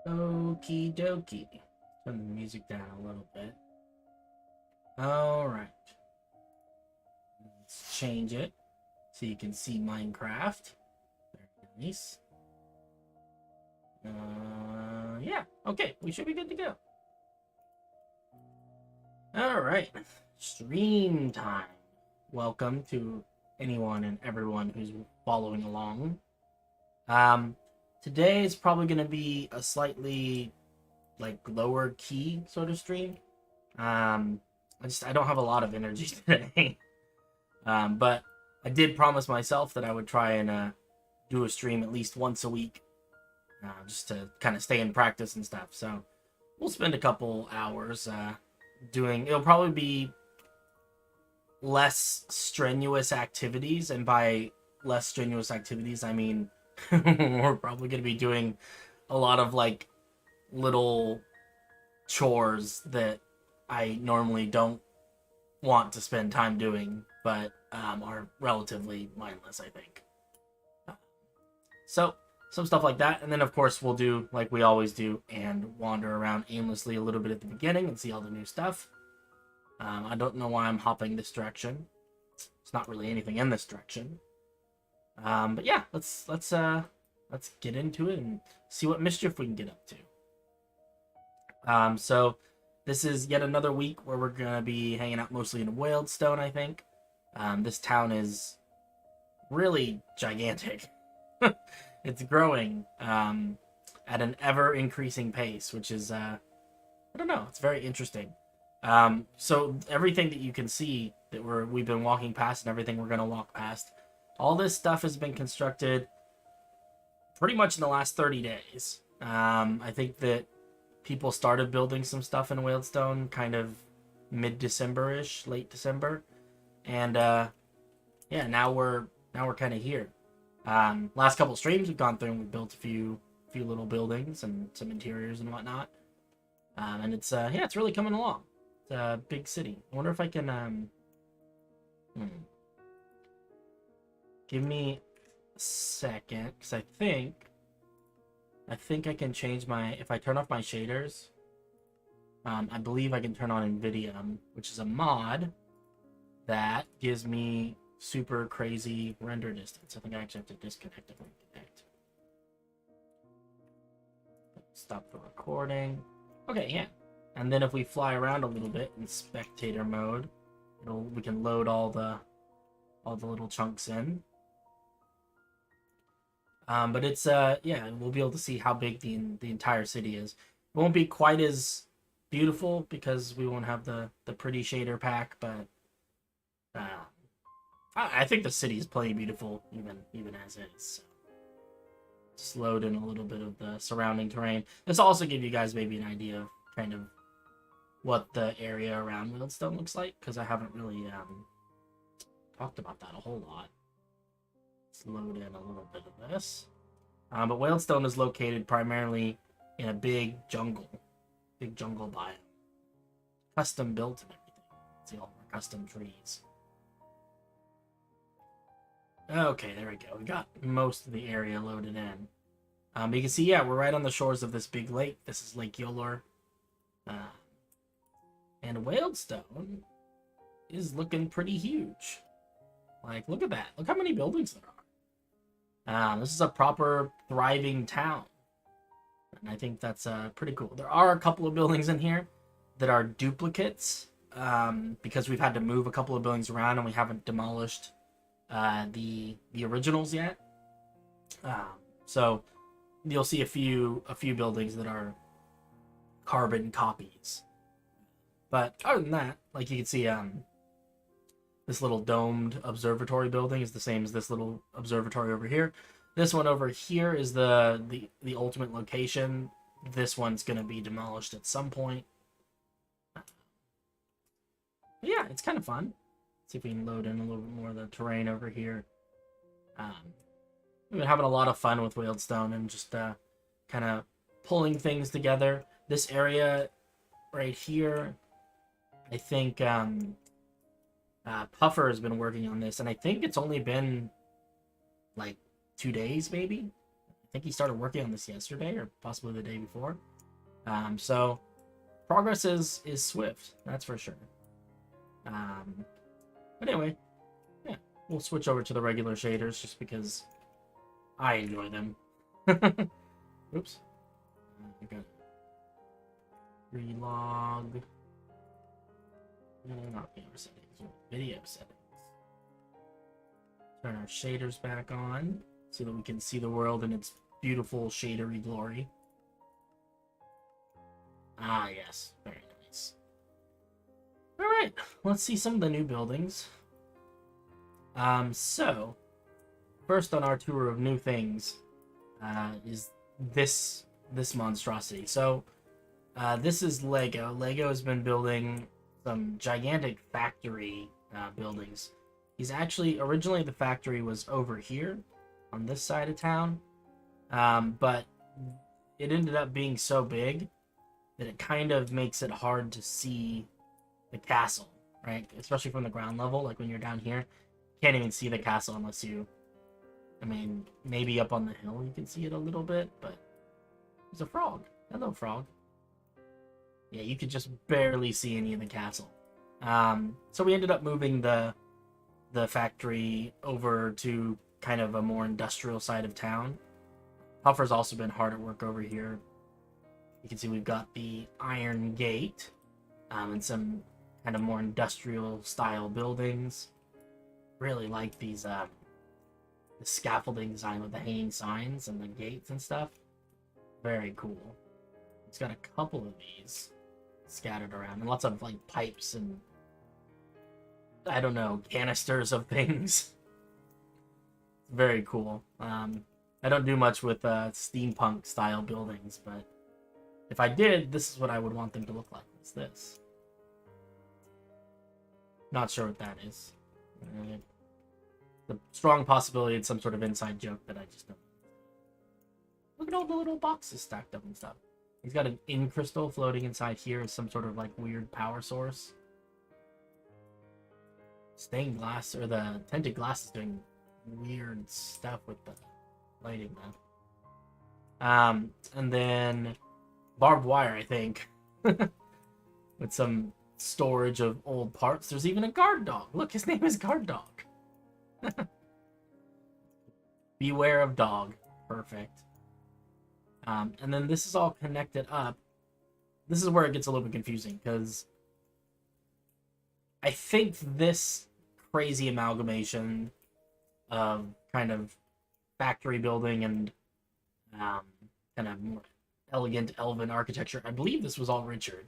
Okie dokie. Turn the music down a little bit. Alright. Let's change it so you can see Minecraft. Very nice. Yeah. Okay, we should be good to go. Alright. Stream time. Welcome to anyone and everyone who's following along. Today is probably going to be a slightly lower key sort of stream. I don't have a lot of energy today. But I did promise myself that I would try and do a stream at least once a week, just to kind of stay in practice and stuff. So we'll spend a couple hours doing. It'll probably be less strenuous activities, and by less strenuous activities, I mean we're probably going to be doing a lot of little chores that I normally don't want to spend time doing, but are relatively mindless, I think. So some stuff like that, and then of course we'll do like we always do and wander around aimlessly a little bit at the beginning and see all the new stuff. I don't know why I'm hopping this direction. It's not really anything in this direction. But yeah, let's get into it and see what mischief we can get up to. So this is yet another week where we're gonna be hanging out mostly in Whalestone, I think. This town is really gigantic. It's growing at an ever increasing pace, which is I don't know, it's very interesting. So everything that you can see that we've been walking past and everything we're gonna walk past, all this stuff has been constructed pretty much in the last 30 days. I think that people started building some stuff in Whalestone kind of mid-December-ish, late December. And yeah, now we're kind of here. Last couple streams we've gone through and we've built a few little buildings and some interiors and whatnot. And it's yeah, it's really coming along. It's a big city. I wonder if I can give me a second, because I think I can change my, if I turn off my shaders, I believe I can turn on NVIDIA, which is a mod that gives me super crazy render distance. I think I actually have to disconnect and reconnect. Stop the recording. Okay, yeah. And then if we fly around a little bit in spectator mode, we can load all the little chunks in. But it's yeah, we'll be able to see how big the entire city is. It won't be quite as beautiful because we won't have the pretty shader pack, but I think the city is plenty beautiful even as is. So just load in a little bit of the surrounding terrain. This will also give you guys maybe an idea of kind of what the area around Whalestone looks like, because I haven't really talked about that a whole lot. Let's load in a little bit of this. But Whalestone is located primarily in a big jungle biome. Custom built and everything. See all of our custom trees. Okay, there we go. We got most of the area loaded in. But you can see, yeah, we're right on the shores of this big lake. This is Lake Yolor. And Whalestone is looking pretty huge. Like, look at that. Look how many buildings there are. This is a proper thriving town. And I think that's pretty cool. There are a couple of buildings in here that are duplicates, because we've had to move a couple of buildings around and we haven't demolished the originals yet. So you'll see a few buildings that are carbon copies. But other than that, like you can see, this little domed observatory building is the same as this little observatory over here. This one over here is the ultimate location. This one's going to be demolished at some point. But yeah, it's kind of fun. Let's see if we can load in a little bit more of the terrain over here. We've been having a lot of fun with Whalestone and just kind of pulling things together. This area right here, I think Puffer has been working on this, and I think it's only been like 2 days, maybe. think he started working on this yesterday or possibly the day before. So progress is swift, that's for sure. But anyway, yeah, we'll switch over to the regular shaders just because I enjoy them. Oops. I got relog. No, not video settings. Video settings. Turn our shaders back on so that we can see the world in its beautiful shadery glory. Ah, yes. Very nice. Alright, let's see some of the new buildings. So, first on our tour of new things is this monstrosity. So, this is Lego. Lego has been building some gigantic factory buildings. He's actually, originally the factory was over here on this side of town, but it ended up being so big that it kind of makes it hard to see the castle, right? Especially from the ground level, like when you're down here, you can't even see the castle unless you, I mean, maybe up on the hill you can see it a little bit, but there's a frog. Hello, frog. Yeah, you could just barely see any of the castle. So we ended up moving the factory over to kind of a more industrial side of town. Puffer's also been hard at work over here. You can see we've got the iron gate and some kind of more industrial style buildings. Really like these the scaffolding design with the hanging signs and the gates and stuff. Very cool. It's got a couple of these scattered around and lots of like pipes and I don't know, canisters of things. Very cool. I don't do much with steampunk style buildings, but if I did, this is what I would want them to look like. It's this. Not sure what that is. The strong possibility it's some sort of inside joke that I just don't. Look at all the little boxes stacked up and stuff. He's got an in crystal floating inside here as some sort of like weird power source. Stained glass, or the tinted glass is doing weird stuff with the lighting now. And then barbed wire, I think. With some storage of old parts. There's even a guard dog. Look, his name is Guard Dog. Beware of dog. Perfect. And then this is all connected up. This is where it gets a little bit confusing, because I think this crazy amalgamation of kind of factory building and kind of more elegant elven architecture, I believe this was all Richard.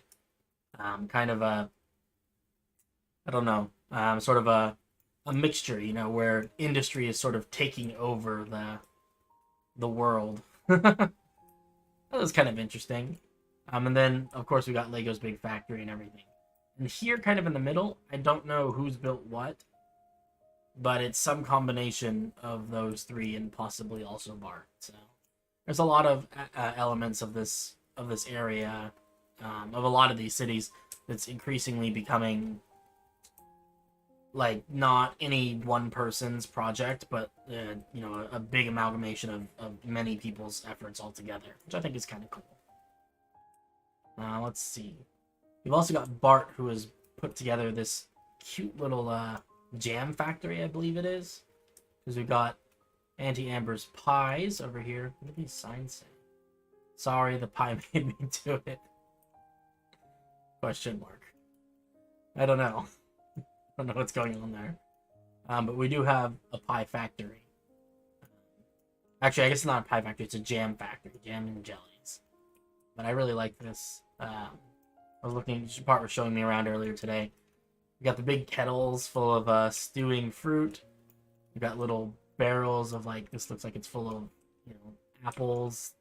Kind of a, I don't know, sort of a mixture, you know, where industry is sort of taking over the world. That was kind of interesting. And then, of course, we got Lego's big factory and everything. And here, kind of in the middle, I don't know who's built what, but it's some combination of those three and possibly also Bart. So there's a lot of elements of this area, of a lot of these cities, that's increasingly becoming like not any one person's project, but you know, a big amalgamation of many people's efforts all together, which I think is kind of cool. Let's see. We've also got Bart, who has put together this cute little jam factory, I believe it is. Because we've got Auntie Amber's pies over here. What do these signs say? Sorry, the pie made me do it. Question mark. I don't know. I don't know what's going on there. But we do have a pie factory. Actually, I guess it's not a pie factory. It's a jam factory. Jam and jellies. But I really like this. I was looking, part was showing me around earlier today. We got the big kettles full of stewing fruit. We got little barrels of like, this looks like it's full of, you know, apples.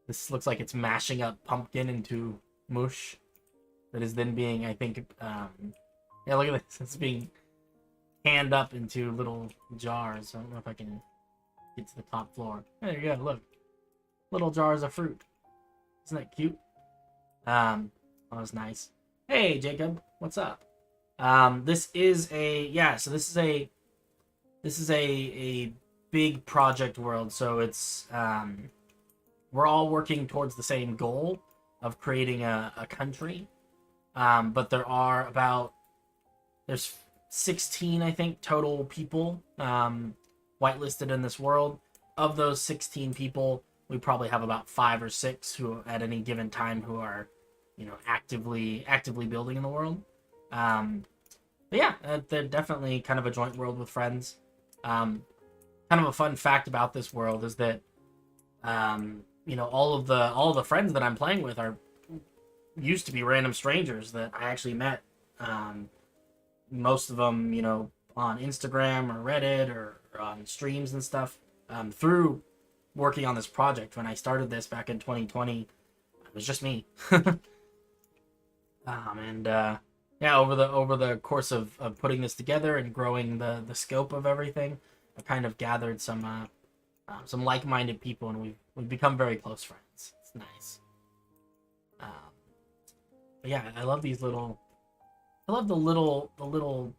This looks like it's mashing up pumpkin into mush. That is then being, I think, yeah, look at this. It's being canned up into little jars. I don't know if I can get to the top floor. There you go, look. Little jars of fruit. Isn't that cute? That was nice. Hey, Jacob, what's up? This is a, yeah, so this is a big project world, so it's we're all working towards the same goal of creating a country. But there's 16, I think, total people whitelisted in this world. Of those 16 people, we probably have about 5 or 6 who at any given time who are, actively building in the world. But yeah, they're definitely kind of a joint world with friends. Kind of a fun fact about this world is that, all of the friends that I'm playing with used to be random strangers that I actually met. Most of them, on Instagram or Reddit or on streams and stuff, through working on this project. When I started this back in 2020, it was just me. Yeah, over the course of putting this together and growing the scope of everything, I've kind of gathered some like-minded people, and we've become very close friends. It's nice. But yeah, I love these little. I love the little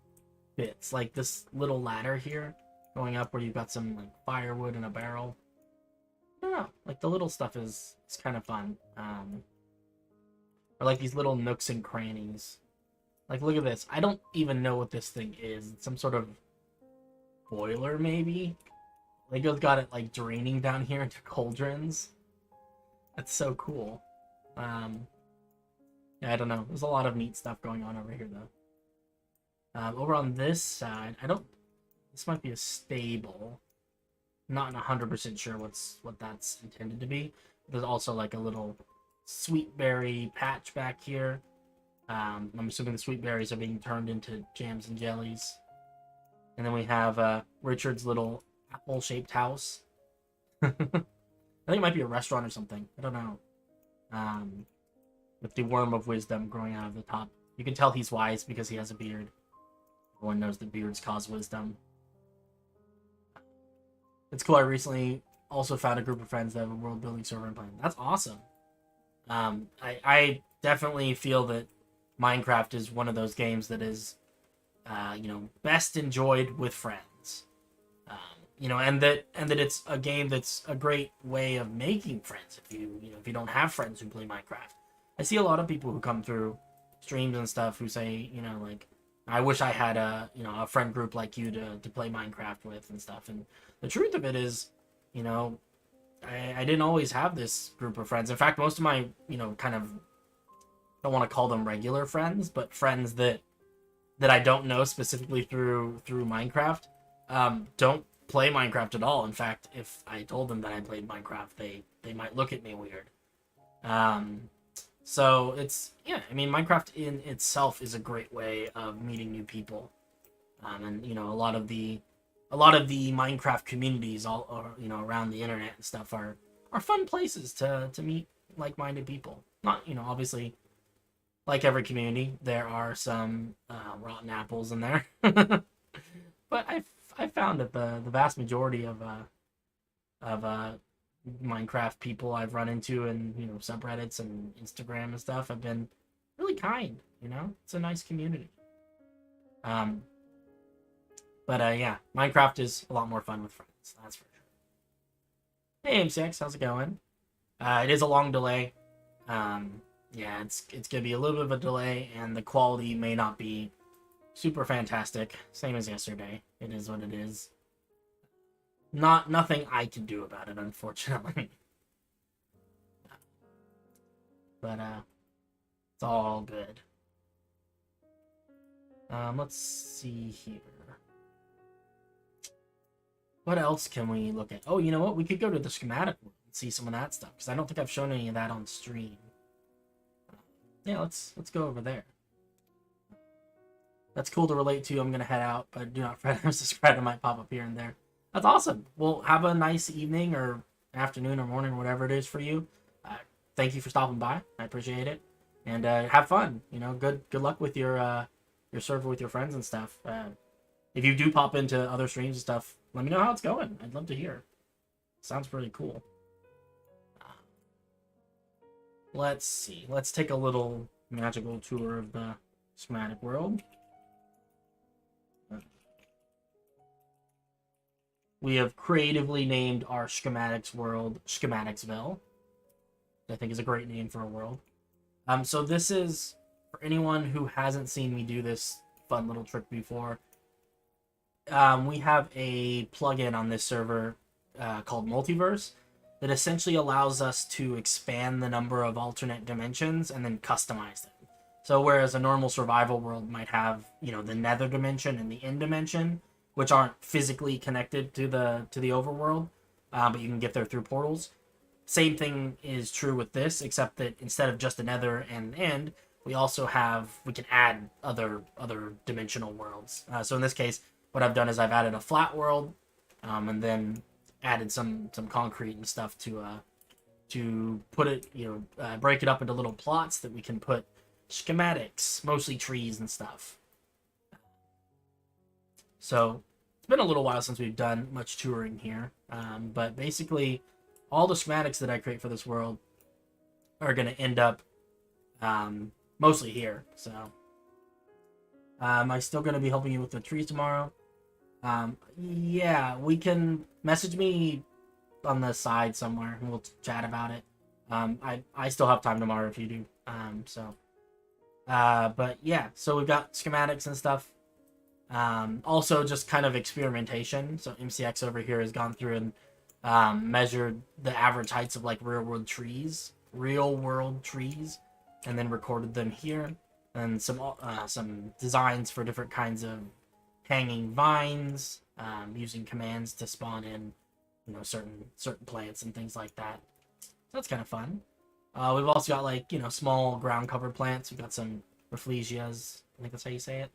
bits, like this little ladder here going up where you've got some like firewood and a barrel. I don't know, like the little stuff is kind of fun. Or like these little nooks and crannies. Like, look at this. I don't even know what this thing is. It's some sort of boiler, maybe? Lego's got it, like, draining down here into cauldrons. That's so cool. Yeah, I don't know. There's a lot of neat stuff going on over here, though. Over on this side, this might be a stable. Not 100% sure what that's intended to be. There's also, like, a little sweet berry patch back here. I'm assuming the sweet berries are being turned into jams and jellies. And then we have Richard's little apple-shaped house. I think it might be a restaurant or something. I don't know. With the worm of wisdom growing out of the top. You can tell he's wise because he has a beard. Everyone knows that beards cause wisdom. It's cool. I recently also found a group of friends that have a world building server and playing. That's awesome. I definitely feel that Minecraft is one of those games that is, best enjoyed with friends. And that it's a game that's a great way of making friends if you don't have friends who play Minecraft. I see a lot of people who come through streams and stuff who say, like, I wish I had a friend group like you to play Minecraft with and stuff. And the truth of it is, I didn't always have this group of friends. In fact, most of my, kind of, don't want to call them regular friends, but friends that I don't know specifically through Minecraft, don't play Minecraft at all. In fact, if I told them that I played Minecraft, they might look at me weird. So it's, Minecraft in itself is a great way of meeting new people. And a lot of the Minecraft communities all around the internet and stuff are fun places to meet like-minded people. Not, obviously, like every community, there are some rotten apples in there. But I found that the vast majority of Minecraft people I've run into in subreddits and Instagram and stuff have been really kind. It's a nice community. But yeah, Minecraft is a lot more fun with friends. That's for sure. Hey MCX, how's it going? It is a long delay. Yeah, it's gonna be a little bit of a delay, and the quality may not be super fantastic. Same as yesterday. It is what it is. Nothing I can do about it, unfortunately. But it's all good. Let's see here. What else can we look at? Oh, you know what? We could go to the schematic world and see some of that stuff, because I don't think I've shown any of that on stream. Yeah, let's go over there. That's cool to relate to. I'm gonna head out, but do not fret. Subscribe. Might pop up here and there. That's awesome. Well, have a nice evening or afternoon or morning or whatever it is for you. Thank you for stopping by. I appreciate it, and have fun. Good luck with your server with your friends and stuff. If you do pop into other streams and stuff, let me know how it's going. I'd love to hear. Sounds pretty cool. Let's see. Let's take a little magical tour of the schematic world. we have creatively named our schematics world Schematicsville. I think is a great name for a world. So this is, for anyone who hasn't seen me do this fun little trick before, we have a plugin on this server called Multiverse that essentially allows us to expand the number of alternate dimensions and then customize them. So whereas a normal survival world might have, you know, the nether dimension and the end dimension, which aren't physically connected to the overworld, but you can get there through portals. Same thing is true with this, except that instead of just the nether and end, we can add other dimensional worlds. So in this case, what I've done is I've added a flat world, and then added some concrete and stuff to put it, break it up into little plots that we can put schematics, mostly trees and stuff. So it's been a little while since we've done much touring here, but basically all the schematics that I create for this world are going to end up mostly here. So am I still going to be helping you with the trees tomorrow? Yeah, we can message me on the side somewhere and we'll chat about it. I still have time tomorrow if you do. But yeah, so we've got schematics and stuff. Also just kind of experimentation. So MCX over here has gone through and measured the average heights of like real world trees, and then recorded them here, and some designs for different kinds of hanging vines, using commands to spawn in, certain plants and things like that. So that's kind of fun. We've also got like, small ground cover plants. We've got some rafflesias. I think that's how you say it.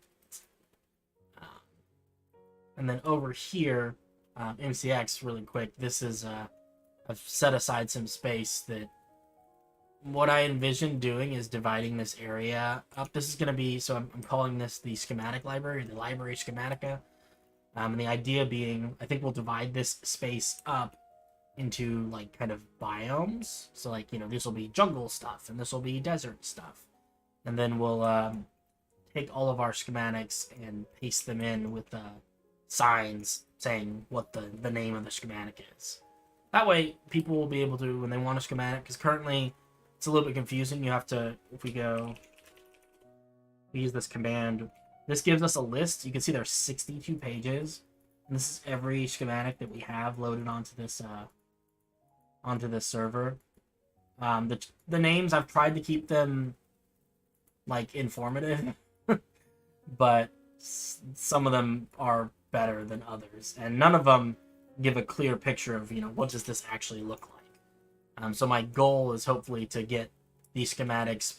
And then over here, MCX, really quick, this is, I've set aside some space that what I envision doing is dividing this area up. This is going to be, so I'm calling this the schematic library, the library schematica. And the idea being, I think we'll divide this space up into like kind of biomes. So like, this will be jungle stuff and this will be desert stuff. And then we'll take all of our schematics and paste them in with signs saying what the name of the schematic is. That way people will be able to, when they want a schematic, because currently it's a little bit confusing. You have to, if we use this command, this gives us a list. You can see there's 62 pages. And this is every schematic that we have loaded onto this server. The names, I've tried to keep them like informative, but some of them are better than others, and none of them give a clear picture of, what does this actually look like. So my goal is hopefully to get these schematics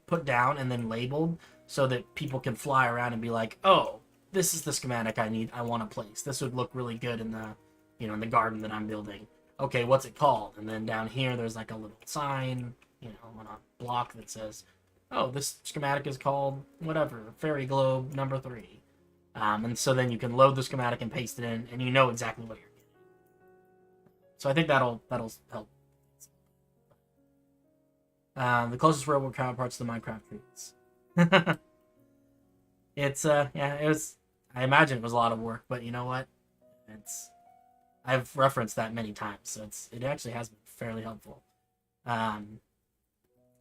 put down and then labeled so that people can fly around and be like, oh, this is the schematic I want to place. This would look really good in the, in the garden that I'm building. Okay, what's it called? And then down here, there's like a little sign, on a block that says, oh, this schematic is called whatever, Fairy Globe number 3. And so then you can load the schematic and paste it in, and you know exactly what you're getting. So I think that'll help. The closest real-world counterparts to the Minecraft trees. It's it was. I imagine it was a lot of work, but you know what? I've referenced that many times, so it actually has been fairly helpful. So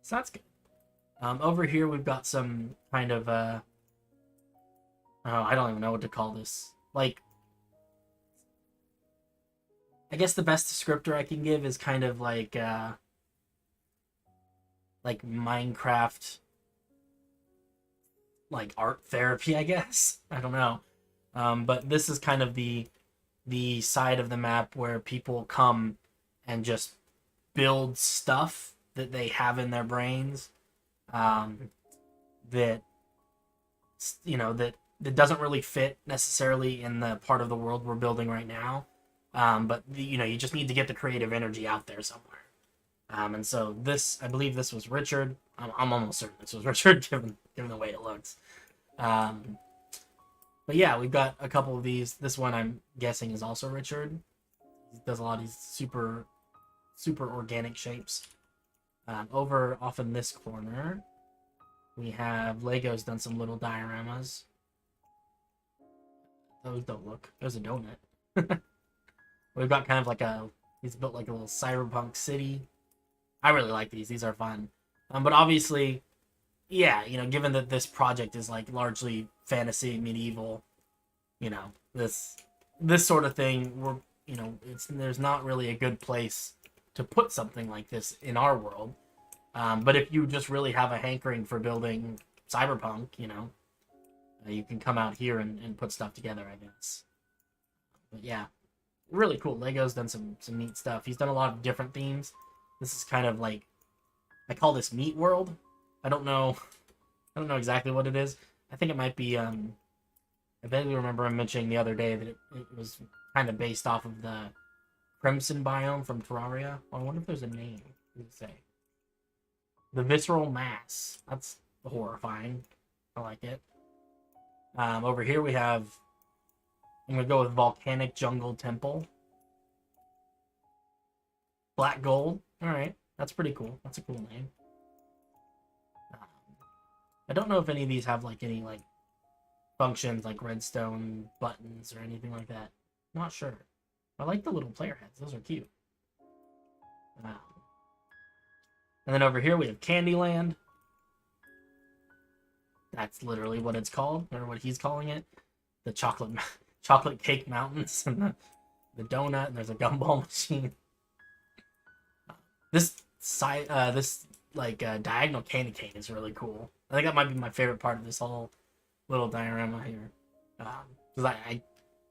that's good. Over here we've got some kind of I don't even know what to call this. Like, I guess the best descriptor I can give is kind of like Minecraft, like art therapy, I guess. I don't know. But this is kind of the side of the map where people come and just build stuff that they have in their brains, that doesn't really fit necessarily in the part of the world we're building right now. But you just need to get the creative energy out there somewhere. And so I believe this was Richard. I'm almost certain this was Richard, given the way it looks. But yeah, we've got a couple of these. This one I'm guessing is also Richard. He does a lot of these super, super organic shapes. Over off in this corner, we have Lego's done some little dioramas. Those don't look. There's a donut. We've got kind of like he's built like a little cyberpunk city. I really like these. These are fun. But obviously, yeah, given that this project is like largely fantasy, medieval, this sort of thing, there's not really a good place to put something like this in our world. But if you just really have a hankering for building cyberpunk, you can come out here and put stuff together, I guess. But yeah, really cool. Lego's done some neat stuff. He's done a lot of different themes. This is kind of like, I call this Meat World. I don't know exactly what it is. I think it might be, I vaguely remember him mentioning the other day that it was kind of based off of the Crimson biome from Terraria. Well, I wonder if there's a name. What does it say? The Visceral Mass. That's horrifying. I like it. Over here we have, I'm going to go with Volcanic Jungle Temple. Black Gold. Alright, that's pretty cool. That's a cool name. I don't know if any of these have like any like functions like redstone buttons or anything like that. Not sure. I like the little player heads. Those are cute. And then over here we have Candyland. That's literally what it's called, or what he's calling it. The chocolate cake mountains and the donut, and there's a gumball machine. This diagonal candy cane is really cool. I think that might be my favorite part of this whole little diorama here. Because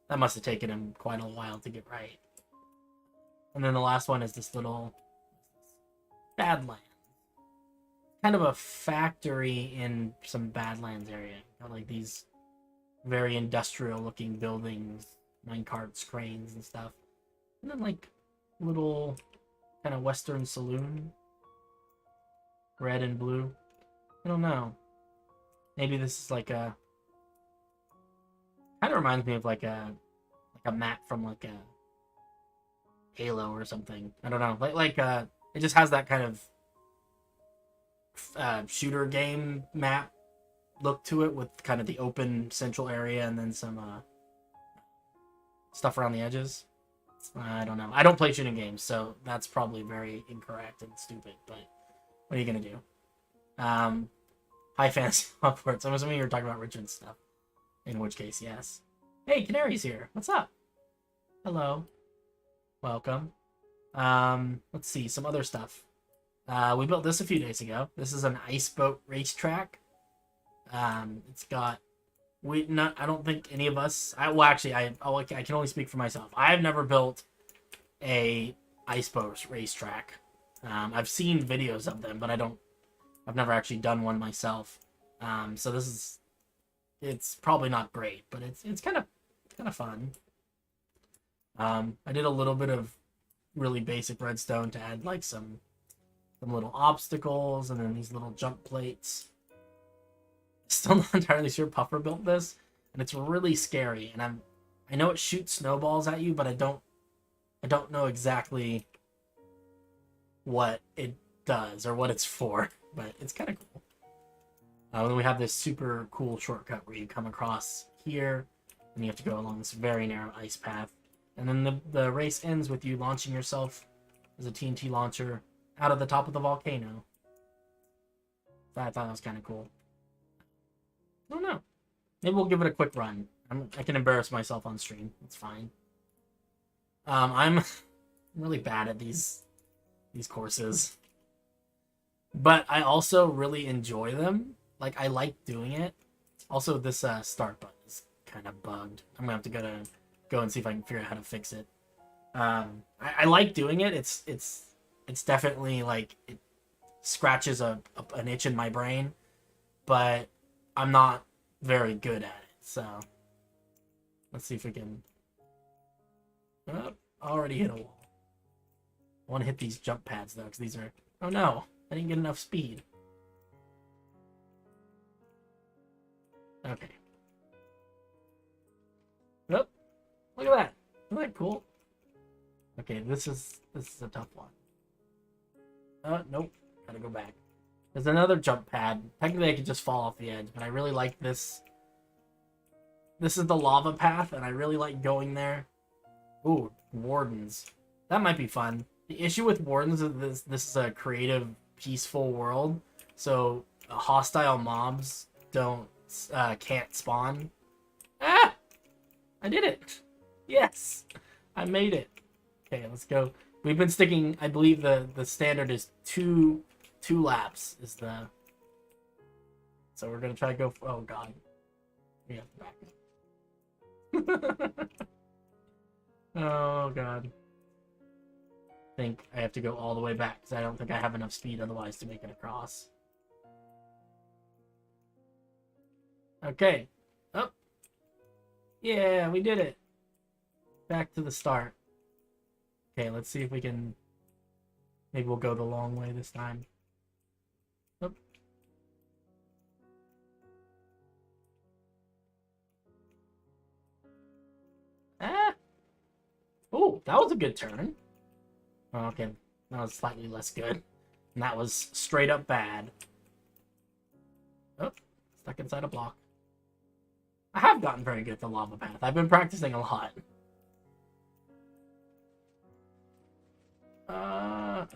that must have taken him quite a while to get right. And then the last one is this little Badlands. Kind of a factory in some Badlands area. Got like these very industrial looking buildings, minecarts, cranes, and stuff. And then like little kind of Western saloon. Red and blue. I don't know. Maybe this is like a... Kind of reminds me of like a map from like a Halo or something. I don't know. It just has that kind of shooter game map look to it, with kind of the open central area and then some stuff around the edges. I don't know. I don't play shooting games, so that's probably very incorrect and stupid, but what are you gonna do? High fantasy upwards. I'm assuming you were talking about Richard's stuff. In which case, yes. Hey, Canary's here. What's up? Hello. Welcome. Let's see, some other stuff. We built this a few days ago. This is an ice boat racetrack. It's got... I don't think any of us... I can only speak for myself. I've never built a ice boat racetrack. I've seen videos of them, but I've never actually done one myself. So it's probably not great, but it's kind of fun. I did a little bit of really basic redstone to add like some little obstacles and then these little jump plates. Still not entirely sure Puffer built this, and it's really scary. And I know it shoots snowballs at you, but I don't know exactly what it does or what it's for. But it's kind of cool. And then we have this super cool shortcut where you come across here, and you have to go along this very narrow ice path. And then the race ends with you launching yourself as a TNT launcher out of the top of the volcano. I thought that was kind of cool. I don't know. Maybe we'll give it a quick run. I can embarrass myself on stream. It's fine. I'm really bad at these courses. But I also really enjoy them. Like, I like doing it. Also, this start button is kind of bugged. I'm going to have to go and see if I can figure out how to fix it. I like doing it. It's definitely, like, it scratches an itch in my brain. But I'm not very good at it. So, let's see if we can... Oh, already hit a wall. I want to hit these jump pads, though, because these are... Oh, no. I didn't get enough speed. Okay. Oh, look at that. Isn't that cool? Okay, this is a tough one. Nope. Gotta go back. There's another jump pad. Technically, I could just fall off the edge, but I really like this. This is the lava path, and I really like going there. Ooh, Wardens. That might be fun. The issue with Wardens is this is a creative, peaceful world, so hostile mobs can't spawn. Ah! I did it! Yes! I made it. Okay, let's go. We've been sticking, I believe the standard is two laps is the... So we're gonna try to go, oh god. We have to back up. Oh god. I think I have to go all the way back because I don't think I have enough speed otherwise to make it across. Okay. Up. Yeah, we did it. Back to the start. Okay, let's see if we can... Maybe we'll go the long way this time. Oop. Ah! Oh, that was a good turn. Oh, okay, that was slightly less good. And that was straight up bad. Oh, stuck inside a block. I have gotten very good at the lava path. I've been practicing a lot.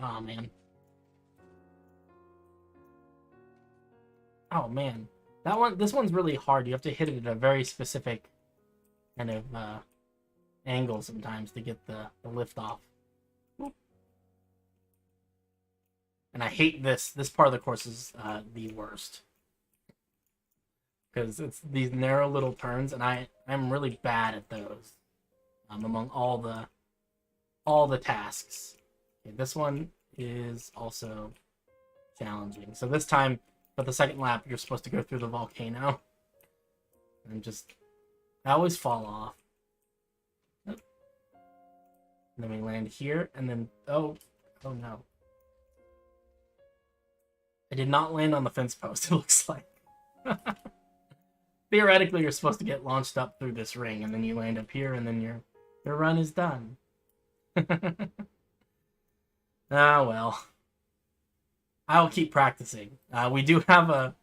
Oh man. Oh man. This one's really hard. You have to hit it at a very specific kind of angle sometimes to get the lift off. And I hate this. This part of the course is the worst. Because it's these narrow little turns, and I'm really bad at those. Among all the tasks. Okay, this one is also challenging. So this time, for the second lap, you're supposed to go through the volcano. And I always fall off. And then we land here, and then, oh no. I did not land on the fence post, it looks like. Theoretically, you're supposed to get launched up through this ring, and then you land up here, and then your run is done. Ah, well. I'll keep practicing. We do have a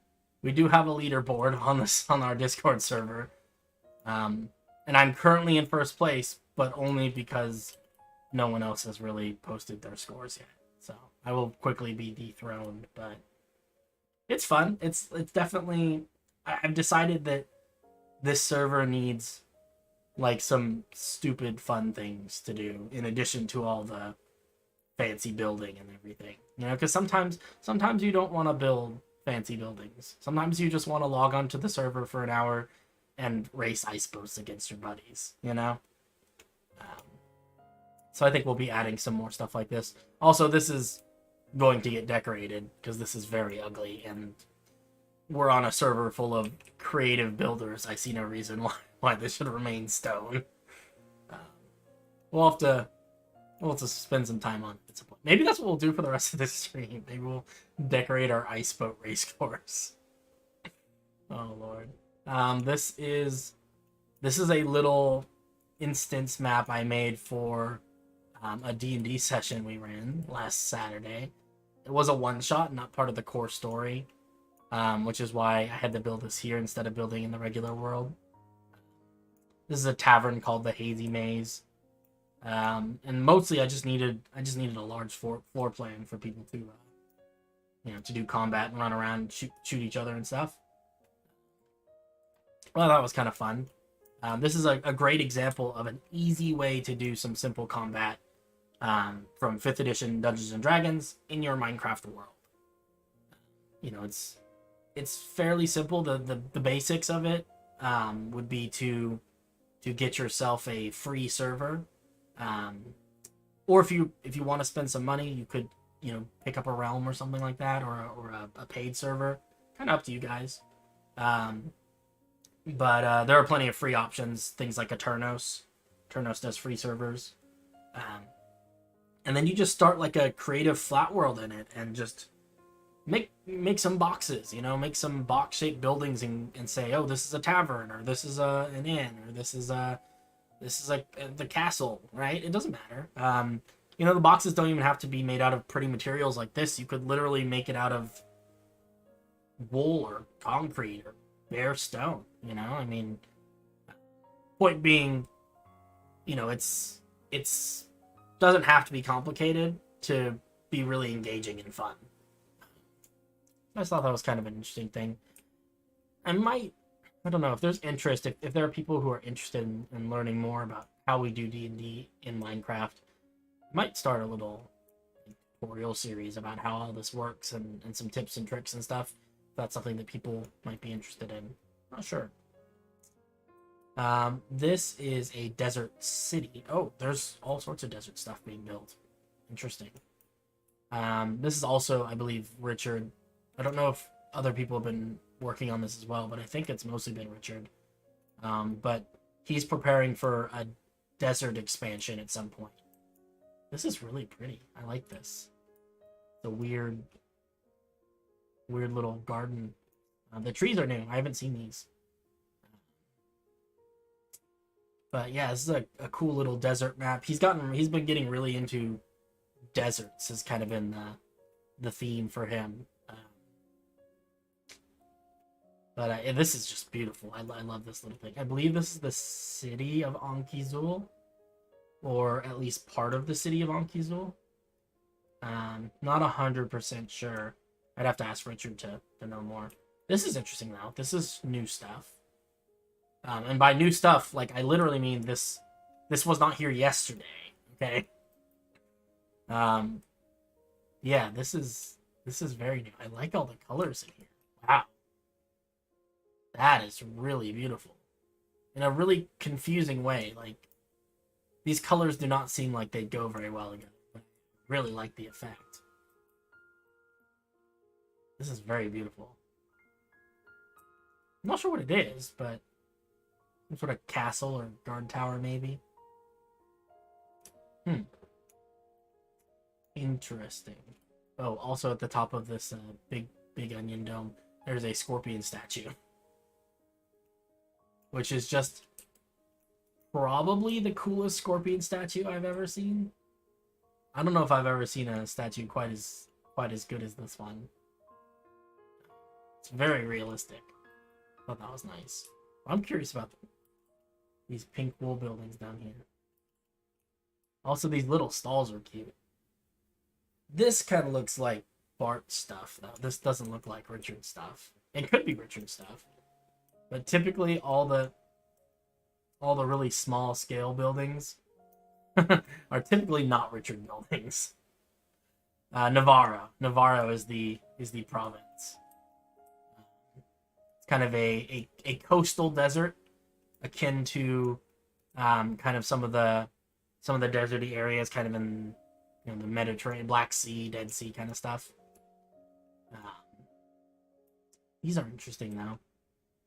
leaderboard on our Discord server. And I'm currently in first place, but only because no one else has really posted their scores yet. So I will quickly be dethroned, but it's fun. It's definitely... I've decided that this server needs like some stupid fun things to do in addition to all the fancy building and everything. You know, because sometimes you don't want to build fancy buildings. Sometimes you just want to log onto the server for an hour and race ice boats against your buddies, you know? So I think we'll be adding some more stuff like this. Also, this is going to get decorated because this is very ugly, and we're on a server full of creative builders. I see no reason why this should remain stone. We'll have to spend some time on it. Maybe that's what we'll do for the rest of this stream. Maybe we'll decorate our ice boat race course. Oh lord. This is a little instance map I made for a D&D session we ran last Saturday. It was a one-shot, not part of the core story, which is why I had to build this here instead of building in the regular world. This is a tavern called the Hazy Maze. And mostly I just needed a large floor plan for people to, to do combat and run around, shoot each other and stuff. Well, that was kind of fun. This is a great example of an easy way to do some simple combat from 5th edition Dungeons and Dragons in your Minecraft world. You know, it's fairly simple. The basics of it would be to get yourself a free server. Or if you want to spend some money, you could, pick up a realm or something like that, or a paid server. Kind of up to you guys. But there are plenty of free options, things like Aeternos. Aeternos does free servers. And then you just start like a creative flat world in it and just make some boxes, make some box-shaped buildings and say, oh, this is a tavern, or this is an inn, or this is like the castle, right? It doesn't matter. The boxes don't even have to be made out of pretty materials like this. You could literally make it out of wool or concrete or bare stone, I mean, point being, it's it's doesn't have to be complicated to be really engaging and fun. I just thought that was kind of an interesting thing. I don't know if there's interest, if there are people who are interested in learning more about how we do D&D in Minecraft, I might start a little tutorial series about how all this works and some tips and tricks and stuff. If that's something that people might be interested in. Not sure. This is a desert city. Oh, there's all sorts of desert stuff being built. Interesting. This is also, I believe, Richard. I don't know if other people have been working on this as well, but I think it's mostly been Richard. But he's preparing for a desert expansion at some point. This is really pretty. I like this. The weird little garden. The trees are new. I haven't seen these. But yeah, this is a cool little desert map. He's been getting really into deserts. Has kind of been the theme for him. But this is just beautiful. I love this little thing. I believe this is the city of Ankizul, or at least part of the city of Ankizul. Not 100% sure. I'd have to ask Richard to know more. This is interesting though. This is new stuff. And by new stuff, like I literally mean this was not here yesterday. Okay. Yeah, this is very new. I like all the colors in here. Wow. That is really beautiful. In a really confusing way. Like, these colors do not seem like they'd go very well together. I really like the effect. This is very beautiful. I'm not sure what it is, but some sort of castle or guard tower, maybe. Interesting. Oh, also at the top of this big onion dome, there's a scorpion statue. Which is just probably the coolest scorpion statue I've ever seen. I don't know if I've ever seen a statue quite as good as this one. It's very realistic. I thought that was nice. I'm curious about these pink wool buildings down here. Also, these little stalls are cute. This kind of looks like Bart stuff, though. This doesn't look like Richard stuff. It could be Richard stuff. But typically, all the really small scale buildings are typically not Richard buildings. Navarro is the province. It's kind of a coastal desert, akin to kind of some of the deserty areas, kind of in the Mediterranean, Black Sea, Dead Sea kind of stuff. These are interesting now.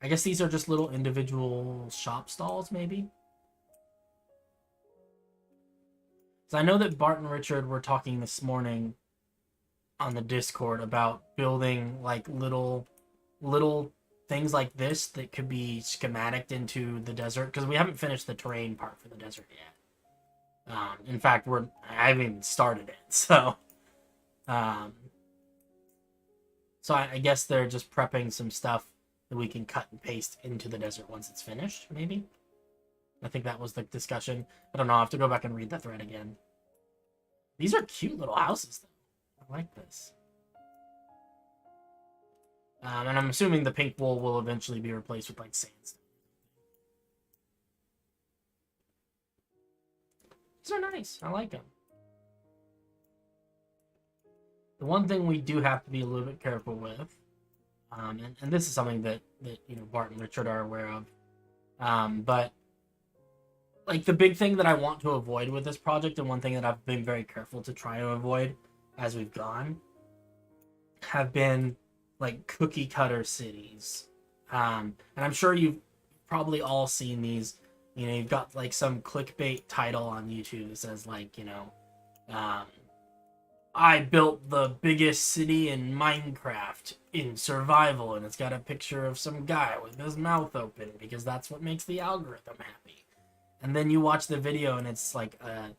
I guess these are just little individual shop stalls, maybe? So I know that Bart and Richard were talking this morning on the Discord about building like little things like this that could be schematic into the desert, because we haven't finished the terrain part for the desert yet. In fact, I haven't even started it, so I guess they're just prepping some stuff that we can cut and paste into the desert once it's finished, maybe? I think that was the discussion. I don't know, I'll have to go back and read that thread again. These are cute little houses, though. I like this. And I'm assuming the pink wool will eventually be replaced with, like, sandstone. These are nice. I like them. The one thing we do have to be a little bit careful with, and this is something that Bart and Richard are aware of, but like the big thing that I want to avoid with this project, and one thing that I've been very careful to try to avoid as we've gone, have been like cookie cutter cities. And I'm sure you've probably all seen these. You've got like some clickbait title on YouTube that says like, I built the biggest city in Minecraft in survival, and it's got a picture of some guy with his mouth open because that's what makes the algorithm happy. And then you watch the video, and it's like a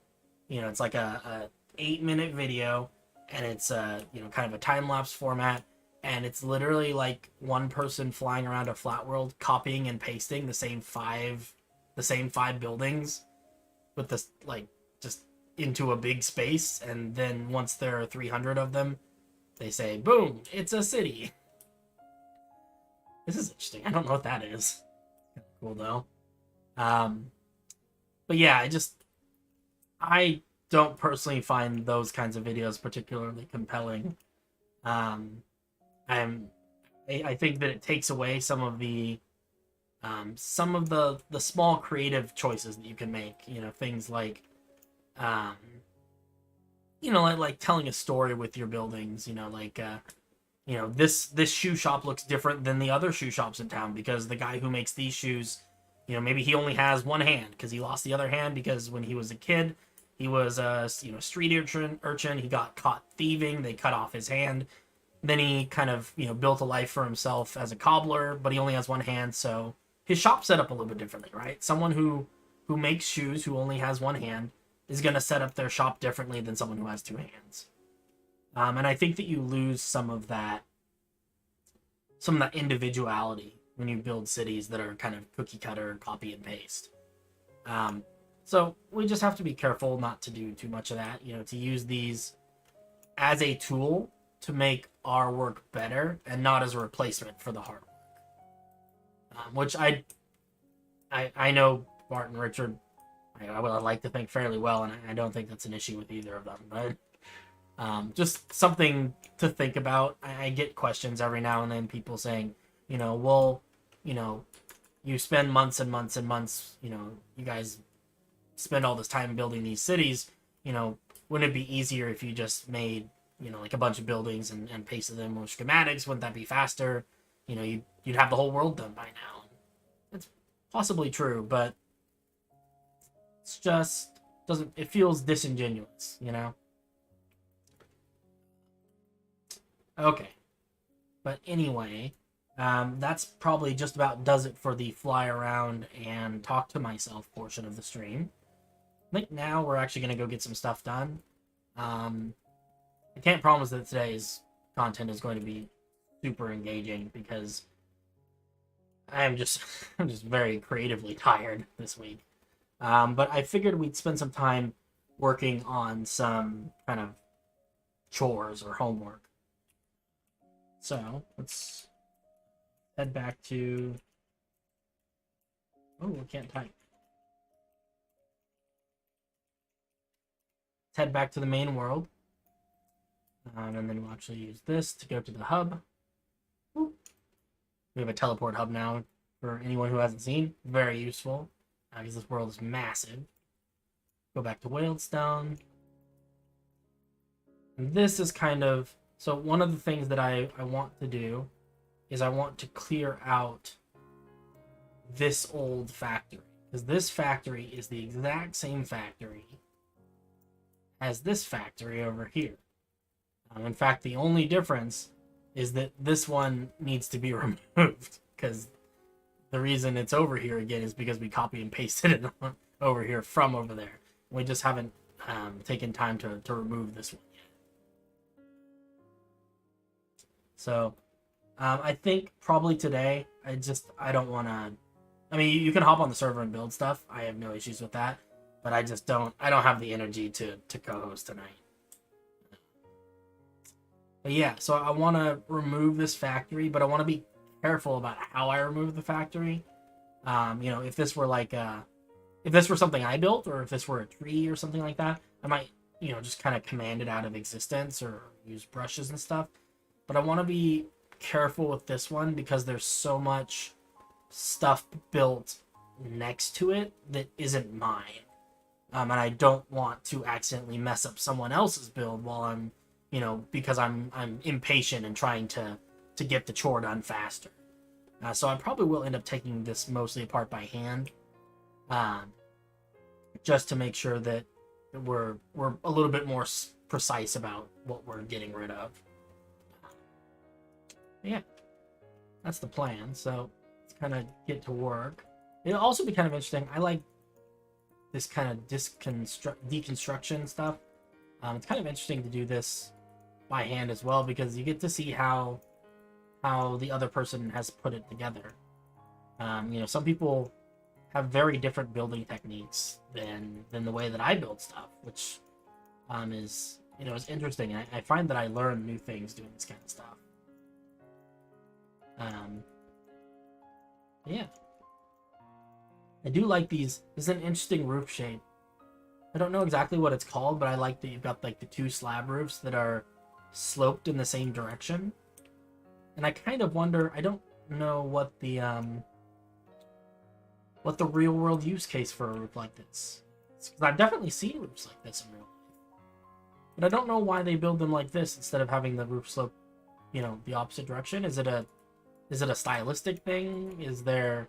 8-minute video, and it's kind of a time-lapse format, and it's literally like one person flying around a flat world, copying and pasting the same five buildings with this like just into a big space, and then once there are 300 of them, they say, boom, it's a city. This is interesting. I don't know what that is. Cool, though. But yeah, I don't personally find those kinds of videos particularly compelling. I think that it takes away some of the small creative choices that you can make. Things like, like telling a story with your buildings. This shoe shop looks different than the other shoe shops in town because the guy who makes these shoes, maybe he only has one hand because he lost the other hand because when he was a kid, he was a street urchin. He got caught thieving. They cut off his hand. Then he kind of built a life for himself as a cobbler, but he only has one hand, so his shop's set up a little bit differently, right? Someone who makes shoes who only has one hand is going to set up their shop differently than someone who has two hands. And I think that you lose some of that individuality when you build cities that are kind of cookie cutter, copy and paste. So we just have to be careful not to do too much of that, to use these as a tool to make our work better and not as a replacement for the hard work. Which I know Bart and Richard, I would like to think fairly well, and I don't think that's an issue with either of them, but just something to think about. I get questions every now and then, people saying, well, you spend months and months and months, you guys spend all this time building these cities, wouldn't it be easier if you just made, like a bunch of buildings and pasted them with schematics? Wouldn't that be faster? You'd have the whole world done by now. It's possibly true, but it's just it feels disingenuous, Okay. But anyway, that's probably just about does it for the fly around and talk to myself portion of the stream. I think now we're actually going to go get some stuff done. I can't promise that today's content is going to be super engaging because I'm just very creatively tired this week. But I figured we'd spend some time working on some kind of chores or homework. So let's head back to... Oh, I can't type. Let's head back to the main world. And then we'll actually use this to go to the hub. Ooh. We have a teleport hub now for anyone who hasn't seen. Very useful because this world is massive. Go back to Whalestone. And this is kind of... So one of the things that I want to do is I want to clear out this old factory. Because this factory is the exact same factory as this factory over here. In fact, the only difference is that this one needs to be removed. Because the reason it's over here again is because we copy and pasted it over here from over there. We just haven't taken time to remove this one yet. So, I think probably today, I don't want to... I mean, you can hop on the server and build stuff. I have no issues with that. But I don't have the energy to co-host tonight. But yeah, so I want to remove this factory, but I want to be careful about how I remove the factory. If this were if this were something I built, or if this were a tree or something like that, I might, just kind of command it out of existence or use brushes and stuff. But I want to be careful with this one because there's so much stuff built next to it that isn't mine. And I don't want to accidentally mess up someone else's build while I'm, because I'm impatient and trying to get the chore done faster. So I probably will end up taking this mostly apart by hand, just to make sure that we're a little bit more precise about what we're getting rid of. Yeah, that's the plan. So let's kind of get to work. It'll also be kind of interesting. I like this kind of deconstruction stuff. It's kind of interesting to do this by hand as well because you get to see how the other person has put it together. Some people have very different building techniques than the way that I build stuff, which is is interesting. I find that I learn new things doing this kind of stuff. Yeah, I do like these. This is an interesting roof shape. I don't know exactly what it's called, but I like that you've got like the two slab roofs that are sloped in the same direction. And I kind of wonder, I don't know what the real world use case for a roof like this. Because I've definitely seen roofs like this in real life. But I don't know why they build them like this instead of having the roof slope, the opposite direction. Is it a stylistic thing? Is there...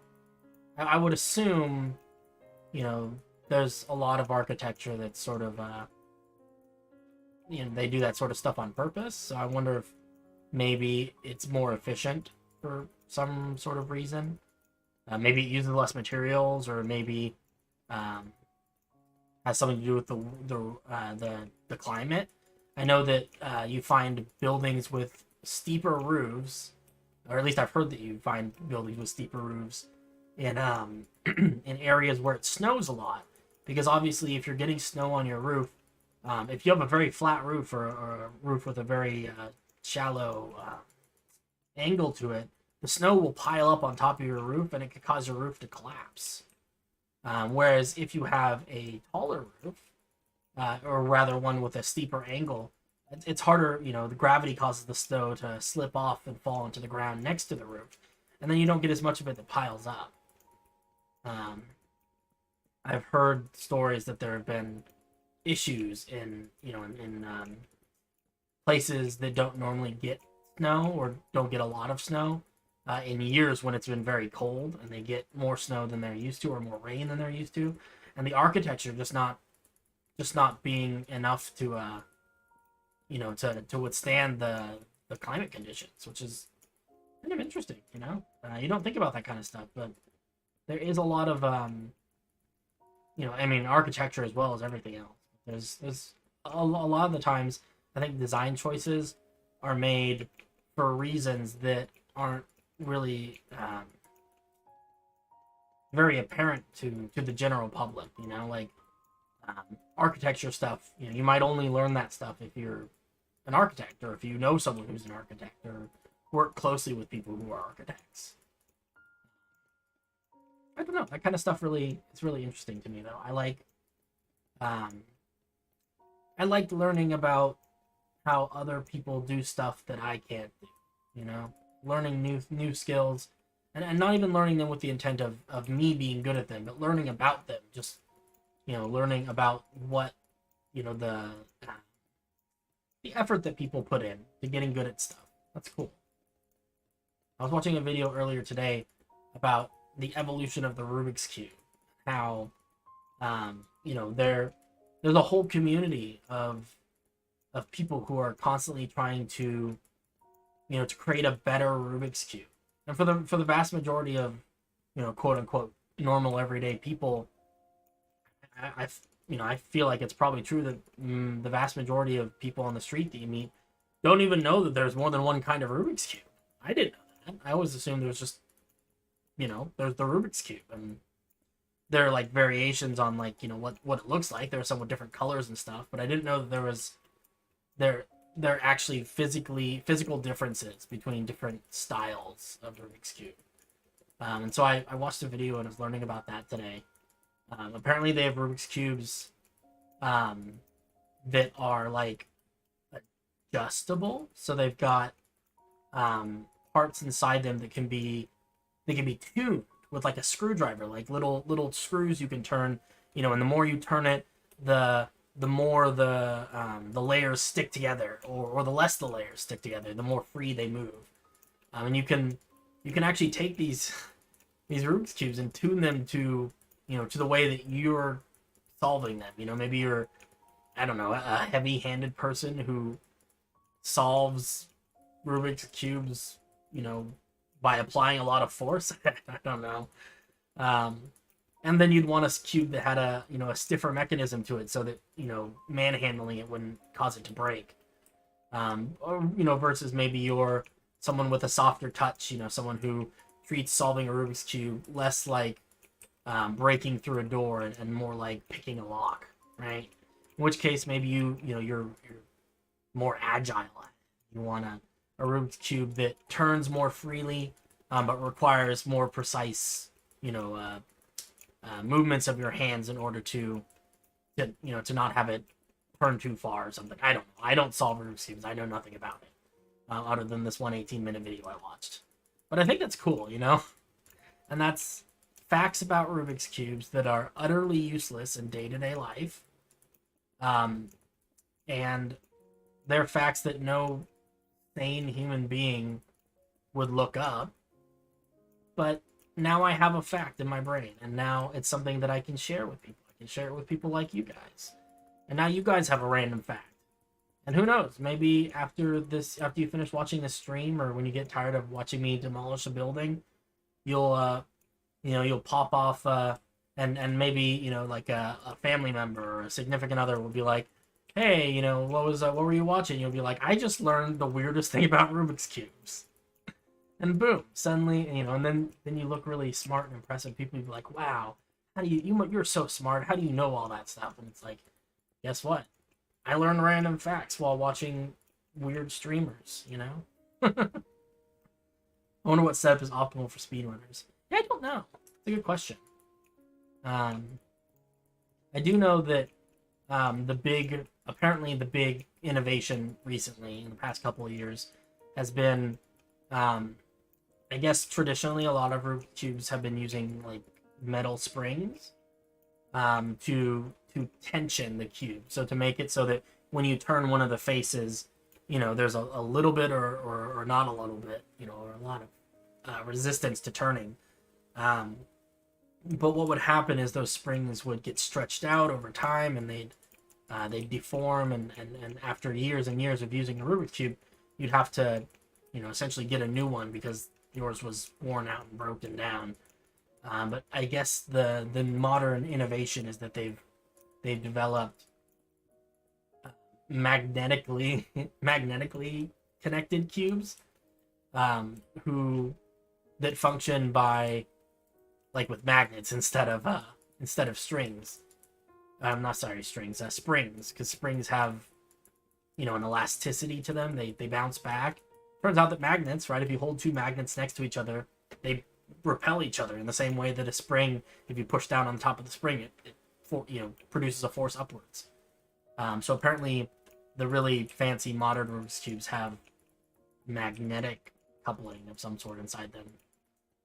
I would assume, there's a lot of architecture that's sort of, they do that sort of stuff on purpose. So I wonder if maybe it's more efficient for some sort of reason. Maybe it uses less materials, or maybe has something to do with the climate. I know that you find buildings with steeper roofs, or at least I've heard that you find buildings with steeper roofs in in areas where it snows a lot, because obviously if you're getting snow on your roof, if you have a very flat roof, or a roof with a very shallow angle to it, the snow will pile up on top of your roof and it could cause your roof to collapse. Whereas if you have a taller roof, or rather one with a steeper angle, it's harder, the gravity causes the snow to slip off and fall into the ground next to the roof, and then you don't get as much of it that piles up. I've heard stories that there have been issues in places that don't normally get snow, or don't get a lot of snow, in years when it's been very cold, and they get more snow than they're used to, or more rain than they're used to, and the architecture just not being enough to to withstand the climate conditions, which is kind of interesting. You don't think about that kind of stuff, but there is a lot of architecture as well as everything else. There's a lot of the times I think design choices are made for reasons that aren't really very apparent to the general public. Architecture stuff, you might only learn that stuff if you're an architect, or if you know someone who's an architect, or work closely with people who are architects. I don't know, that kind of stuff it's really interesting to me, though. I like learning about how other people do stuff that I can't do, learning new skills, and not even learning them with the intent of me being good at them, but learning about them, just learning about what the effort that people put in to getting good at stuff. That's cool. I was watching a video earlier today about the evolution of the Rubik's Cube. How, there's a whole community of people who are constantly trying to, to create a better Rubik's Cube. And for the vast majority of, quote unquote normal everyday people, I feel like it's probably true that the vast majority of people on the street that you meet don't even know that there's more than one kind of Rubik's Cube. I didn't know that. I always assumed there was just, there's the Rubik's Cube, and there are like variations on what it looks like. There are some with different colors and stuff, but I didn't know that there are actually physical differences between different styles of Rubik's Cube. And so I watched a video and was learning about that today. Apparently they have Rubik's Cubes that are like adjustable, so they've got parts inside them that can be tuned with like a screwdriver, like little screws you can turn, and the more you turn it, the more the layers stick together, or the less the layers stick together, the more free they move. And you can actually take these Rubik's Cubes and tune them to to the way that you're solving them. Maybe you're, I don't know, a heavy-handed person who solves Rubik's Cubes, by applying a lot of force. I don't know. And then you'd want a cube that had a stiffer mechanism to it, so that, manhandling it wouldn't cause it to break. Or, versus maybe you're someone with a softer touch, someone who treats solving a Rubik's Cube less like breaking through a door and more like picking a lock, right? In which case, maybe you're more agile. You want a Rubik's Cube that turns more freely, but requires more precise, movements of your hands in order to not have it turn too far or something. I don't know. I don't solve Rubik's Cubes. I know nothing about it, other than this one 18-minute video I watched. But I think that's cool, And that's facts about Rubik's Cubes that are utterly useless in day-to-day life. And they're facts that no sane human being would look up. But now I have a fact in my brain, and now it's something that I can share with people. I can share it with people like you guys. And now you guys have a random fact. And who knows, maybe after you finish watching this stream, or when you get tired of watching me demolish a building, you'll pop off, and maybe, like a family member or a significant other will be like, hey, what were you watching? You'll be like, I just learned the weirdest thing about Rubik's Cubes. And boom, suddenly, and then you look really smart and impressive. People will be like, wow, how do you're so smart. How do you know all that stuff? And it's like, guess what? I learn random facts while watching weird streamers, I wonder what setup is optimal for speedrunners. Yeah, I don't know. It's a good question. I do know that apparently the big innovation recently in the past couple of years has been, I guess traditionally a lot of Rubik's Cubes have been using like metal springs to tension the cube. So to make it so that when you turn one of the faces, there's a little bit or not a little bit, or a lot of resistance to turning. But what would happen is those springs would get stretched out over time, and they'd deform, and after years and years of using a Rubik's Cube, you'd have to, essentially get a new one because yours was worn out and broken down. But I guess the modern innovation is that they've developed magnetically connected cubes, that function by, like, with magnets instead of strings. Not sorry, strings. Springs, because springs have, an elasticity to them. They bounce back. Turns out that magnets, right? If you hold two magnets next to each other, they repel each other in the same way that a spring, if you push down on top of the spring, it produces a force upwards. So apparently, the really fancy modern Rubik's Cubes have magnetic coupling of some sort inside them.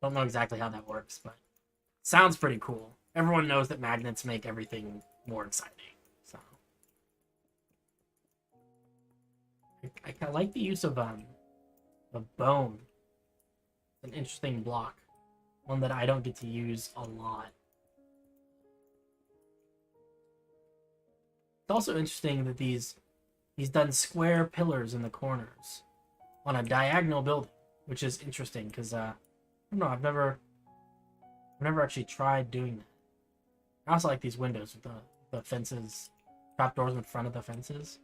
Don't know exactly how that works, but sounds pretty cool. Everyone knows that magnets make everything more exciting. So I like the use of bone. It's an interesting block, one that I don't get to use a lot. It's also interesting that he's done square pillars in the corners on a diagonal building, which is interesting because I don't know, I've never actually tried doing that. I also like these windows with the fences, trapdoors in front of the fences.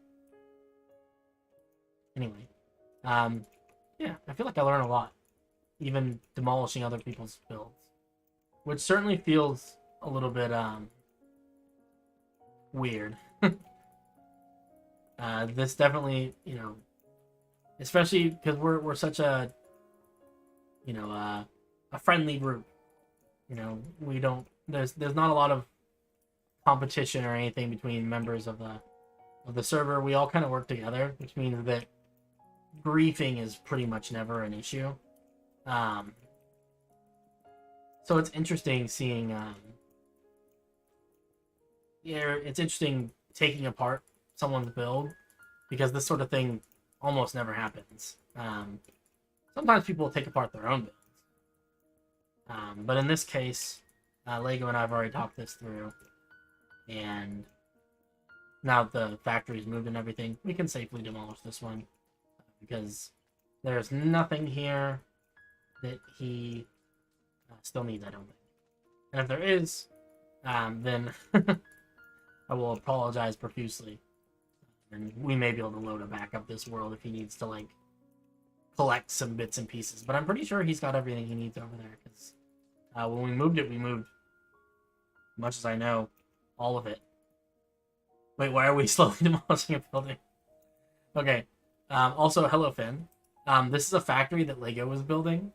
Anyway, yeah, I feel like I learn a lot, even demolishing other people's builds, which certainly feels a little bit weird. This definitely, especially because we're such a friendly group. We don't, there's not a lot of competition or anything between members of the server. We all kind of work together, which means that griefing is pretty much never an issue. So it's interesting seeing, it's interesting taking apart someone's build, because this sort of thing almost never happens. Sometimes people take apart their own builds. But in this case, Lego and I have already talked this through, and now the factory's moved and everything, we can safely demolish this one, because there's nothing here that he still needs, I don't think. And if there is, then I will apologize profusely, and we may be able to load it back up this world if he needs to, like, collect some bits and pieces. But I'm pretty sure he's got everything he needs over there, because when we moved it, we moved much as I know all of it. Wait, why are we slowly demolishing a building? Okay. Also, hello, Finn. This is a factory that Lego was building,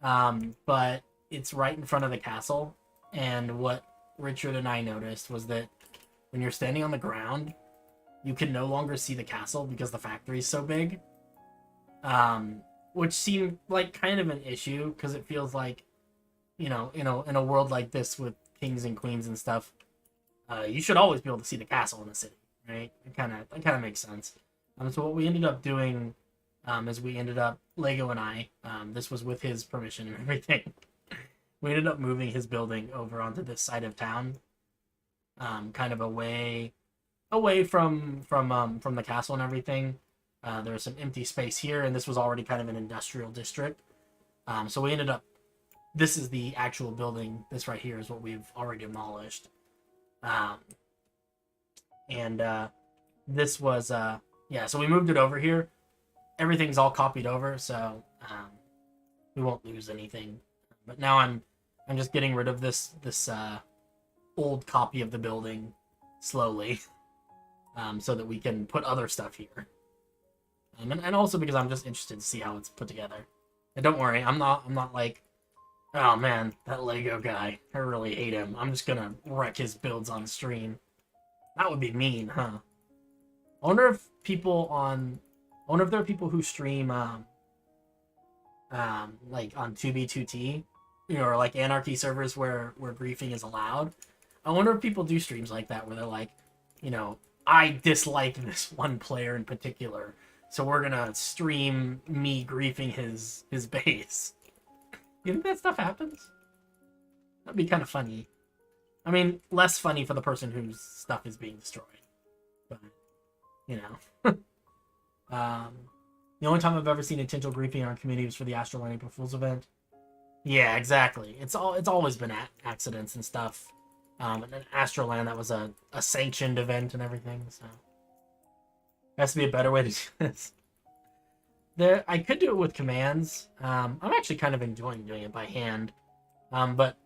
but it's right in front of the castle. And what Richard and I noticed was that when you're standing on the ground, you can no longer see the castle because the factory is so big. Which seemed like kind of an issue because it feels like, you know, in a world like this with kings and queens and stuff, you should always be able to see the castle in the city, right? That kind of makes sense. So what we ended up doing, is we ended up Lego and I, this was with his permission and everything. We ended up moving his building over onto this side of town, kind of away from the castle and everything. There was some empty space here, and this was already kind of an industrial district. So we ended up, this is the actual building. This right here is what we've already demolished. This was, yeah, so we moved it over here. Everything's all copied over, so we won't lose anything. But now I'm just getting rid of this old copy of the building slowly, so that we can put other stuff here. And also because I'm just interested to see how it's put together. And don't worry, I'm not like, oh man, that Lego guy, I really hate him. I'm just gonna wreck his builds on stream. That would be mean, huh? I wonder if there are people who stream like on 2B2T, you know, or like anarchy servers where griefing is allowed. I wonder if people do streams like that where they're like, you know, I dislike this one player in particular, so we're gonna stream me griefing his base. You think that stuff happens? That'd be kind of funny. I mean, less funny for the person whose stuff is being destroyed. But, you know. The only time I've ever seen intentional griefing in our community was for the Astral Land April Fool's event. Yeah, exactly. It's always been accidents and stuff. And then Astral Land, that was a sanctioned event and everything, so. There has to be a better way to do this. I could do it with commands. I'm actually kind of enjoying doing it by hand. But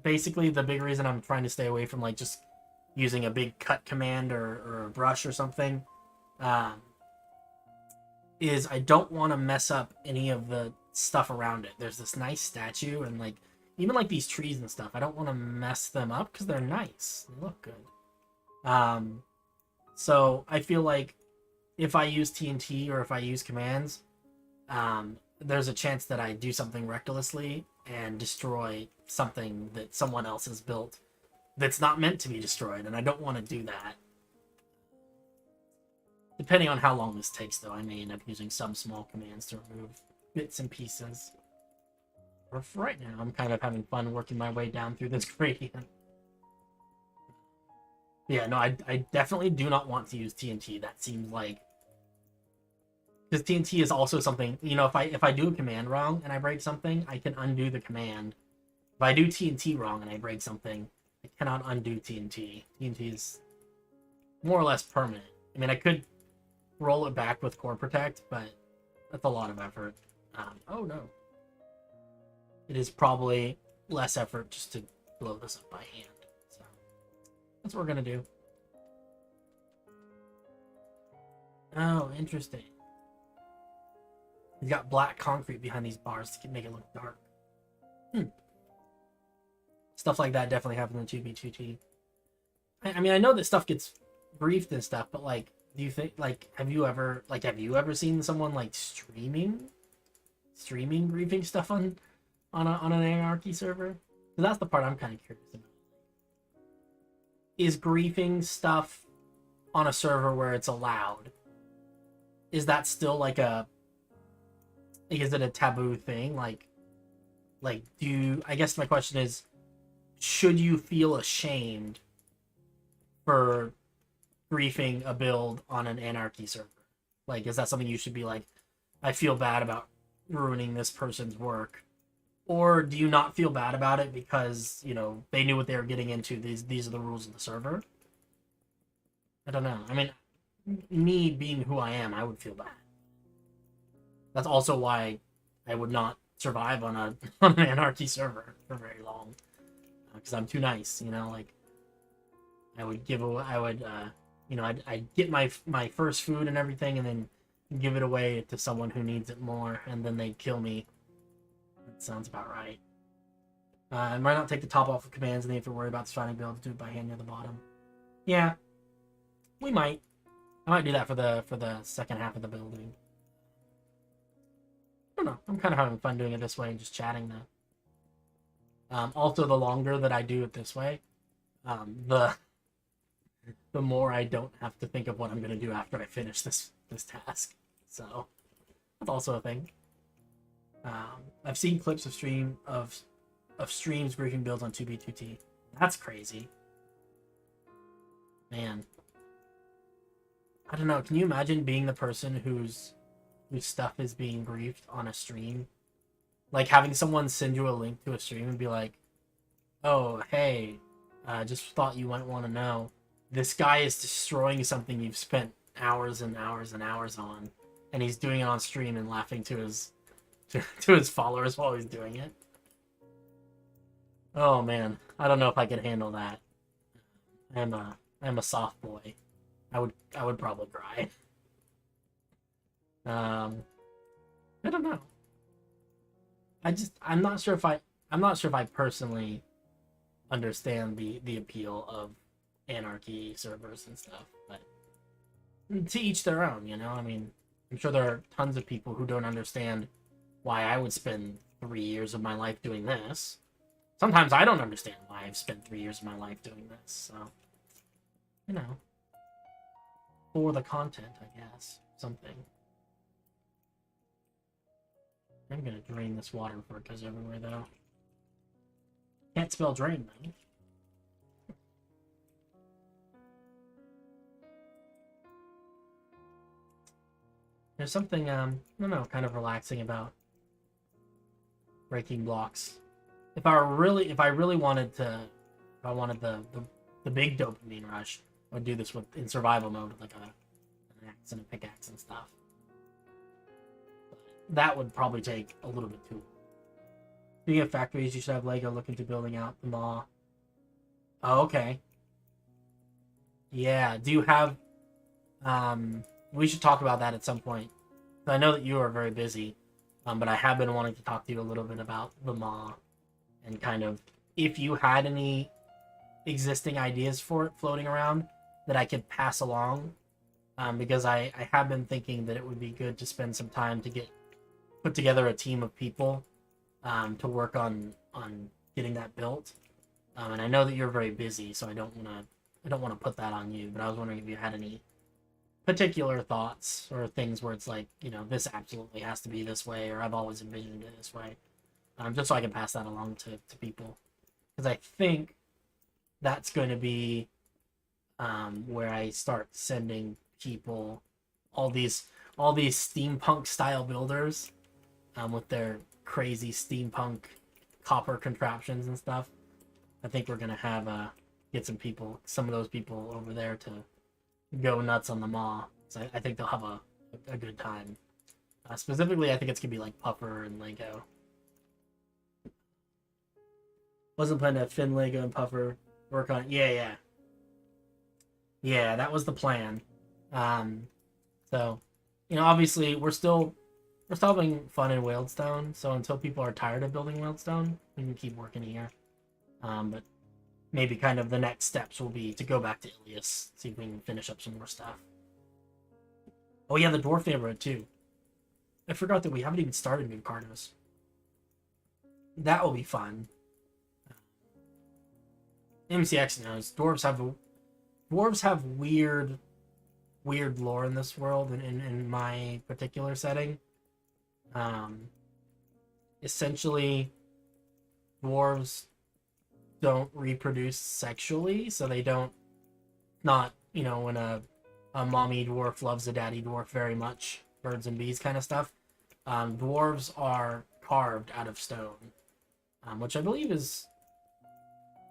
basically the big reason I'm trying to stay away from like just using a big cut command or a brush or something, is I don't want to mess up any of the stuff around it. There's this nice statue and like even like these trees and stuff. I don't want to mess them up because they're nice. They look good. So I feel like if I use TNT or if I use commands, there's a chance that I do something recklessly and destroy something that someone else has built that's not meant to be destroyed, and I don't want to do that. Depending on how long this takes, though, I may end up using some small commands to remove bits and pieces. But for right now, I'm kind of having fun working my way down through this gradient. Yeah, no, I definitely do not want to use TNT. That seems like... Because TNT is also something, you know, if I do a command wrong and I break something, I can undo the command. If I do TNT wrong and I break something, I cannot undo TNT. TNT is more or less permanent. I mean, I could roll it back with Core Protect, but that's a lot of effort. Oh no. It is probably less effort just to blow this up by hand. So that's what we're gonna do. Oh, interesting. He's got black concrete behind these bars to make it look dark. Stuff like that definitely happens in 2B2T. I mean, I know that stuff gets briefed and stuff, but like, do you think, like, have you ever seen someone like streaming griefing stuff on an anarchy server? So that's the part I'm kind of curious about. Is griefing stuff on a server where it's allowed? Is that still like is it a taboo thing? Like I guess my question is, should you feel ashamed for griefing a build on an anarchy server? Like, is that something you should be like, I feel bad about ruining this person's work? Or do you not feel bad about it because, you know, they knew what they were getting into? These are the rules of the server? I don't know. I mean, me being who I am, I would feel bad. That's also why I would not survive on an anarchy server for very long. because I'm too nice, you know. Like I would give away, you know, I'd get my first food and everything, and then give it away to someone who needs it more, and then they'd kill me. That sounds about right. I might not take the top off of commands, and then have to worry about surviving build. Do it by hand near the bottom. Yeah, we might. I might do that for the second half of the building. I don't know. I'm kind of having fun doing it this way and just chatting though. Also, the longer that I do it this way, the more I don't have to think of what I'm gonna do after I finish this task. So that's also a thing. I've seen clips of streams briefing builds on 2B2T. That's crazy. Man. I don't know. Can you imagine being the person whose stuff is being briefed on a stream? Like having someone send you a link to a stream and be like, "Oh, hey, just thought you might want to know. This guy is destroying something you've spent hours and hours and hours on, and he's doing it on stream and laughing to his followers while he's doing it." Oh man, I don't know if I could handle that. I'm a soft boy. I would probably cry. I don't know. I'm not sure if I personally understand the appeal of anarchy servers and stuff, but to each their own, you know? I mean, I'm sure there are tons of people who don't understand why I would spend 3 years of my life doing this. Sometimes I don't understand why I've spent 3 years of my life doing this, so, you know. For the content, I guess. Something. I'm gonna drain this water before it goes everywhere, though. Can't spell drain, though. There's something, I don't know, kind of relaxing about breaking blocks. If I really wanted to, if I wanted the big dopamine rush, I would do this in survival mode with like an axe and a pickaxe and stuff. But that would probably take a little bit too long. Speaking of factories, you should have Lego look into building out the maw. Oh, okay. Yeah, do you have... we should talk about that at some point. I know that you are very busy, but I have been wanting to talk to you a little bit about the maw and kind of if you had any existing ideas for it floating around that I could pass along, because I have been thinking that it would be good to spend some time to put together a team of people to work on getting that built. And I know that you're very busy, so I don't want to put that on you. But I was wondering if you had any particular thoughts or things where it's like, you know, this absolutely has to be this way, or I've always envisioned it this way, just so I can pass that along to people, because I think that's going to be where I start sending people all these steampunk style builders with their crazy steampunk copper contraptions and stuff. I think we're gonna have get some of those people over there to go nuts on the maw. So I think they'll have a good time. Specifically, I think it's gonna be like Puffer and Lego. Wasn't planning to have Finn, Lego, and Puffer work on it. Yeah, that was the plan. So, you know, obviously we're still having fun in Wildstone. So until people are tired of building Wildstone, we can keep working here. But maybe kind of the next steps will be to go back to Ilias, see if we can finish up some more stuff. Oh yeah, the dwarf neighborhood too. I forgot that we haven't even started New Cardos. That will be fun. MCX knows dwarves have weird lore in this world, in my particular setting. Essentially, dwarves don't reproduce sexually, so they not, you know, when a mommy dwarf loves a daddy dwarf very much, birds and bees kind of stuff. Dwarves are carved out of stone, which I believe is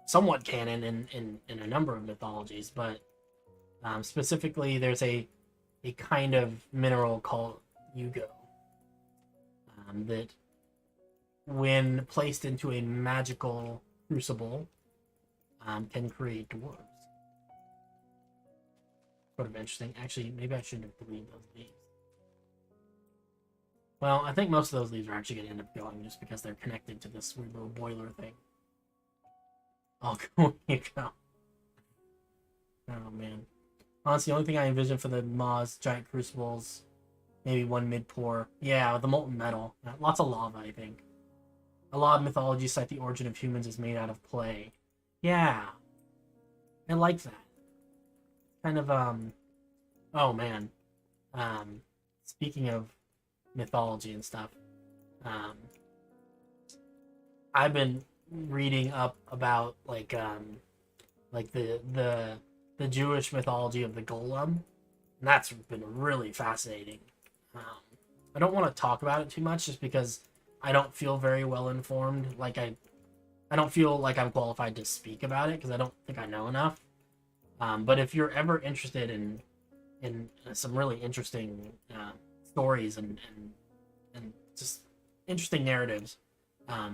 somewhat canon in a number of mythologies, but specifically there's a kind of mineral called Yugo that when placed into a magical crucible can create dwarves. Sort of interesting. Actually, maybe I shouldn't have deleted those leaves. Well, I think most of those leaves are actually going to end up going just because they're connected to this weird little boiler thing. Oh, cool. Here you go. Oh, man. Honestly, the only thing I envision for the Maws, giant crucibles, maybe one mid-pour. Yeah, the molten metal. Lots of lava, I think. A lot of mythologies cite the origin of humans is made out of clay. Yeah. I like that. Kind of, oh, man. Speaking of mythology and stuff, I've been reading up about, like the Jewish mythology of the golem, and that's been really fascinating. I don't want to talk about it too much just because I don't feel very well informed. Like I don't feel like I'm qualified to speak about it because I don't think I know enough. But if you're ever interested in some really interesting stories and just interesting narratives,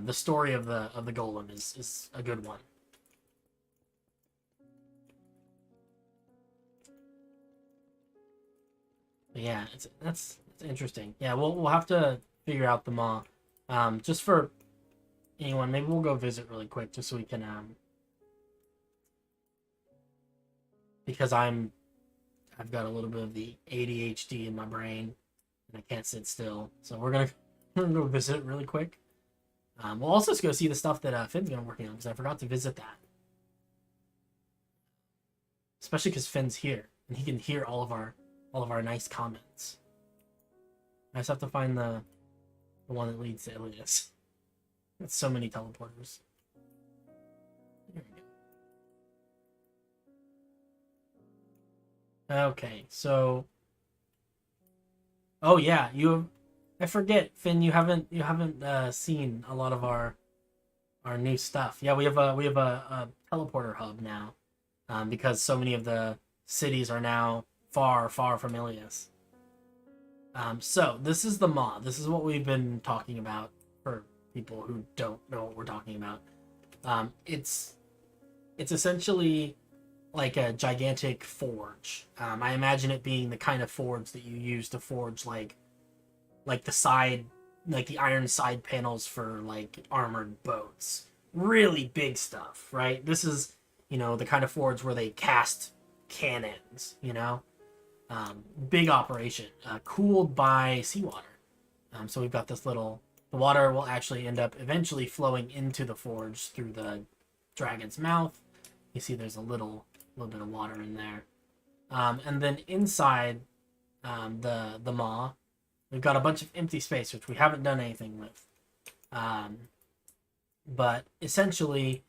the story of the golem is a good one. But yeah, it's interesting. Yeah, we'll have to figure out the maw. Just for anyone, maybe we'll go visit really quick just so we can because I've got a little bit of the ADHD in my brain and I can't sit still. So we're gonna go visit really quick. We'll also just go see the stuff that Finn's been working on because I forgot to visit that. Especially because Finn's here and he can hear all of our nice comments. I just have to find the one that leads to Ilias. That's so many teleporters. There we go. Okay, so oh yeah, I forget, Finn, you haven't seen a lot of our new stuff. Yeah, we have a teleporter hub now. Because so many of the cities are now far from Ilias. So this is the maw. This is what we've been talking about for people who don't know what we're talking about. It's essentially like a gigantic forge. I imagine it being the kind of forge that you use to forge like the iron side panels for like armored boats. Really big stuff, right? This is, the kind of forge where they cast cannons, big operation, cooled by seawater. So we've got this the water will actually end up eventually flowing into the forge through the dragon's mouth. You see there's a little bit of water in there. And then inside the maw, we've got a bunch of empty space, which we haven't done anything with. But essentially,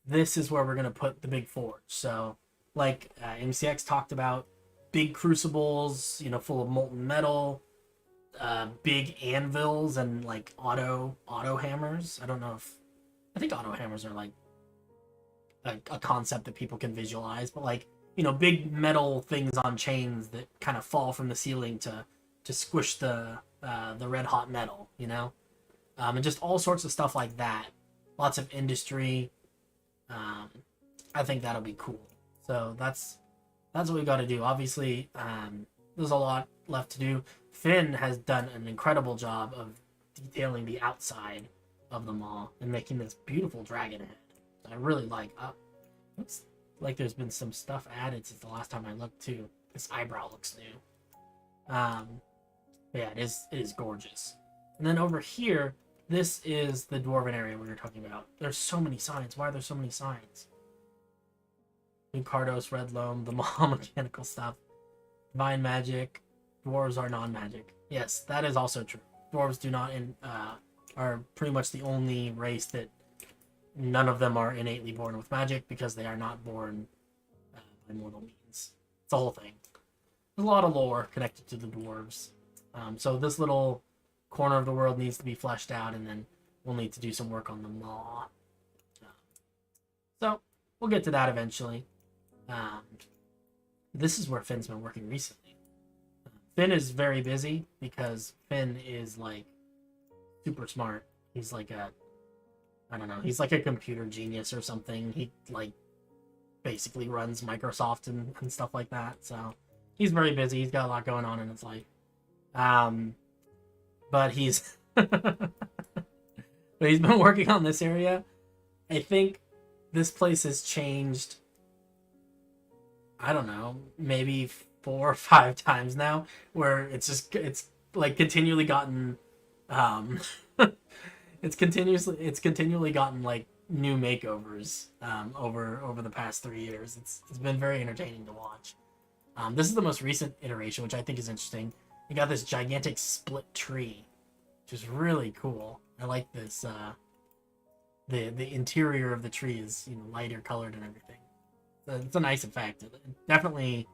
this is where we're going to put the big forge. So, like MCX talked about, big crucibles, full of molten metal, big anvils, and like auto hammers. I think auto hammers are like a concept that people can visualize, but like, big metal things on chains that kind of fall from the ceiling to squish the red hot metal, and just all sorts of stuff like that. Lots of industry. I think that'll be cool. So that's what we got to do. Obviously, there's a lot left to do. Finn has done an incredible job of detailing the outside of the maw and making this beautiful dragon head. I really like. Looks like there's been some stuff added since the last time I looked too. This eyebrow looks new. But yeah, it is gorgeous. And then over here, this is the dwarven area we were talking about. There's so many signs. Why are there so many signs? New Cardos, Red Loam, the Maw mechanical stuff, divine magic, dwarves are non-magic. Yes, that is also true. Dwarves do not are pretty much the only race that none of them are innately born with magic because they are not born by mortal means. It's a whole thing. There's a lot of lore connected to the dwarves. So this little corner of the world needs to be fleshed out, and then we'll need to do some work on the maw. So we'll get to that eventually. This is where Finn's been working recently. Finn is very busy because Finn is like super smart. He's like he's like a computer genius or something. He like basically runs Microsoft and stuff like that. So he's very busy. He's got a lot going on in his life. But he's but he's been working on this area. I think this place has changed, I don't know, maybe 4 or 5 times now, where it's like continually gotten it's continually gotten like new makeovers over the past 3 years. It's been very entertaining to watch. This is the most recent iteration, which I think is interesting. You got this gigantic split tree, which is really cool. I like this. The interior of the tree is, you know, lighter colored and everything. It's a nice effect. It definitely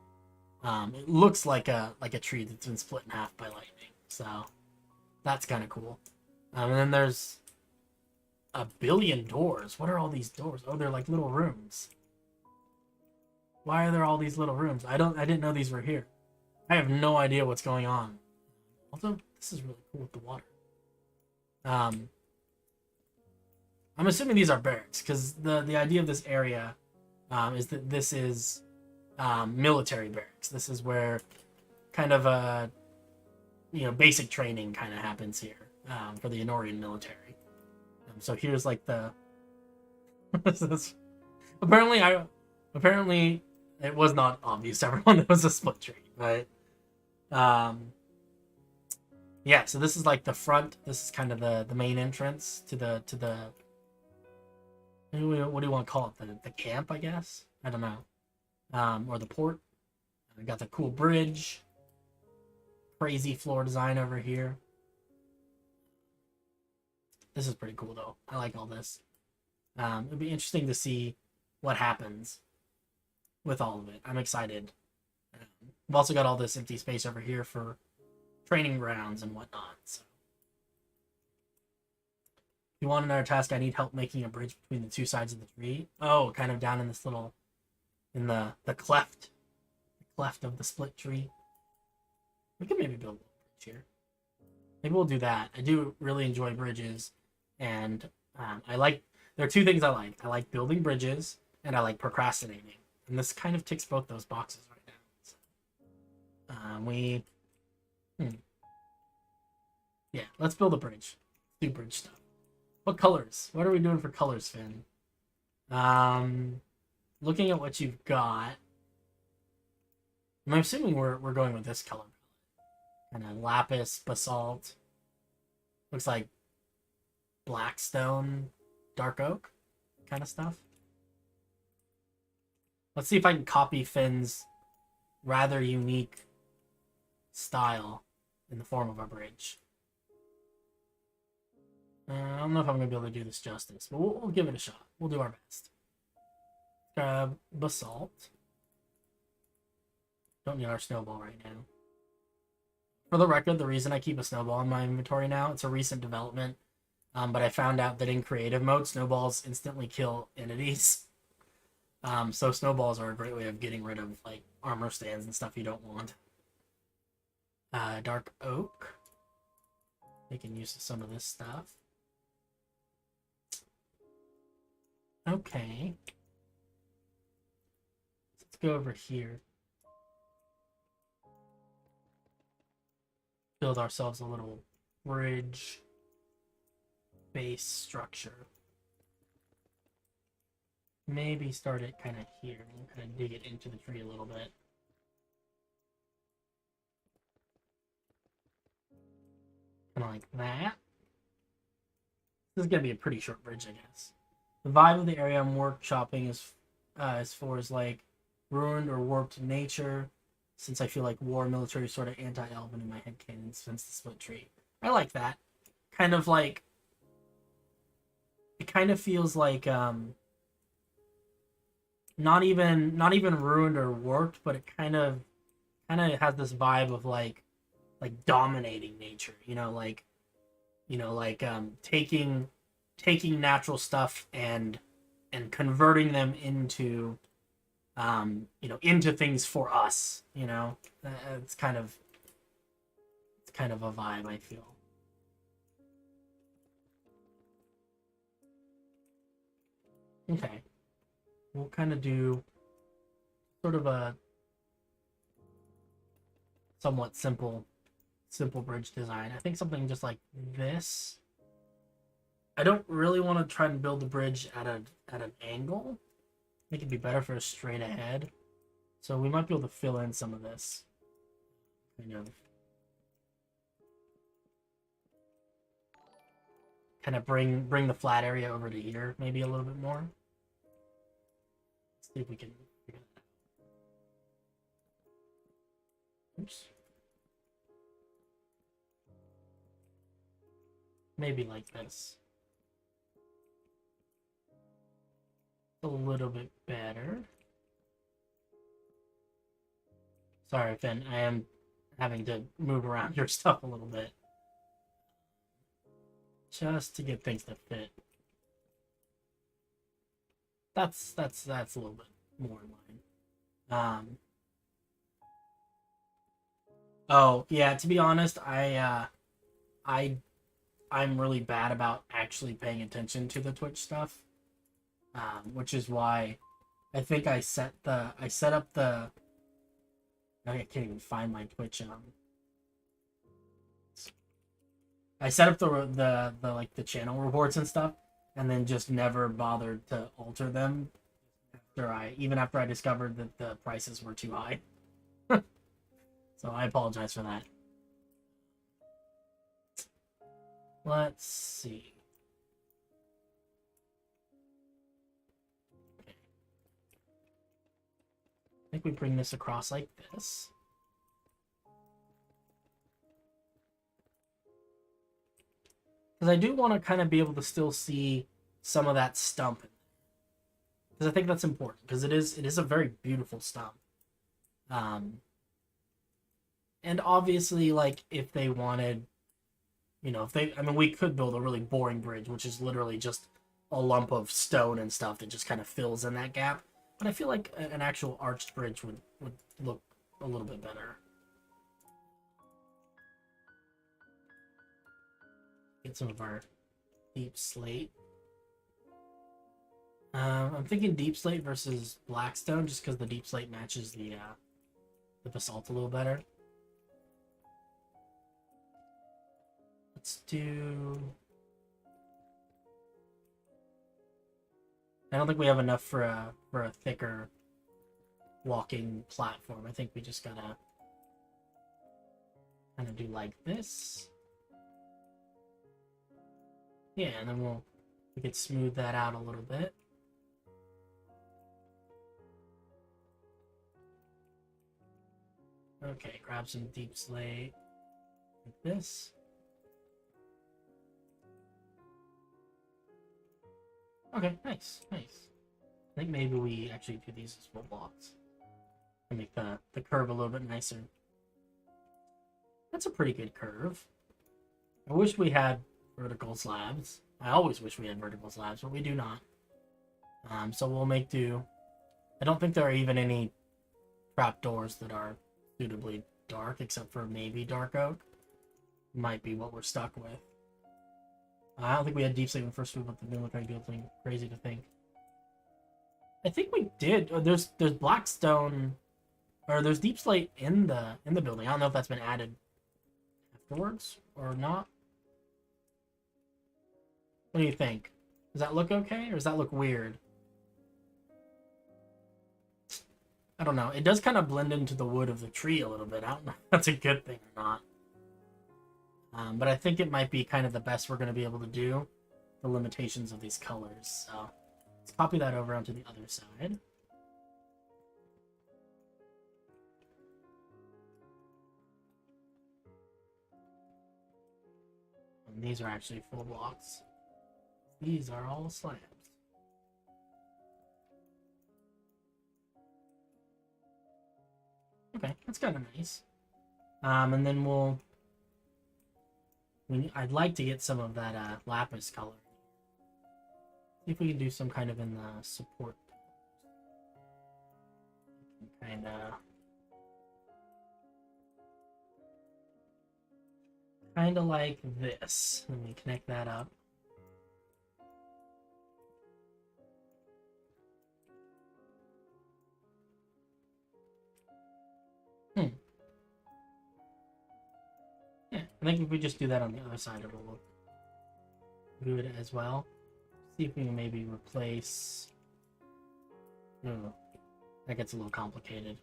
it looks like a tree that's been split in half by lightning. So that's kind of cool. And then there's a billion doors. What are all these doors? Oh, they're like little rooms. Why are there all these little rooms? I didn't know these were here. I have no idea what's going on. Also, this is really cool with the water. I'm assuming these are barracks, because the idea of this area is that this is military barracks. This is where kind of a, you know, basic training kind of happens here for the Aenorian military. So here's like the apparently it was not obvious to everyone that was a split tree, but yeah. So this is like the front. This is kind of the main entrance to the what do you want to call it? The camp, I guess. I don't know. Or the port. I got the cool bridge. Crazy floor design over here. This is pretty cool, though. I like all this. It'd be interesting to see what happens with all of it. I'm excited. We've also got all this empty space over here for training grounds and whatnot. So, if you want another task, I need help making a bridge between the two sides of the tree. Oh, kind of down in this little, in the cleft of the split tree. We could maybe build a bridge here. Maybe we'll do that. I do really enjoy bridges, and there are 2 things I like. I like building bridges, and I like procrastinating. And this kind of ticks both those boxes right now. So, yeah, let's build a bridge. Do bridge stuff. What colors? What are we doing for colors, Finn? Looking at what you've got, I'm assuming we're going with this color. Kind of lapis, basalt. Looks like blackstone, dark oak kind of stuff. Let's see if I can copy Finn's rather unique style in the form of a bridge. I don't know if I'm going to be able to do this justice, but we'll give it a shot. We'll do our best. Grab basalt. Don't need our snowball right now. For the record, the reason I keep a snowball in my inventory now, it's a recent development, but I found out that in creative mode, snowballs instantly kill entities. So snowballs are a great way of getting rid of like armor stands and stuff you don't want. Dark oak. Making use of some of this stuff. Okay. Let's go over here. Build ourselves a little bridge base structure. Maybe start it kind of here and kind of dig it into the tree a little bit. Kind of like that. This is going to be a pretty short bridge, I guess. The vibe of the area I'm workshopping is as far as like ruined or warped nature, since I feel like war military is sort of anti-elven in my headcanon since the split tree. I like that. Kind of like, it kind of feels like not even ruined or warped, but it kind of has this vibe of like dominating nature, taking natural stuff and converting them into into things for us, it's kind of a vibe I feel. Okay, we'll kind of do sort of a somewhat simple bridge design. I think something just like this. I don't really want to try and build the bridge at an angle. I think it'd be better for a straight ahead. So we might be able to fill in some of this. Kind of bring the flat area over to here, maybe a little bit more. Let's see if we can figure that out. Oops. Maybe like this. A little bit better. Sorry, Finn. I am having to move around your stuff a little bit. Just to get things to fit. That's a little bit more in line. Oh, yeah, to be honest, I'm really bad about actually paying attention to the Twitch stuff. Which is why I think I set up the I can't even find my Twitch I set up the like the channel reports and stuff, and then just never bothered to alter them even after I discovered that the prices were too high. So I apologize for that. Let's see. Okay. I think we bring this across like this. Because I do want to kind of be able to still see some of that stump. Because I think that's important. Because it is a very beautiful stump. And obviously, like, if they wanted, we could build a really boring bridge, which is literally just a lump of stone and stuff that just kind of fills in that gap. But I feel like an actual arched bridge would look a little bit better. Get some of our deep slate. I'm thinking deep slate versus blackstone, just because the deep slate matches the basalt a little better. Let's do... I don't think we have enough for a thicker walking platform. I think we just gotta kind of do like this. Yeah, and then we could smooth that out a little bit. Okay, grab some deep slate like this. Okay, nice. I think maybe we actually do these as full blocks and make the curve a little bit nicer. That's a pretty good curve. I wish we had vertical slabs. I always wish we had vertical slabs, but we do not. So we'll make do. I don't think there are even any trapdoors that are suitably dark, except for maybe dark oak. Might be what we're stuck with. I don't think we had deep slate when first we looked at the look like something crazy to think. I think we did. There's blackstone, or there's deep slate in the building. I don't know if that's been added afterwards or not. What do you think? Does that look okay, or does that look weird? I don't know. It does kind of blend into the wood of the tree a little bit. I don't know if that's a good thing or not. But I think it might be kind of the best we're going to be able to do. The limitations of these colors. So let's copy that over onto the other side. And these are actually full blocks. These are all slabs. Okay, that's kind of nice. And then I'd like to get some of that lapis color. See if we can do some kind of in the support. Kind of like this. Let me connect that up. I think if we just do that on the other side, it will look good as well. See if we can maybe replace... Oh, that gets a little complicated.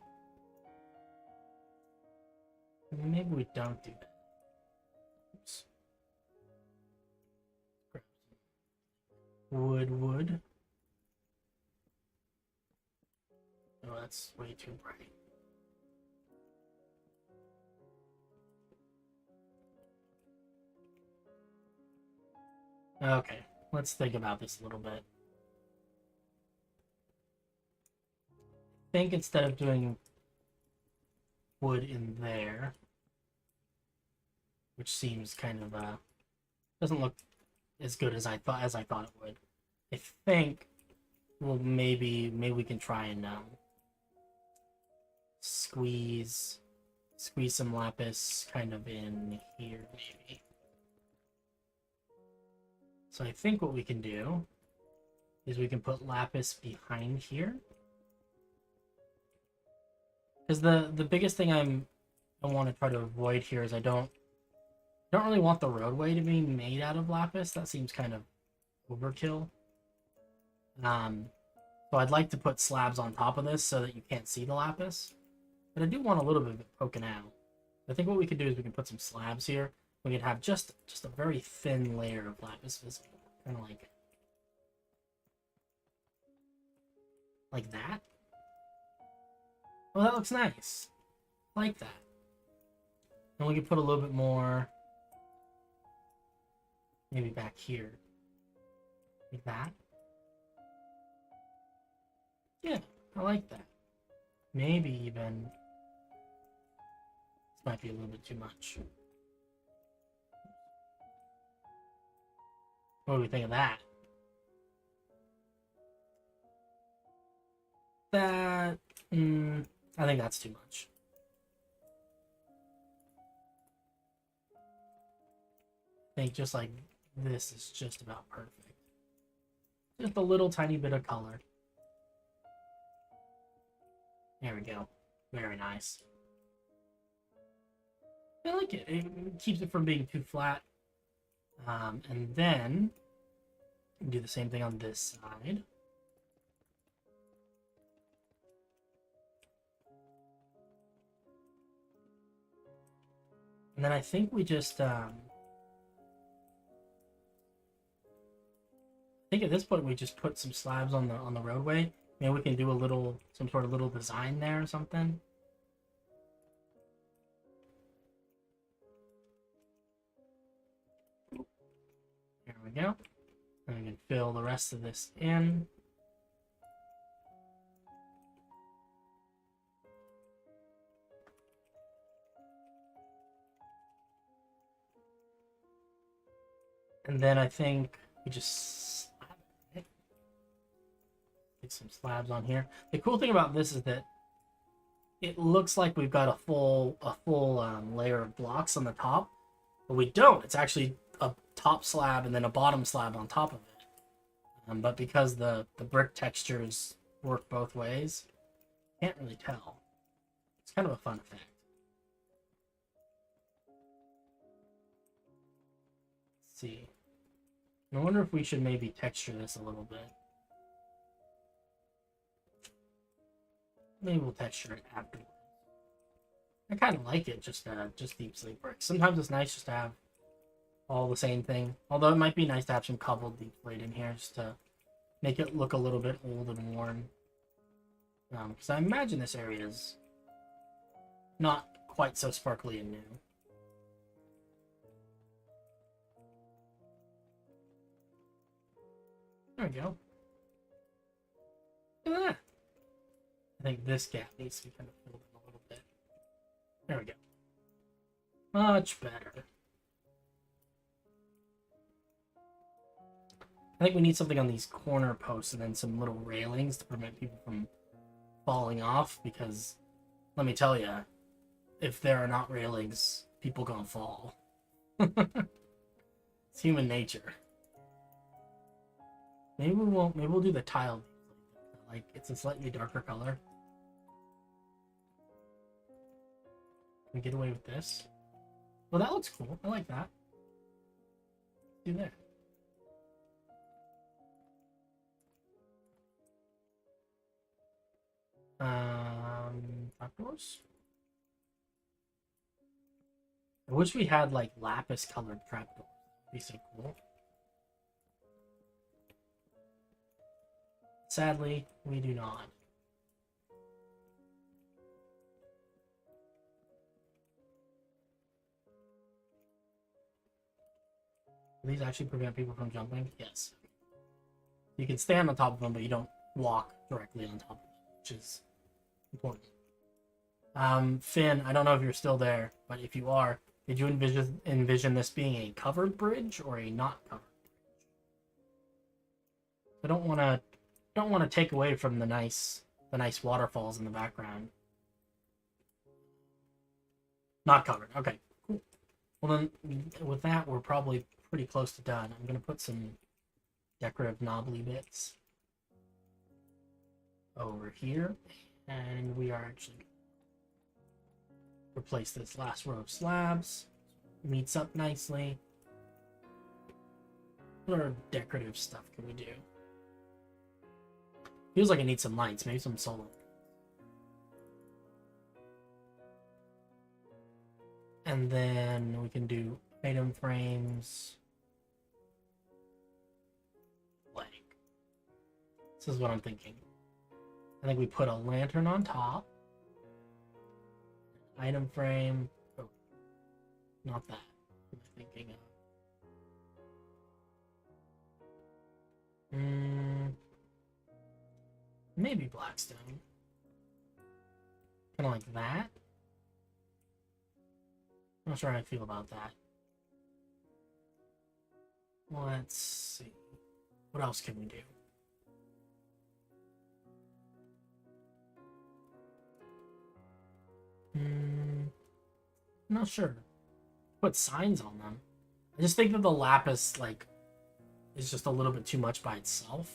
Maybe we don't do that. Oops. Wood. Oh, that's way too bright. Okay, let's think about this a little bit. I think instead of doing wood in there, which seems kind of doesn't look as good as I thought it would. I think well maybe we can try and squeeze some lapis kind of in here maybe. So I think what we can do is we can put lapis behind here. Because the biggest thing I want to try to avoid here is I don't really want the roadway to be made out of lapis. That seems kind of overkill. So I'd like to put slabs on top of this so that you can't see the lapis. But I do want a little bit of it poking out. I think what we could do is we can put some slabs here. We could have just a very thin layer of lapis visible. Kind of like that. Oh, that looks nice. I like that. And we can put a little bit more maybe back here. Like that. Yeah, I like that. Maybe even... This might be a little bit too much. What do we think of that? That... I think that's too much. I think just like this is just about perfect. Just a little tiny bit of color. There we go. Very nice. I like it. It keeps it from being too flat. And then do the same thing on this side. And then I think we just I think at this point we just put some slabs on the roadway. Maybe we can do some sort of little design there or something. There we go. And we can fill the rest of this in. And then I think we just slab it. Get some slabs on here. The cool thing about this is that it looks like we've got a full layer of blocks on the top, but we don't. It's actually a top slab and then a bottom slab on top of it. But because the brick textures work both ways, can't really tell. It's kind of a fun effect. Let's see. I wonder if we should maybe texture this a little bit. Maybe we'll texture it afterwards. I kind of like it, just deep slate bricks. Sometimes it's nice just to have all the same thing. Although it might be nice to have some cobbled deep slate in here just to make it look a little bit old and worn. Because I imagine this area is not quite so sparkly and new. There we go. Look at that. I think this gap needs to be kind of filled in a little bit. There we go. Much better. I think we need something on these corner posts and then some little railings to prevent people from falling off, because let me tell you, if there are not railings, people gonna fall. It's human nature. Maybe we won't. Maybe we'll do the tile. Like, it's a slightly darker color. Can we get away with this? Well, that looks cool. I like that. Do that. Trapdoors. I wish we had like lapis colored trapdoors. That'd be so cool. Sadly, we do not. Do these actually prevent people from jumping? Yes. You can stand on top of them, but you don't walk directly on top of them, which is important. Finn, I don't know if you're still there, but if you are, did you envision this being a covered bridge or a not covered bridge? I don't want to take away from the nice waterfalls in the background. Not covered. Okay, cool. Well then, with that, we're probably pretty close to done. I'm gonna put some decorative knobbly bits over here, and we are actually replace this last row of slabs. Meets up nicely. What other decorative stuff can we do? Feels like I need some lights, maybe some solar. And then we can do item frames. Blank. This is what I'm thinking. I think we put a lantern on top. Item frame. Oh, not that. I'm thinking of. Maybe Blackstone. Kind of like that. I'm not sure how I feel about that. Let's see. What else can we do? I'm not sure. Put signs on them. I just think that the lapis, like, is just a little bit too much by itself.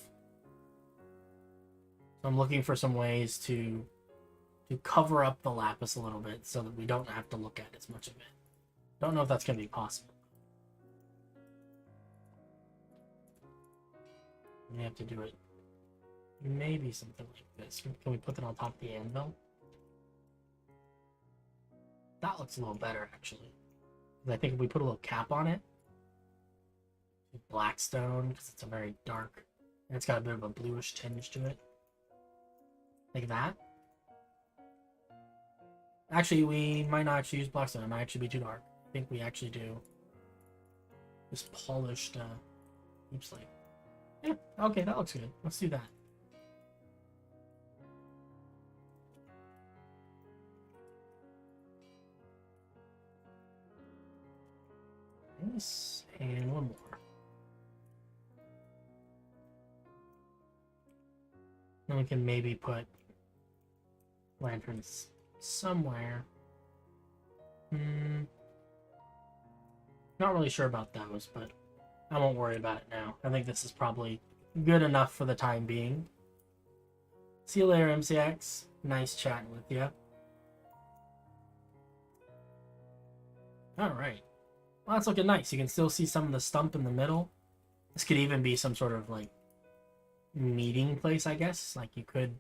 So I'm looking for some ways to cover up the lapis a little bit so that we don't have to look at as much of it. Don't know if that's going to be possible. We have to do it. Maybe something like this. Can we put that on top of the anvil? That looks a little better, actually. I think if we put a little cap on it, Blackstone, because it's a very dark, and it's got a bit of a bluish tinge to it. Like that. Actually, we might not actually use Blackstone. It might actually be too dark. I think we actually do this polished deep slate. Yeah, okay, that looks good. Let's do that. This, and one more. Then we can maybe put lanterns somewhere. Not really sure about those, but I won't worry about it now. I think this is probably good enough for the time being. See you later, MCX. Nice chatting with you. Alright. Well, that's looking nice. You can still see some of the stump in the middle. This could even be some sort of, like, meeting place, I guess. Like, you could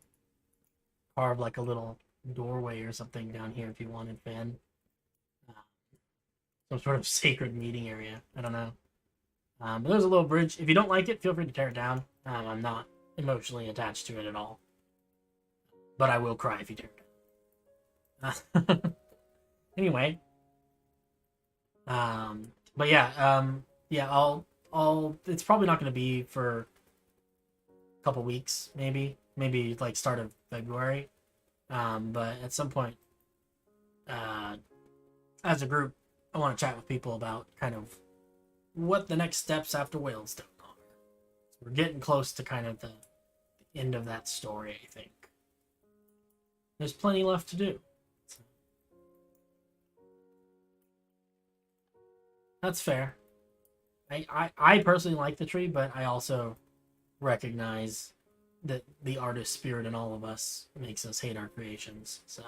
carve, like, a little doorway or something down here if you wanted, Finn. Some sort of sacred meeting area. I don't know. But there's a little bridge. If you don't like it, feel free to tear it down. I'm not emotionally attached to it at all. But I will cry if you tear it down. Anyway. But yeah, yeah, I'll, it's probably not going to be for a couple weeks, maybe like start of February. But at some point, as a group, I want to chat with people about kind of what the next steps after Whalestone are. We're getting close to kind of the end of that story, I think. There's plenty left to do. So. That's fair. I personally like the tree, but I also recognize that the artist spirit in all of us makes us hate our creations. So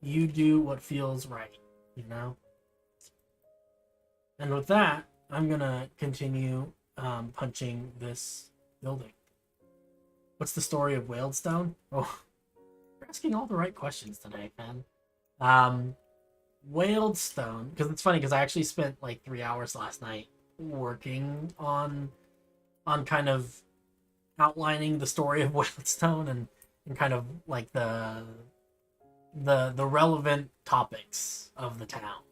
you do what feels right, you know? And with that, I'm gonna continue punching this building. What's the story of Whalestone? Oh, you're asking all the right questions today, man. Um, Whalestone, because it's funny because I actually spent like 3 hours last night working on kind of outlining the story of Whalestone and kind of like the relevant topics of the town.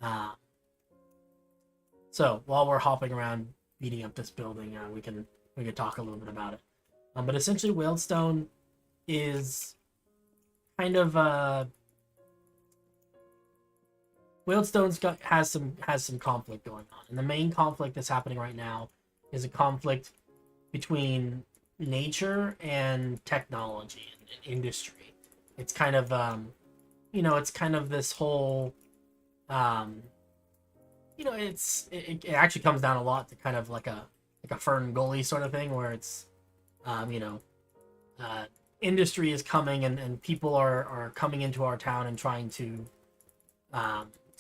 Uh, so while we're hopping around beating up this building, we can talk a little bit about it. But essentially, Whalestone is kind of Whalestone's got has some conflict going on, and the main conflict that's happening right now is a conflict between nature and technology and industry. It's kind of it's kind of this whole um, it actually comes down a lot to kind of like a Fern Gully sort of thing where it's um, you know uh, industry is coming and people are coming into our town and trying to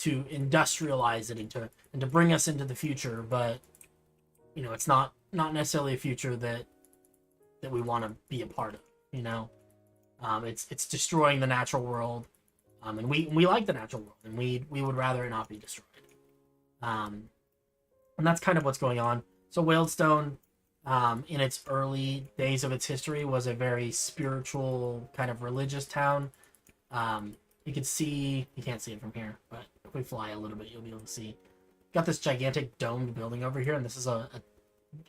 industrialize it and to bring us into the future, but it's not necessarily a future that we want to be a part of. It's destroying the natural world, and we like the natural world, and we would rather it not be destroyed. And that's kind of what's going on. So Whalestone, in its early days of its history, was a very spiritual kind of religious town. You can see, you can't see it from here, but if we fly a little bit, you'll be able to see. Got this gigantic domed building over here, and this is a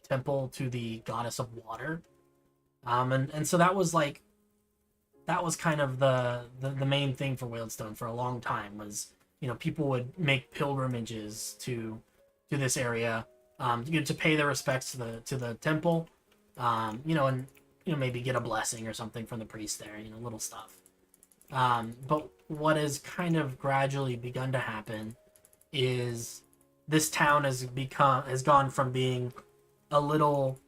temple to the goddess of water. And so that was kind of the main thing for Whalestone for a long time was, people would make pilgrimages to this area, to pay their respects to the temple, and maybe get a blessing or something from the priest there, little stuff. But what has kind of gradually begun to happen is this town has gone from being a little,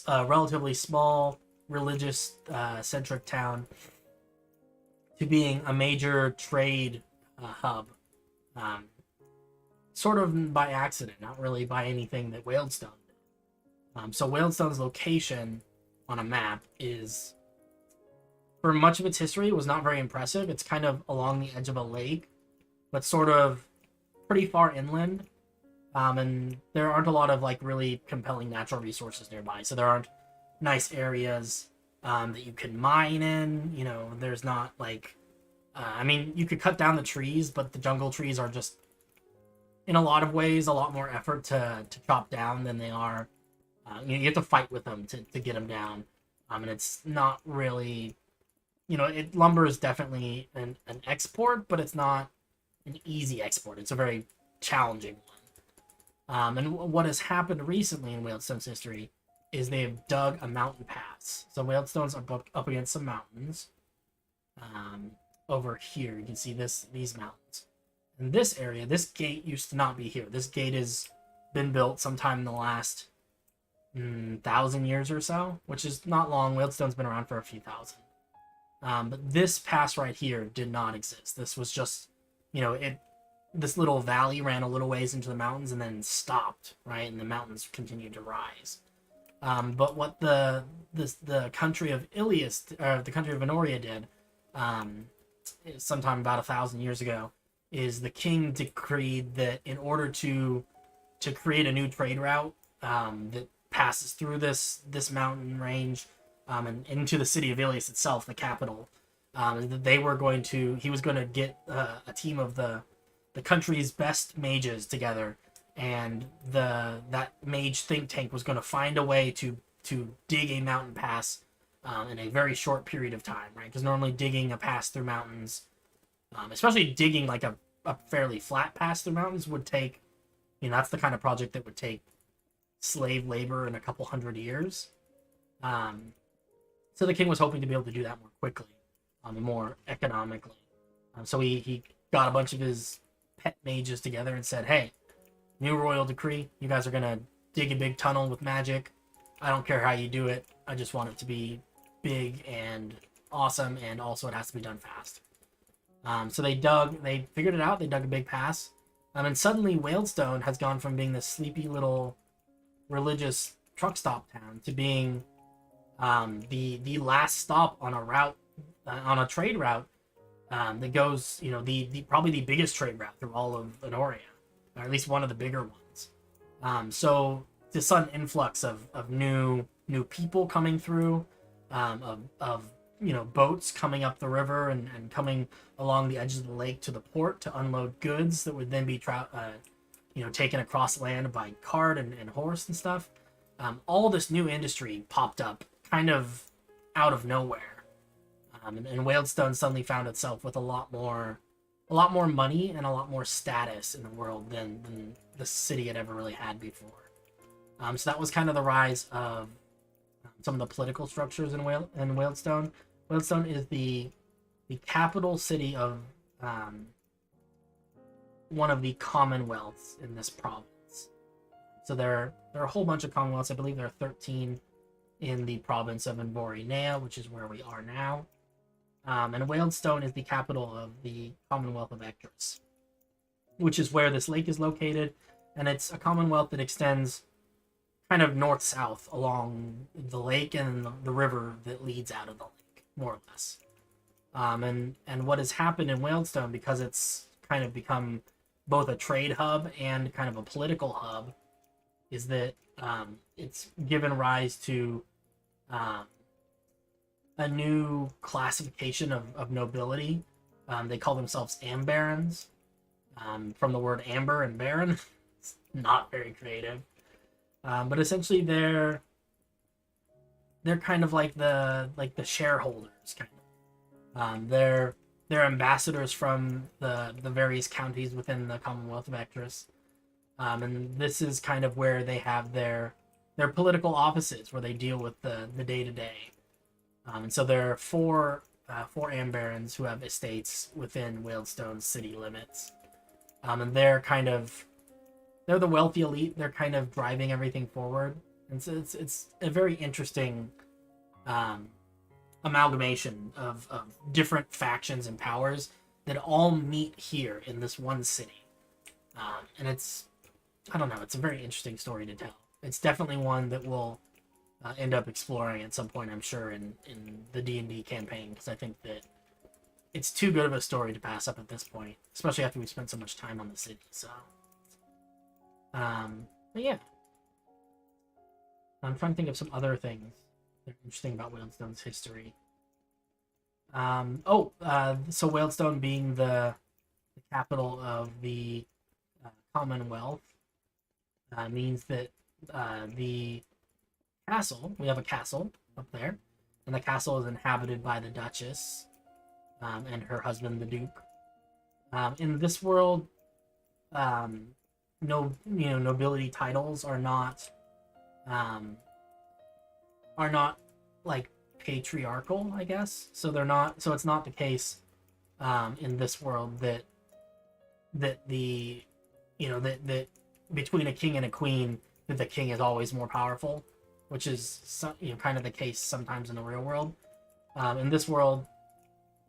a relatively small religious centric town to being a major trade hub, um, sort of by accident, not really by anything that Whalestone did. So Whalestone's location on a map is, for much of its history, was not very impressive. It's kind of along the edge of a lake, but sort of pretty far inland. And there aren't a lot of like really compelling natural resources nearby. So there aren't nice areas that you can mine in. There's not like, you could cut down the trees, but the jungle trees are just, in a lot of ways, a lot more effort to chop down than they are. You have to fight with them to get them down. And it's not really, lumber is definitely an export, but it's not an easy export. It's a very challenging one. And what has happened recently in Whalestone's history is they have dug a mountain pass. So Whalestone's up against some mountains. Over here, you can see these mountains. In this area, this gate used to not be here. This gate has been built sometime in the last 1,000 years or so, which is not long. Whalestone's been around for a few thousand. But this pass right here did not exist. This was just, this little valley ran a little ways into the mountains and then stopped, right? And the mountains continued to rise. But what the country of Ilias, or the country of Aenoriia did, sometime about 1,000 years ago, is the king decreed that in order to create a new trade route that passes through this mountain range and into the city of Ilias itself, the capital, he was going to get a team of the country's best mages together, and that mage think tank was going to find a way to dig a mountain pass in a very short period of time, right? Because normally digging a pass through mountains, especially digging like a fairly flat pass through mountains, would take, that's the kind of project that would take slave labor in a couple hundred years. So the king was hoping to be able to do that more quickly, and more economically. So he got a bunch of his pet mages together and said, hey, new royal decree, you guys are going to dig a big tunnel with magic. I don't care how you do it. I just want it to be big and awesome, and also it has to be done fast. So they figured it out. They dug a big pass. And suddenly Wailstone has gone from being this sleepy little religious truck stop town to being the last stop on a route, on a trade route that goes, the probably the biggest trade route through all of Aenoriia, or at least one of the bigger ones. So the sudden influx of new people coming through, of boats coming up the river and coming along the edges of the lake to the port to unload goods that would then be taken across land by cart and horse and stuff. All this new industry popped up kind of out of nowhere, and Wailstone suddenly found itself with a lot more money and a lot more status in the world than the city had ever really had before. So that was kind of the rise of some of the political structures in Wailstone. Wailstone is the capital city of one of the commonwealths in this province. So there are a whole bunch of commonwealths. I believe there are 13 in the province of Aenoriia, which is where we are now. And Wailstone is the capital of the Commonwealth of Ectris, which is where this lake is located. And it's a commonwealth that extends kind of north-south along the lake and the river that leads out of the lake, more or less. And what has happened in Wailstone, because it's kind of become both a trade hub and kind of a political hub, is that it's given rise to a new classification of nobility. They call themselves ambarons, from the word amber and baron. It's not very creative, but essentially they're kind of like the shareholders, kind of. They're ambassadors from the various counties within the Commonwealth of Ectris, and this is kind of where they have their political offices, where they deal with the day-to-day. And so there are four ambarons who have estates within Wailstone's city limits, and they're the wealthy elite. They're kind of driving everything forward, and so it's a very interesting amalgamation of different factions and powers that all meet here in this one city. And it's a very interesting story to tell. It's definitely one that we'll end up exploring at some point, I'm sure, in the D&D campaign, because I think that it's too good of a story to pass up at this point, especially after we spent so much time on the city. So, but yeah. I'm trying to think of some other things that are interesting about Wailstone's history. So Wailstone being the capital of the Commonwealth means that the castle, we have a castle up there, and the castle is inhabited by the Duchess and her husband, the Duke. In this world, nobility titles are not like patriarchal, I guess. So they're not. So it's not the case in this world that the that between a king and a queen, that the king is always more powerful, which is kind of the case sometimes in the real world. In this world,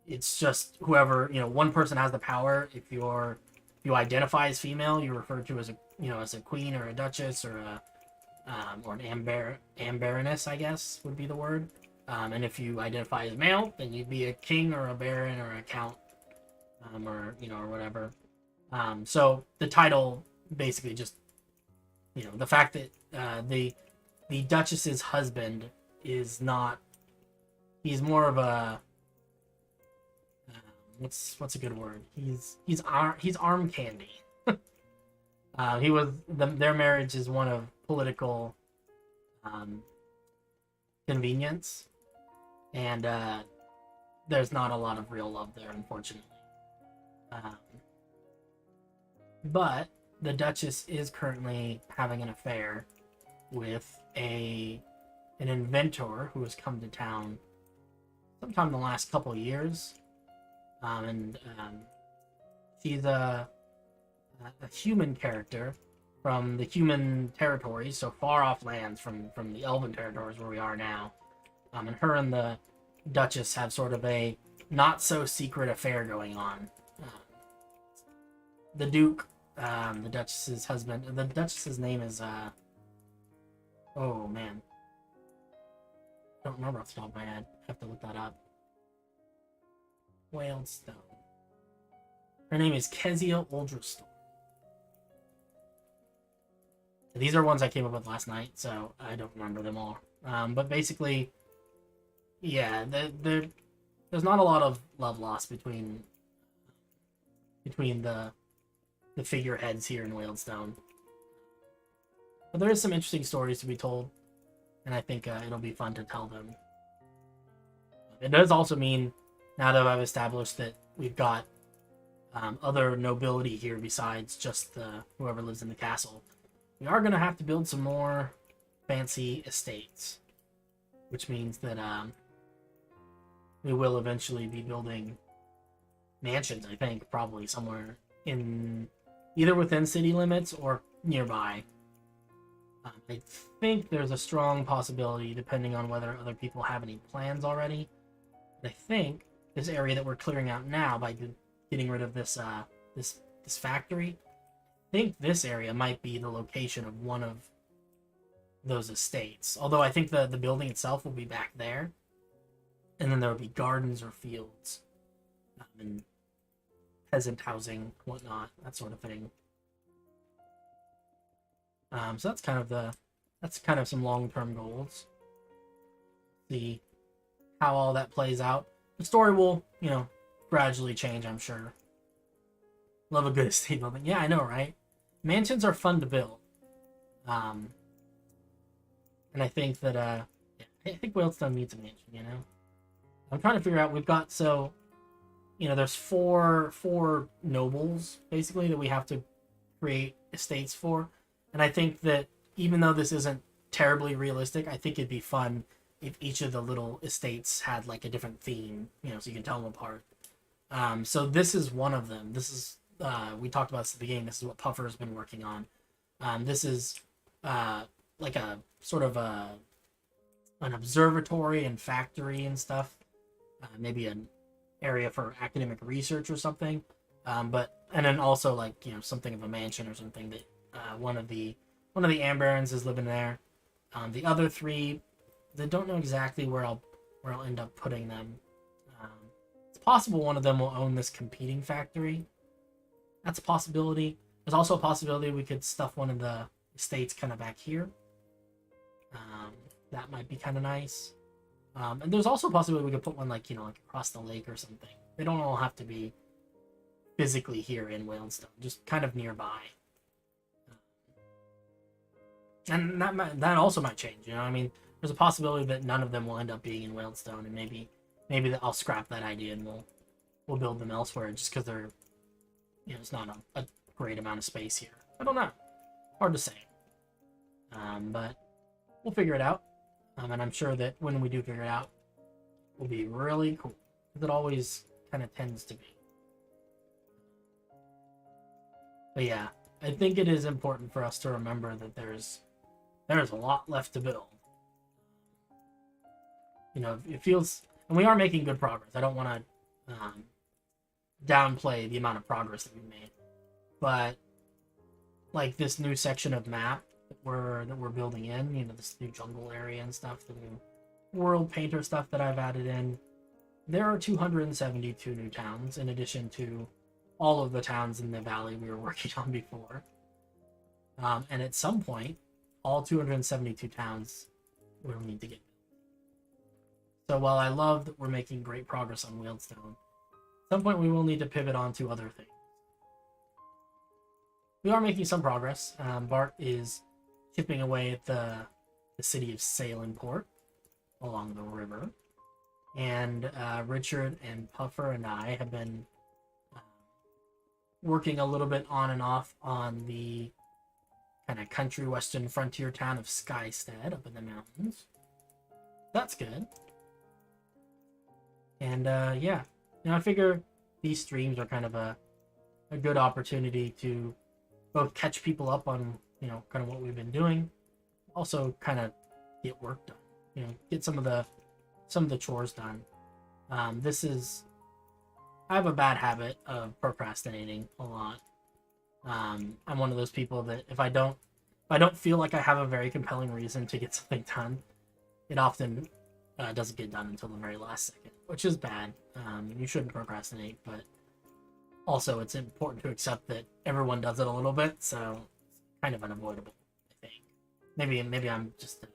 it's just whoever, one person has the power. If you identify as female, you're referred to as a queen or a duchess or an ambaroness, I guess would be the word. And if you identify as male, then you'd be a king or a baron or a count, or whatever. So the title basically just, the fact that the Duchess's husband is not, he's more of a what's a good word? He's arm candy. Their marriage is one of political convenience, and there's not a lot of real love there, unfortunately. But the Duchess is currently having an affair with an inventor who has come to town sometime in the last couple of years. She's a human character from the human territories, so far off lands from the elven territories where we are now. And her and the Duchess have sort of a not so secret affair going on. The Duke the Duchess's husband. The Duchess's name is oh man, I don't remember off the top of my head. I have to look that up. Whalestone. Her name is Kezia Oldrastorm. These are ones I came up with last night, so I don't remember them all. But basically, yeah, there's not a lot of love lost between the figureheads here in Whalestone. But there is some interesting stories to be told, and I think it'll be fun to tell them. It does also mean, now that I've established that we've got other nobility here besides just whoever lives in the castle, we are going to have to build some more fancy estates, which means that we will eventually be building mansions, I think, probably somewhere in either within city limits or nearby. I think there's a strong possibility, depending on whether other people have any plans already. I think this area that we're clearing out now by getting rid of this this factory, I think this area might be the location of one of those estates. Although I think the building itself will be back there, and then there will be gardens or fields, and peasant housing, whatnot, that sort of thing. So that's kind of some long-term goals. See how all that plays out. The story will, gradually change, I'm sure. Love a good estate building. Yeah, I know, right? Mansions are fun to build. And I think that, I think Whalestone needs a mansion, I'm trying to figure out, we've got, there's four nobles, basically, that we have to create estates for. And I think that even though this isn't terribly realistic, I think it'd be fun if each of the little estates had like a different theme, so you can tell them apart. So this is one of them. This is, we talked about this at the beginning. This is what Puffer has been working on. This is like a sort of an observatory and factory and stuff. Maybe an area for academic research or something. And then also like, something of a mansion or something that one of the Am Barons is living there. The other three, they don't know exactly where I'll end up putting them. It's possible one of them will own this competing factory. That's a possibility. There's also a possibility we could stuff one of the estates kind of back here. That might be kind of nice. And there's also a possibility we could put one like across the lake or something. They don't all have to be physically here in Whalestone, just kind of nearby. And that also might change, there's a possibility that none of them will end up being in Whalestone, and maybe I'll scrap that idea and we'll build them elsewhere, just because they're, it's not a great amount of space here. I don't know, hard to say. But we'll figure it out, and I'm sure that when we do figure it out, it will be really cool, because it always kind of tends to be. But yeah, I think it is important for us to remember that there's a lot left to build. It feels, and we are making good progress. I don't want to downplay the amount of progress that we've made, but like this new section of map that we're building in, this new jungle area and stuff, the new world painter stuff that I've added in, there are 272 new towns in addition to all of the towns in the valley we were working on before. And at some point, all 272 towns will need to get built. So while I love that we're making great progress on Whalestone, at some point we will need to pivot on to other things. We are making some progress. Bart is chipping away at the city of Salemport along the river. And Richard and Puffer and I have been working a little bit on and off on the kind of country western frontier town of Skystead up in the mountains. That's good. And yeah, I figure these streams are kind of a good opportunity to both catch people up on kind of what we've been doing, also kind of get work done, get some of the chores done. I have a bad habit of procrastinating a lot. I'm one of those people that if I don't feel like I have a very compelling reason to get something done, it often doesn't get done until the very last second, which is bad. You shouldn't procrastinate, but also it's important to accept that everyone does it a little bit, so it's kind of unavoidable, I think. Maybe I'm just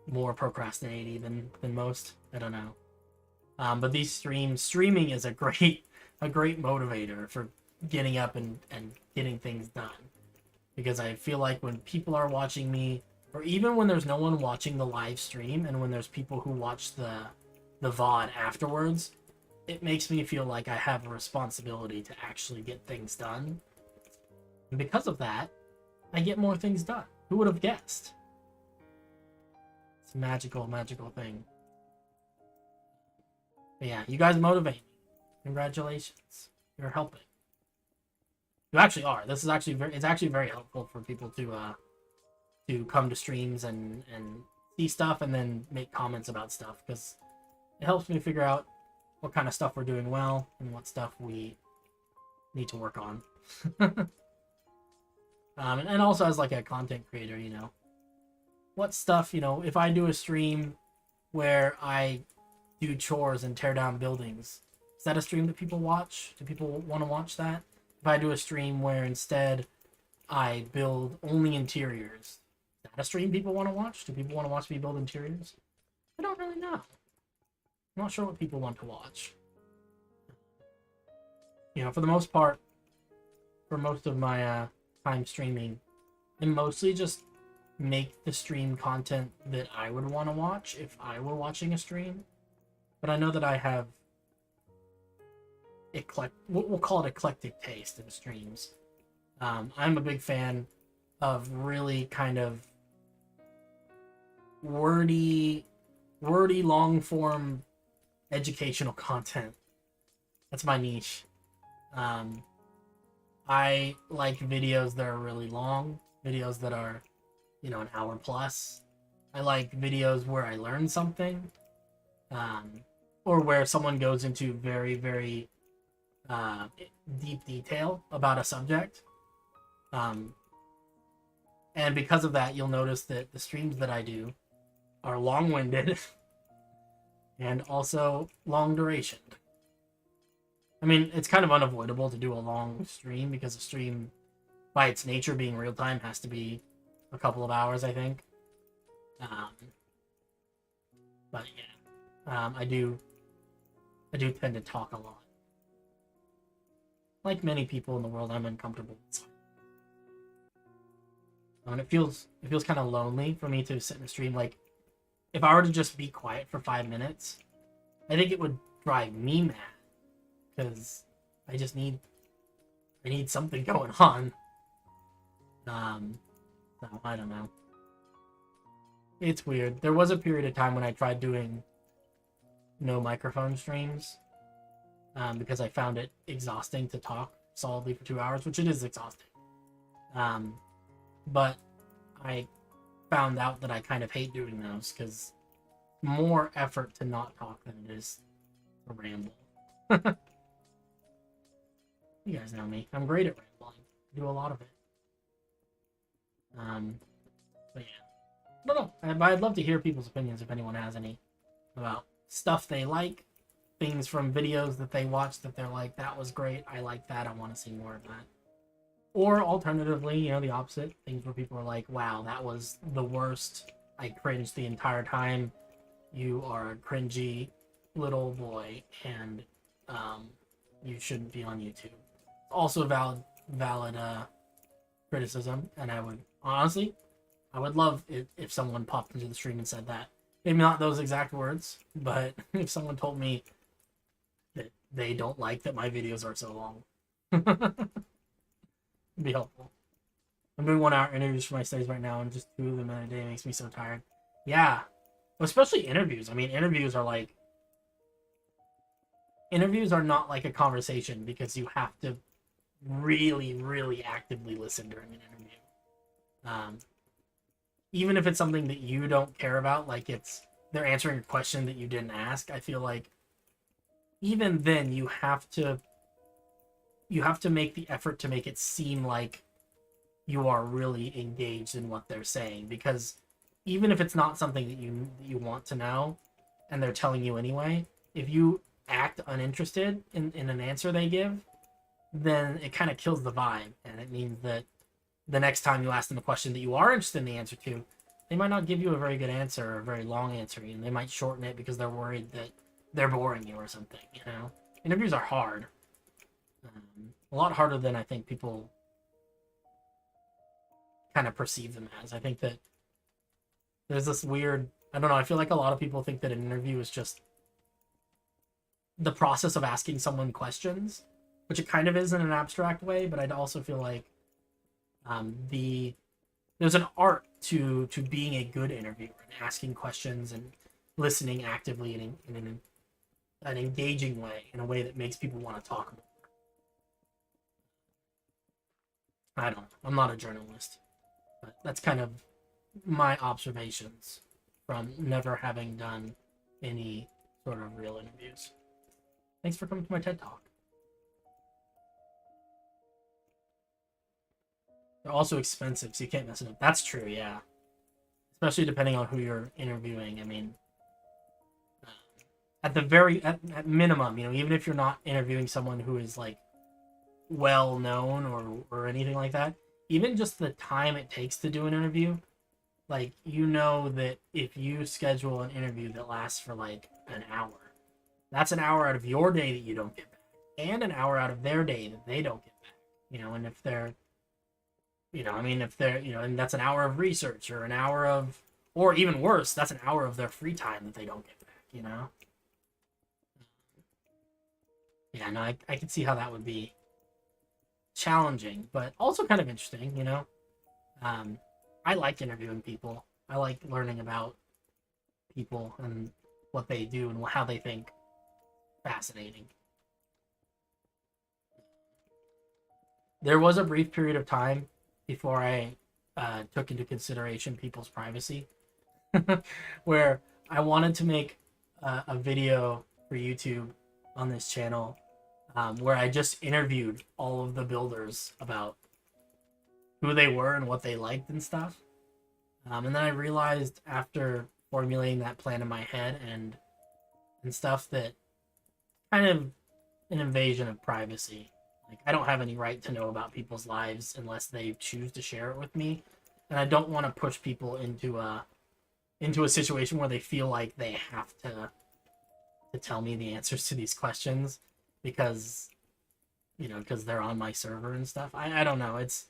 more procrastinating than most. I don't know. But these streaming is a great motivator for getting up and getting things done. Because I feel like when people are watching me, or even when there's no one watching the live stream, and when there's people who watch the VOD afterwards, it makes me feel like I have a responsibility to actually get things done. And because of that, I get more things done. Who would have guessed? It's a magical thing. But yeah, you guys motivate me. Congratulations. You're helping. You actually are. This is actually it's actually very helpful for people to come to streams and see stuff and then make comments about stuff, because it helps me figure out what kind of stuff we're doing well and what stuff we need to work on. And also as like a content creator, you know, what stuff, you know, if I do a stream where I do chores and tear down buildings, is that a stream that people watch? Do people want to watch that? If I do a stream where instead I build only interiors, is that a stream people want to watch? Do people want to watch me build interiors? I don't really know. I'm not sure what people want to watch. You know, for the most part, for most of my time streaming, I mostly just make the stream content that I would want to watch if I were watching a stream. But I know that I have we'll call it eclectic taste in streams. I'm a big fan of really kind of wordy long form educational content. That's my niche. I like videos that are really long, videos that are, you know, an hour plus. I like videos where I learn something, or where someone goes into very deep detail about a subject. And because of that, you'll notice that the streams that I do are long-winded and also long duration. I mean, it's kind of unavoidable to do a long stream because a stream, by its nature being real time, has to be a couple of hours, I think. But yeah, I do tend to talk a lot. Like many people in the world, I'm uncomfortable with silence. And it feels kind of lonely for me to sit in a stream. Like, if I were to just be quiet for 5 minutes, I think it would drive me mad, because I need something going on. So I don't know. It's weird. There was a period of time when I tried doing no microphone streams, because I found it exhausting to talk solidly for 2 hours, which it is exhausting. But I found out that I kind of hate doing those, because more effort to not talk than it is to ramble. You guys know me. I'm great at rambling. I do a lot of it. But yeah. I don't know. I'd love to hear people's opinions if anyone has any about stuff they like, things from videos that they watch that they're like, that was great, I like that, I want to see more of that. Or alternatively, you know, the opposite, things where people are like, wow, that was the worst, I cringed the entire time, you are a cringy little boy, and you shouldn't be on YouTube. Also valid criticism, and I would honestly, I would love it if someone popped into the stream and said that. Maybe not those exact words, but if someone told me that they don't like that my videos are so long, it'd be helpful. I'm doing 1 hour interviews for my studies right now, and just 2 of them in a day makes me so tired. Yeah, especially interviews. I mean, interviews are not like a conversation, because you have to really actively listen during an interview. Even if it's something that you don't care about, like they're answering a question that you didn't ask, I feel like even then you have to you have to make the effort to make it seem like you are really engaged in what they're saying, because even if it's not something that you want to know and they're telling you anyway, if you act uninterested in an answer they give, then it kind of kills the vibe, and it means that the next time you ask them a question that you are interested in the answer to, they might not give you a very good answer or a very long answer, and they might shorten it because they're worried that they're boring you or something, you know? Interviews are hard. A lot harder than I think people kind of perceive them as. I think that there's this weird, I don't know, I feel like a lot of people think that an interview is just the process of asking someone questions, which it kind of is in an abstract way, but I'd also feel like there's an art to being a good interviewer and asking questions and listening actively in an engaging way, in a way that makes people want to talk more. I don't know. I'm not a journalist, but that's kind of my observations from never having done any sort of real interviews. Thanks for coming to my TED Talk. They're also expensive, so you can't mess it up. That's true, yeah. Especially depending on who you're interviewing. I mean, at minimum, you know, even if you're not interviewing someone who is like well known or anything like that, even just the time it takes to do an interview, like, you know that if you schedule an interview that lasts for like an hour, that's an hour out of your day that you don't get back, and an hour out of their day that they don't get back, you know. And if they're, you know, I mean, if they're, you know, and that's an hour of research, or an hour of, or even worse, that's an hour of their free time that they don't get back, you know. Yeah, no, I can see how that would be challenging, but also kind of interesting, you know. I like interviewing people. I like learning about people and what they do and how they think. Fascinating. There was a brief period of time before I took into consideration people's privacy where I wanted to make a video for YouTube on this channel where I just interviewed all of the builders about who they were and what they liked and stuff. And then I realized after formulating that plan in my head and stuff that kind of an invasion of privacy. Like, I don't have any right to know about people's lives unless they choose to share it with me. And I don't want to push people into a situation where they feel like they have to tell me the answers to these questions because, you know, because they're on my server and stuff. I don't know. It's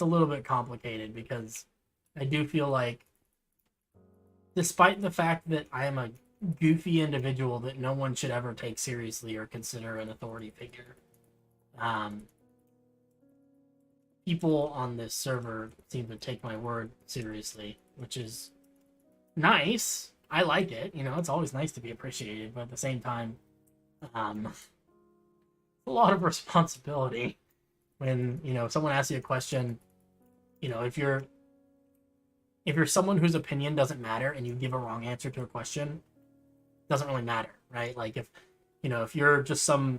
a little bit complicated because I do feel like, despite the fact that I am a goofy individual that no one should ever take seriously or consider an authority figure, people on this server seem to take my word seriously, which is nice. I like it. You know, it's always nice to be appreciated, but at the same time, a lot of responsibility when, you know, someone asks you a question. You know, if you're someone whose opinion doesn't matter and you give a wrong answer to a question, it doesn't really matter, right? Like, if, you know, if you're just some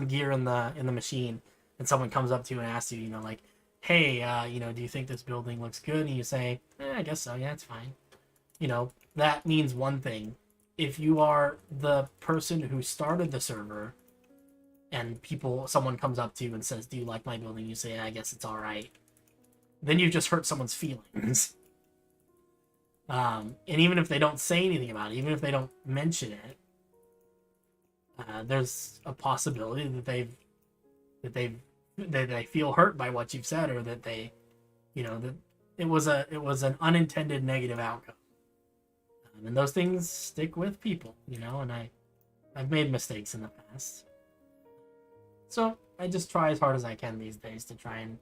gear in the machine and someone comes up to you and asks you, you know, like, hey, you know, do you think this building looks good? And you say, I guess so. Yeah, it's fine. You know, that means one thing. If you are the person who started the server and someone comes up to you and says, do you like my building? You say, I guess it's all right. Then you just hurt someone's feelings. And even if they don't say anything about it, even if they don't mention it, there's a possibility that they feel hurt by what you've said, or that they, you know, that it was an unintended negative outcome. And those things stick with people, you know, and I've made mistakes in the past. So I just try as hard as I can these days to try and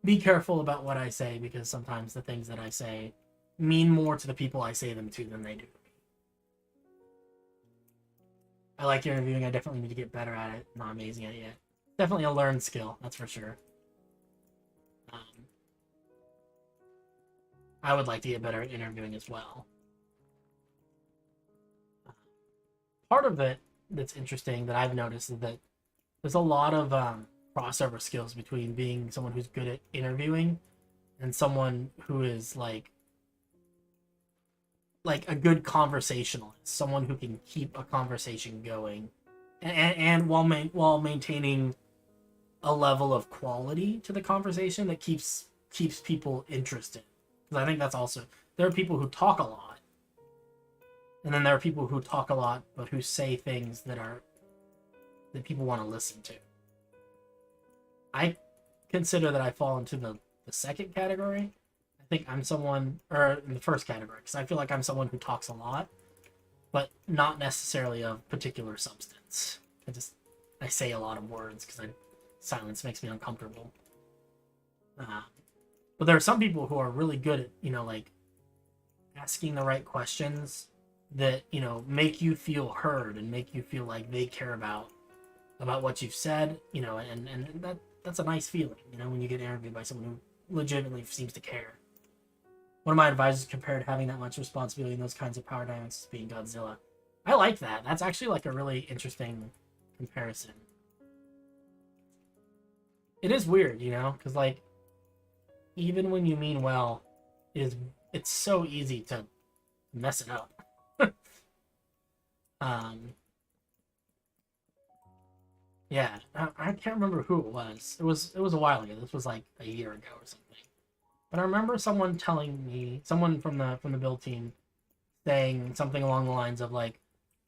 be careful about what I say, because sometimes the things that I say mean more to the people I say them to than they do to me. I like interviewing. I definitely need to get better at it. Not amazing at it yet. Definitely a learned skill, that's for sure. I would like to get better at interviewing as well. Part of it that's interesting that I've noticed is that there's a lot of crossover skills between being someone who's good at interviewing and someone who is like a good conversationalist, someone who can keep a conversation going, and while maintaining a level of quality to the conversation that keeps people interested. Because I think that's also, there are people who talk a lot, and then there are people who talk a lot but who say things that people want to listen to. I consider that I fall into the second category. I think I'm someone, or in the first category, because I feel like I'm someone who talks a lot, but not necessarily of particular substance. I say a lot of words because silence makes me uncomfortable. But there are some people who are really good at, like asking the right questions that, make you feel heard and make you feel like they care about what you've said, and that's a nice feeling, when you get interviewed by someone who legitimately seems to care. One of my advisors compared having that much responsibility in those kinds of power dynamics as being Godzilla. I like that. That's actually like a really interesting comparison. It is weird, because like, even when you mean well, it's so easy to mess it up. Yeah, I can't remember who it was. It was a while ago. This was like a year ago or something. But I remember someone telling me, someone from the build team, saying something along the lines of like,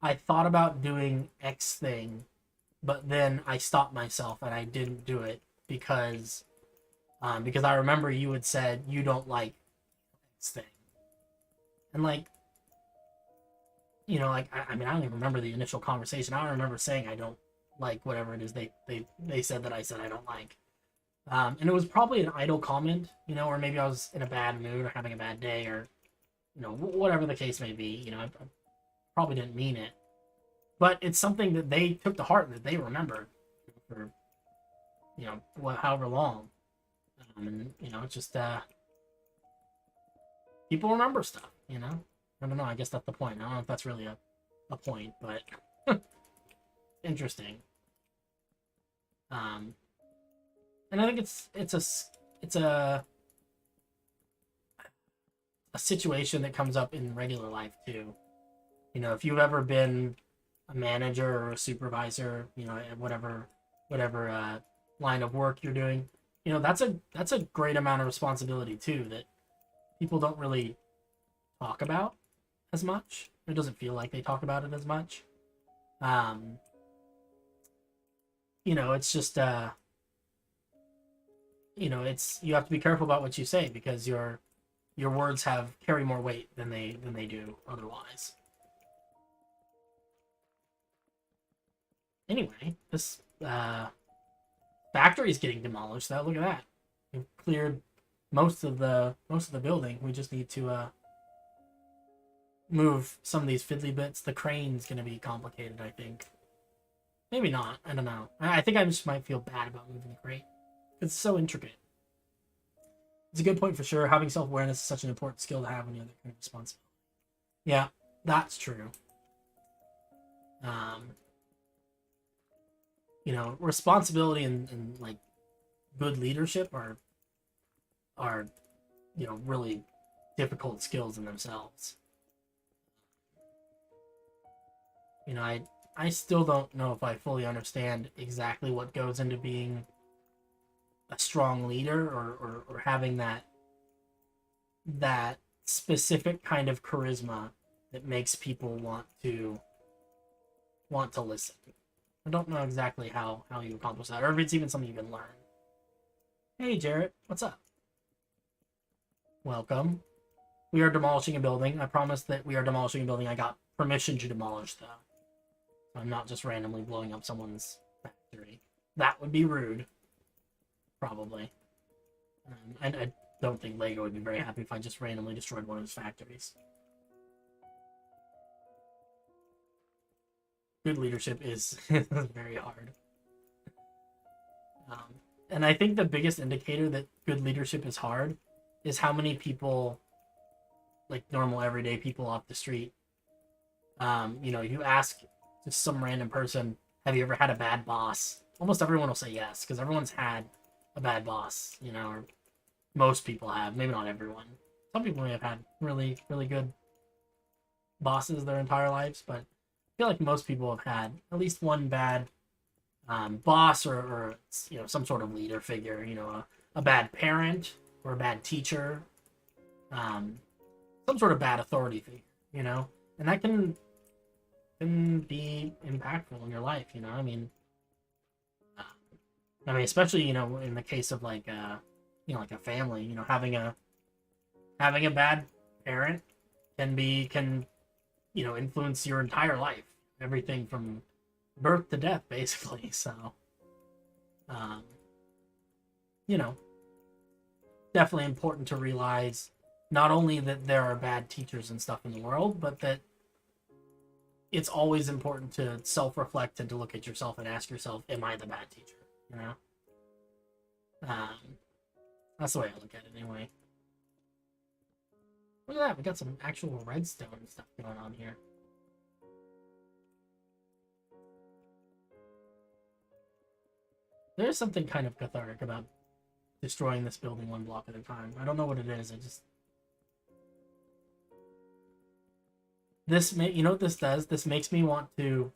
I thought about doing X thing, but then I stopped myself and I didn't do it because I remember you had said you don't like X thing, and like, like I mean, I don't even remember the initial conversation. I don't remember saying I don't like whatever it is they said that I said I don't like. And it was probably an idle comment, or maybe I was in a bad mood or having a bad day, or whatever the case may be. I probably didn't mean it, but it's something that they took to heart, that they remembered for however long. And it's just people remember stuff. I don't know. I guess that's the point. I don't know if that's really a point, but interesting. And I think it's a situation that comes up in regular life too. If you've ever been a manager or a supervisor, at whatever line of work you're doing, that's a great amount of responsibility too that people don't really talk about as much. It doesn't feel like they talk about it as much. It's just it's, you have to be careful about what you say because your words carry more weight than they do otherwise. Anyway, this factory is getting demolished. Though, look at that. We've cleared most of the building. We just need to move some of these fiddly bits. The crane's gonna be complicated, I think. Maybe not. I don't know. I think I just might feel bad about moving the crane. It's so intricate. It's a good point for sure. Having self-awareness is such an important skill to have when you have that kind of responsibility. Yeah, that's true. Responsibility and like good leadership are really difficult skills in themselves. I still don't know if I fully understand exactly what goes into being a strong leader or having that specific kind of charisma that makes people want to listen. I don't know exactly how you accomplish that, or if it's even something you can learn. Hey Jarrett, what's up? Welcome. We are demolishing a building. I promised that we are demolishing a building I got permission to demolish, though. I'm not just randomly blowing up someone's factory. That would be rude. Probably. And I don't think Lego would be very happy if I just randomly destroyed one of his factories. Good leadership is very hard. And I think the biggest indicator that good leadership is hard is how many people, like normal everyday people off the street, you ask just some random person, have you ever had a bad boss? almost everyone will say yes, because everyone's had a bad boss, you know, or most people have. Maybe not everyone. Some people may have had really, really good bosses their entire lives, but I feel like most people have had at least one bad boss or you know, some sort of leader figure. You know, a bad parent or a bad teacher, some sort of bad authority figure. You know, and that can be impactful in your life. You know, I mean, especially, you know, in the case of like you know, like a family. You know, having a bad parent can you know, influence your entire life, everything from birth to death, basically. So, you know, definitely important to realize not only that there are bad teachers and stuff in the world, but that it's always important to self-reflect and to look at yourself and ask yourself, am I the bad teacher? You know? That's the way I look at it anyway. Look at that, we got some actual redstone and stuff going on here. There's something kind of cathartic about destroying this building one block at a time. I don't know what it is, you know what this does? This makes me want to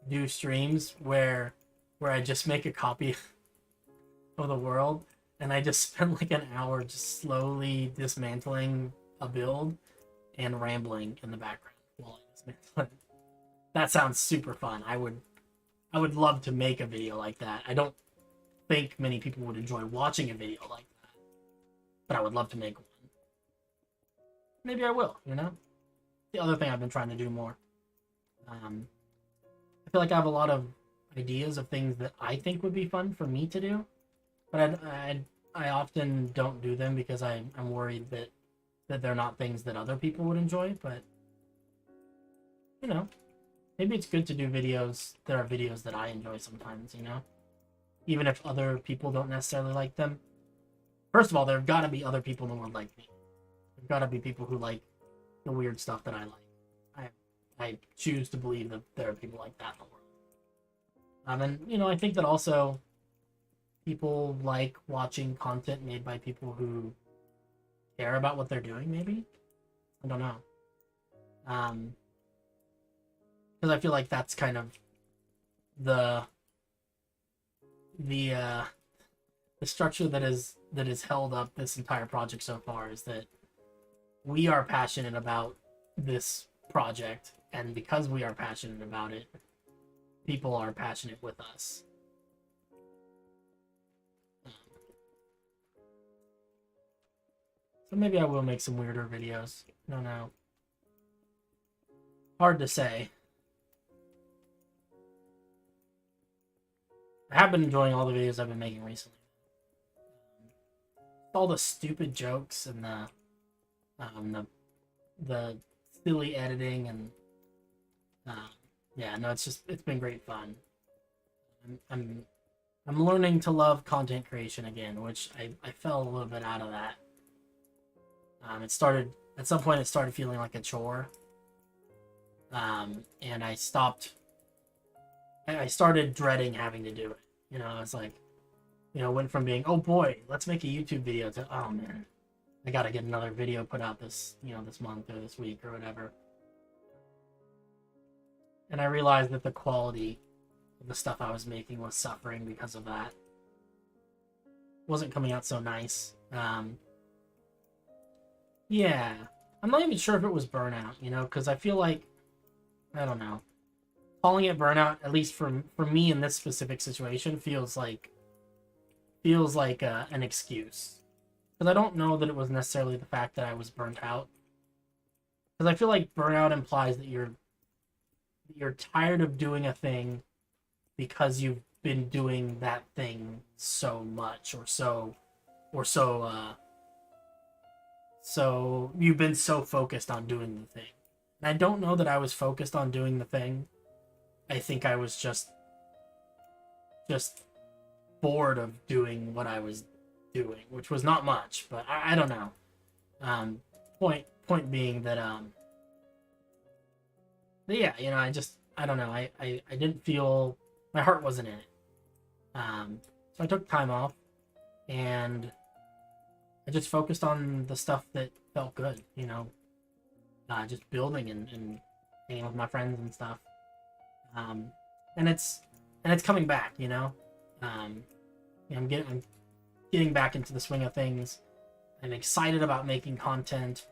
do streams where I just make a copy of the world and I just spend like an hour just slowly dismantling a build and rambling in the background while I dismantle it. That sounds super fun. I would love to make a video like that. I don't think many people would enjoy watching a video like that, but I would love to make one. Maybe I will, you know? The other thing I've been trying to do more. I feel like I have a lot of ideas of things that I think would be fun for me to do, but I often don't do them because I'm worried that they're not things that other people would enjoy. But you know, maybe it's good to do videos that are videos that I enjoy sometimes, you know, even if other people don't necessarily like them. First of all, there have got to be other people in the world like me. There've got to be people who like the weird stuff that I like. I choose to believe that there are people like that in the world. And you know, I think that also people like watching content made by people who care about what they're doing. Maybe, I don't know. Because I feel like that's kind of the structure that is held up this entire project so far, is that we are passionate about this project, and because we are passionate about it, people are passionate with us. So maybe I will make some weirder videos. I don't know. Hard to say. I have been enjoying all the videos I've been making recently. All the stupid jokes and the silly editing and yeah, no, it's been great fun. I'm learning to love content creation again, which I fell a little bit out of that. It started at some point. It started feeling like a chore, and I stopped. I started dreading having to do it. You know, it's like, you know, went from being, oh boy, let's make a YouTube video, to, oh man, I gotta get another video put out this month or this week or whatever. And I realized that the quality of the stuff I was making was suffering because of that. It wasn't coming out so nice. Yeah, I'm not even sure if it was burnout, you know, because I feel like, I don't know, calling it burnout, at least for me in this specific situation, feels like an excuse, because I don't know that it was necessarily the fact that I was burnt out, because I feel like burnout implies that you're tired of doing a thing because you've been doing that thing so much, so you've been so focused on doing the thing. And I don't know that I was focused on doing the thing. I think I was just bored of doing what I was doing, which was not much, but I don't know. Point being that but yeah, you know, I don't know. I didn't feel, my heart wasn't in it. So I took time off, and I just focused on the stuff that felt good, you know, just building and hanging with my friends and stuff. Um, and it's coming back, you know. I'm getting back into the swing of things. I'm excited about making content.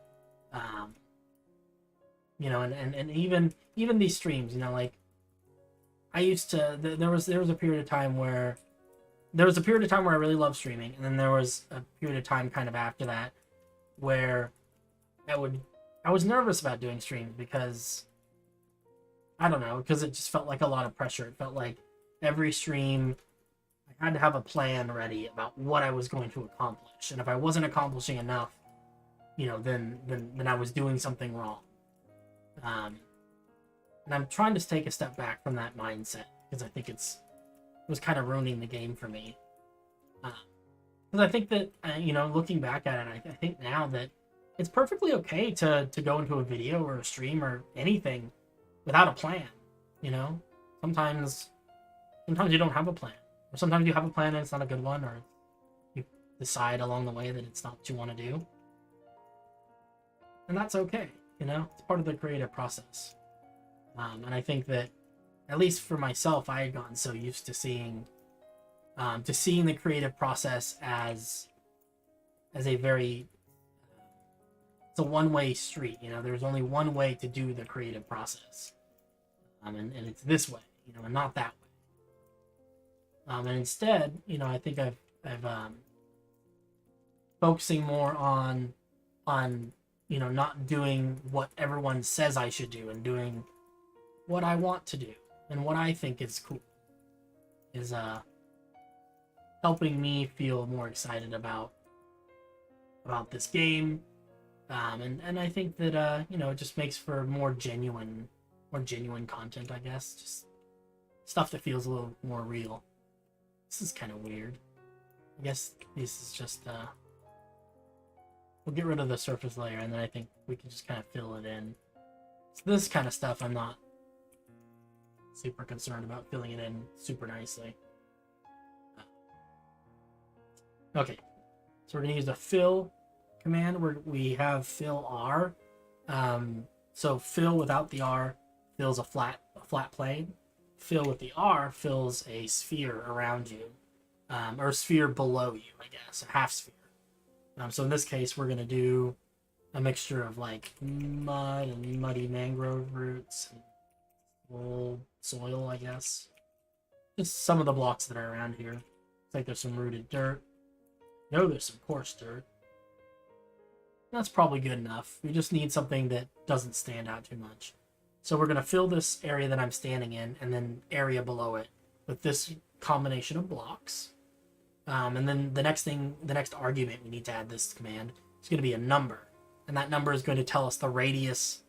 You know, and even these streams, you know, like I used to. There was a period of time where I really loved streaming, and then there was a period of time kind of after that where I was nervous about doing streams because I don't know, because it just felt like a lot of pressure. It felt like every stream I had to have a plan ready about what I was going to accomplish, and if I wasn't accomplishing enough, you know, then I was doing something wrong. And I'm trying to take a step back from that mindset because I think it was kind of ruining the game for me. Because I think that you know, looking back at it, I think now that it's perfectly okay to go into a video or a stream or anything without a plan. You know, sometimes you don't have a plan, or sometimes you have a plan and it's not a good one, or you decide along the way that it's not what you want to do, and that's okay. You know, it's part of the creative process. And I think that, at least for myself, I had gotten so used to seeing the creative process as a very it's a one-way street. You know, there's only one way to do the creative process, and it's this way, you know, and not that way. And instead, you know, I think I've focusing more on you know, not doing what everyone says I should do and doing what I want to do and what I think is cool is helping me feel more excited about this game. And I think that you know, it just makes for more genuine content, I guess. Just stuff that feels a little more real. This is kind of weird. I guess this is just we'll get rid of the surface layer, and then I think we can just kind of fill it in. So this kind of stuff I'm not super concerned about filling it in super nicely. Okay, so we're going to use the fill command where we have fill R. So fill without the R fills a flat plane. Fill with the R fills a sphere around you, or a sphere below you, I guess, a half sphere. So in this case, we're going to do a mixture of like mud and muddy mangrove roots and old soil, I guess. Just some of the blocks that are around here. It's like there's some rooted dirt. No, there's some coarse dirt. That's probably good enough. We just need something that doesn't stand out too much. So we're going to fill this area that I'm standing in and then area below it with this combination of blocks. And then the next argument we need to add this command is going to be a number. And that number is going to tell us the radius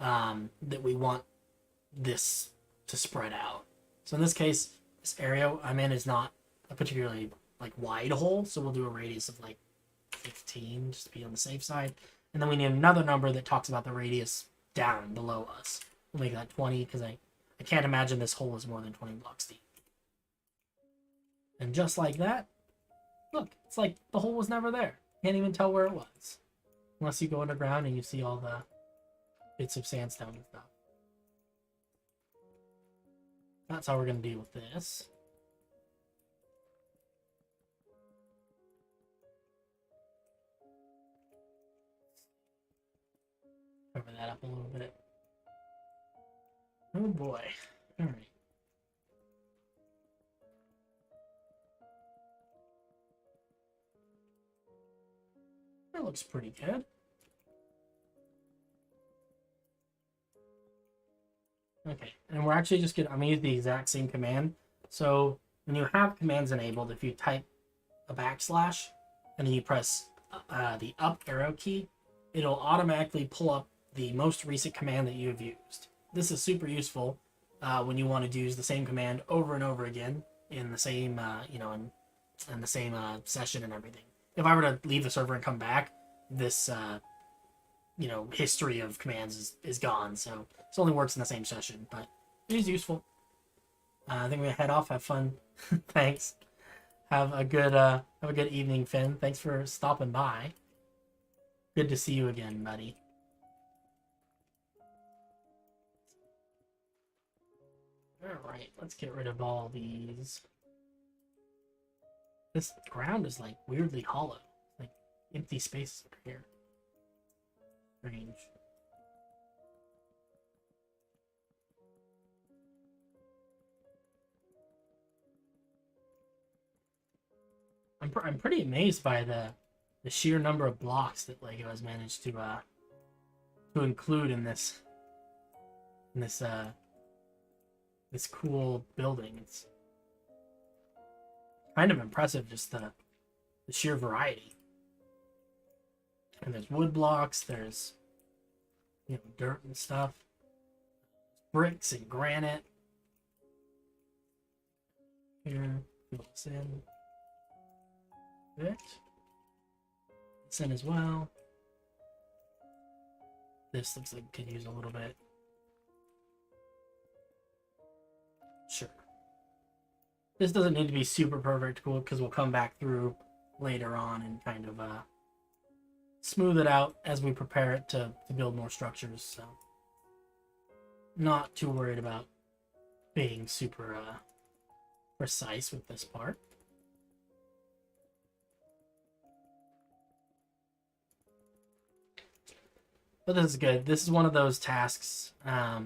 that we want this to spread out. So in this case, this area I'm in is not a particularly like wide hole, so we'll do a radius of like 15 just to be on the safe side. And then we need another number that talks about the radius down below us. We'll make that 20 because I can't imagine this hole is more than 20 blocks deep. And just like that, look, it's like the hole was never there. Can't even tell where it was. Unless you go underground and you see all the bits of sandstone and stuff. That's how we're going to deal with this. Cover that up a little bit. Oh boy. All right. That looks pretty good. Okay, and we're actually just I'm gonna use the exact same command. So when you have commands enabled, if you type a backslash and then you press the up arrow key, it'll automatically pull up the most recent command that you have used. This is super useful when you want to use the same command over and over again in the same you know, in the same session and everything. If I were to leave the server and come back, this you know, history of commands is gone, so it only works in the same session, but it is useful. I think we head off. Have fun. Thanks. Have a good evening, Finn. Thanks for stopping by. Good to see you again, buddy. Alright, let's get rid of all these. This ground is like weirdly hollow. Like empty spaces over here. Strange. I'm pretty amazed by the sheer number of blocks that Lego has managed to include in this this cool building. It's kind of impressive, just the sheer variety. And there's wood blocks, there's dirt and stuff, bricks and granite. Here, fill this in. Bit. This in as well. This looks like it could use a little bit. Sure. This doesn't need to be super perfect, cool, because we'll come back through later on and kind of smooth it out as we prepare it to build more structures. So, not too worried about being super precise with this part. But this is good. This is one of those tasks that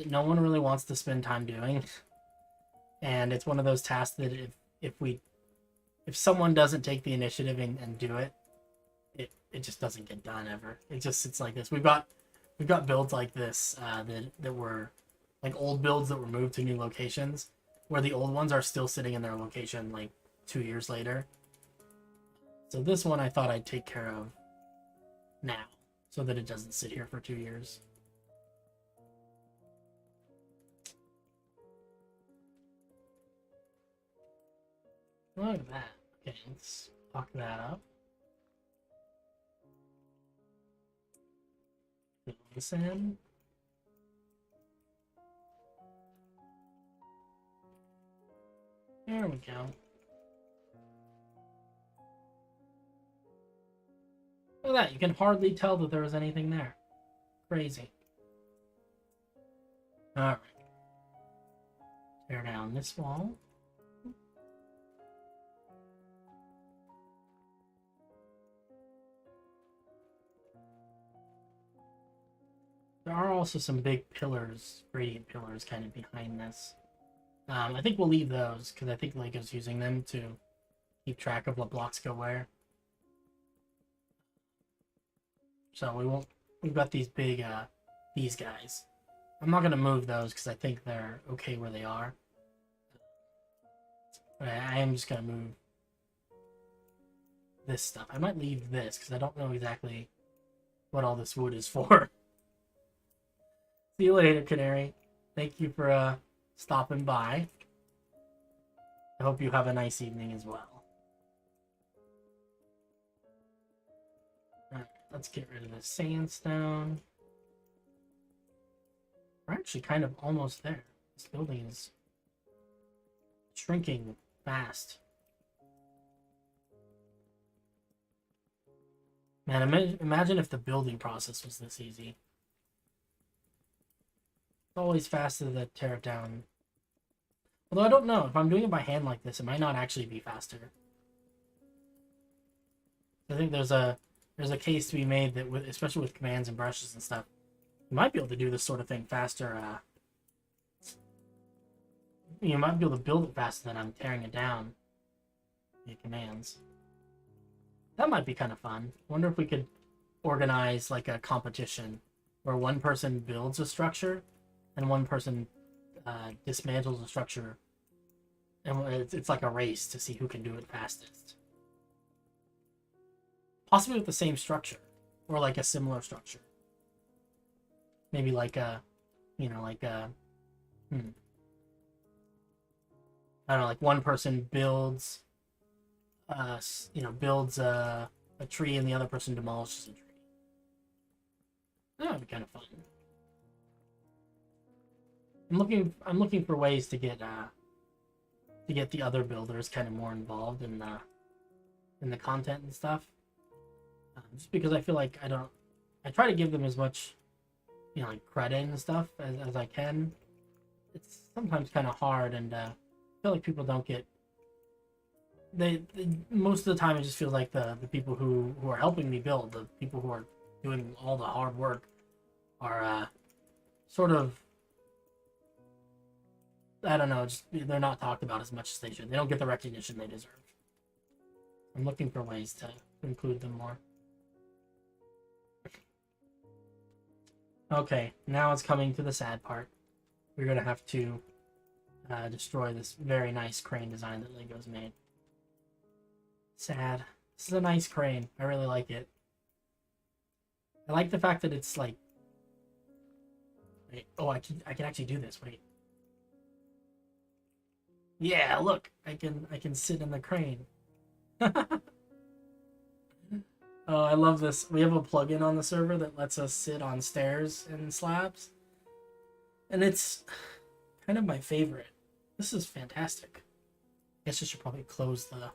no one really wants to spend time doing. And it's one of those tasks that if someone doesn't take the initiative and do it, it just doesn't get done ever. It just sits like this. We've got builds like this that were like old builds that were moved to new locations, where the old ones are still sitting in their location like 2 years later. So this one I thought I'd take care of now, so that it doesn't sit here for 2 years. Look at that. Okay, let's lock that up. Fill this in. There we go. Look at that, you can hardly tell that there was anything there. Crazy. Alright. Tear down this wall. There are also some big pillars, gradient pillars, kind of behind this. I think we'll leave those, because I think Lego's using them to keep track of what blocks go where. So we won't. We've got these big, these guys. I'm not gonna move those because I think they're okay where they are. But I am just gonna move this stuff. I might leave this because I don't know exactly what all this wood is for. See you later, Canary. Thank you for stopping by. I hope you have a nice evening as well. Alright, let's get rid of the sandstone. We're actually kind of almost there. This building is shrinking fast. Man, imagine if the building process was this easy. It's always faster to tear it down. Although I don't know, if I'm doing it by hand like this, it might not actually be faster. I think there's a case to be made that, especially with commands and brushes and stuff, you might be able to do this sort of thing faster. You might be able to build it faster than I'm tearing it down via commands. That might be kind of fun. Wonder if we could organize like a competition where one person builds a structure and one person dismantles a structure, and it's like a race to see who can do it fastest. Possibly with the same structure, or like a similar structure. Maybe like a, like a, I don't know, like one person builds, builds a tree and the other person demolishes a tree. That would be kind of fun. I'm looking for ways to get the other builders kind of more involved in the content and stuff. Just because I feel like I try to give them as much, like credit and stuff as I can. It's sometimes kind of hard, and I feel like people don't get. They most of the time it just feels like the people who are helping me build, the people who are doing all the hard work, are sort of, I don't know, just they're not talked about as much as they should. They don't get the recognition they deserve. I'm looking for ways to include them more. Okay, now it's coming to the sad part. We're gonna have to destroy this very nice crane design that Lego's made. Sad. This is a nice crane. I really like it. I like the fact that it's like... Wait, oh, I can actually do this. Wait. Yeah, look. I can sit in the crane. Oh, I love this. We have a plugin on the server that lets us sit on stairs and slabs. And it's kind of my favorite. This is fantastic. I guess I should probably close the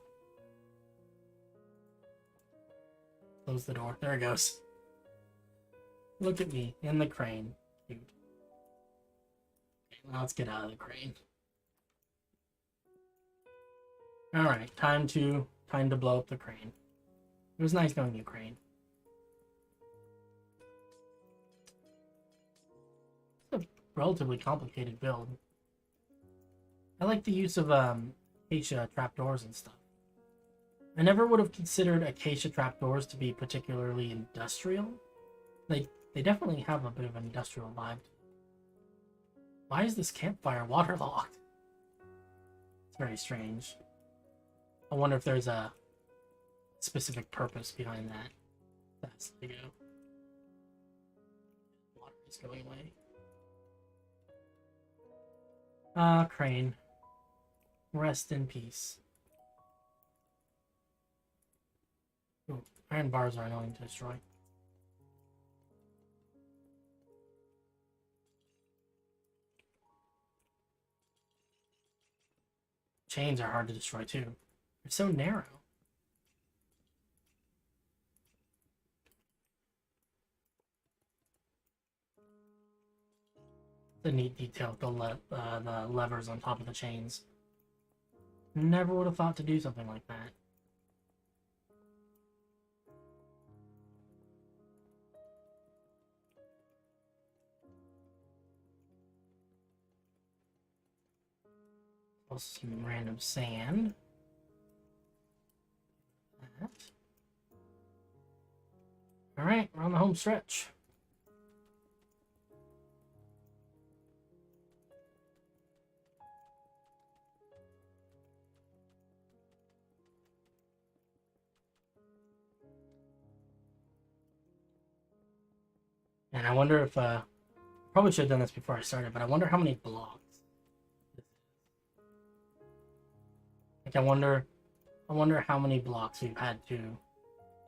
door. There it goes. Look at me in the crane. Cute. Okay, now let's get out of the crane. Alright, time to blow up the crane. It was nice knowing you, Crane. It's a relatively complicated build. I like the use of acacia trapdoors and stuff. I never would have considered acacia trapdoors to be particularly industrial. They definitely have a bit of an industrial vibe. Why is this campfire waterlogged? It's very strange. I wonder if there's a specific purpose behind that. That's the go. Water is going away. Crane. Rest in peace. Ooh, iron bars are annoying to destroy. Chains are hard to destroy too. They're so narrow. The neat detail, the levers on top of the chains. Never would have thought to do something like that. Also some random sand. That. Alright, we're on the home stretch. And I wonder if, probably should have done this before I started, but I wonder how many blocks. Like, I wonder how many blocks we've had to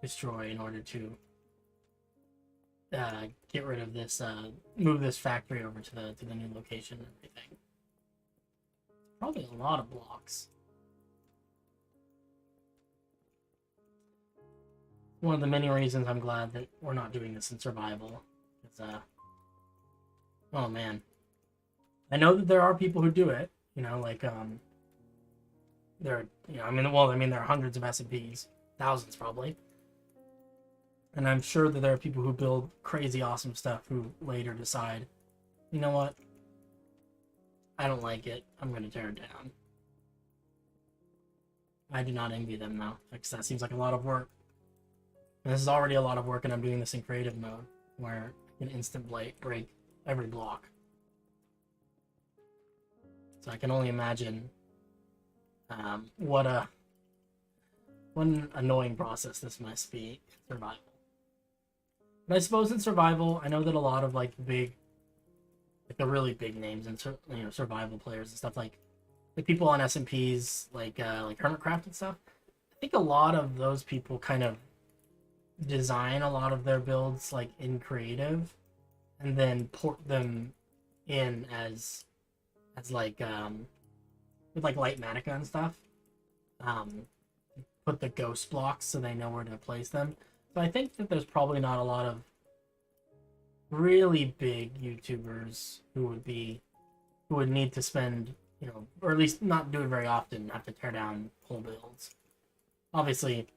destroy in order to get rid of this, move this factory over to the new location and everything. Probably a lot of blocks. One of the many reasons I'm glad that we're not doing this in survival. Oh man, I know that there are people who do it, like there are hundreds of SMPs, thousands probably, and I'm sure that there are people who build crazy awesome stuff who later decide, you know what, I don't like it, I'm gonna tear it down. I do not envy them though, because that seems like a lot of work, and this is already a lot of work, and I'm doing this in creative mode where an instant break every block. So I can only imagine what an annoying process this must be in survival. But I suppose in survival, I know that a lot of the really big names and survival players and stuff, like people on SMPs, like Hermitcraft and stuff. I think a lot of those people kind of design a lot of their builds in creative and then port them in as as like with like light manica and stuff. Put the ghost blocks so they know where to place them. So I think that there's probably not a lot of really big YouTubers who would need to spend, you know, or at least not do it very often, have to tear down whole builds. Obviously,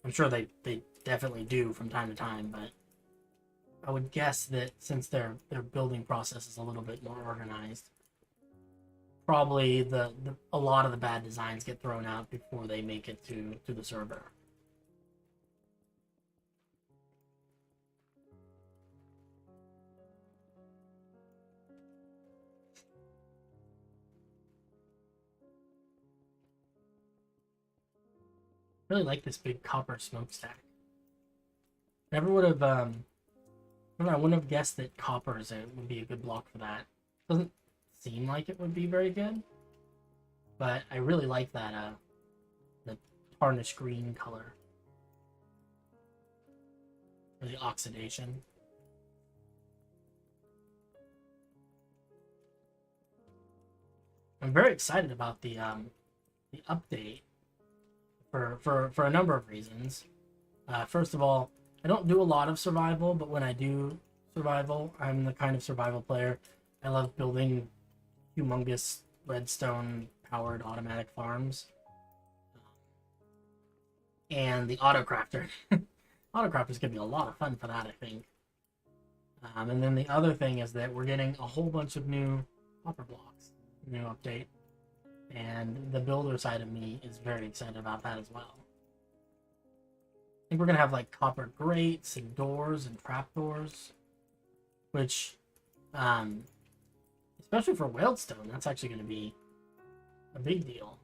I'm sure they definitely do from time to time, but I would guess that since their building process is a little bit more organized, probably a lot of the bad designs get thrown out before they make it to the server. Really like this big copper smokestack. Never would have I wouldn't have guessed that copper would be a good block for that. Doesn't seem like it would be very good, but I really like that the tarnished green color. Or the oxidation. I'm very excited about the update for a number of reasons. First of all, I don't do a lot of survival, but when I do survival, I'm the kind of survival player. I love building humongous redstone powered automatic farms. And the autocrafter. Autocrafter's gonna be a lot of fun for that, I think. And then the other thing is that we're getting a whole bunch of new copper blocks, new update. And the builder side of me is very excited about that as well. I think we're gonna have like copper grates and doors and trapdoors, which, especially for Whalestone, that's actually gonna be a big deal.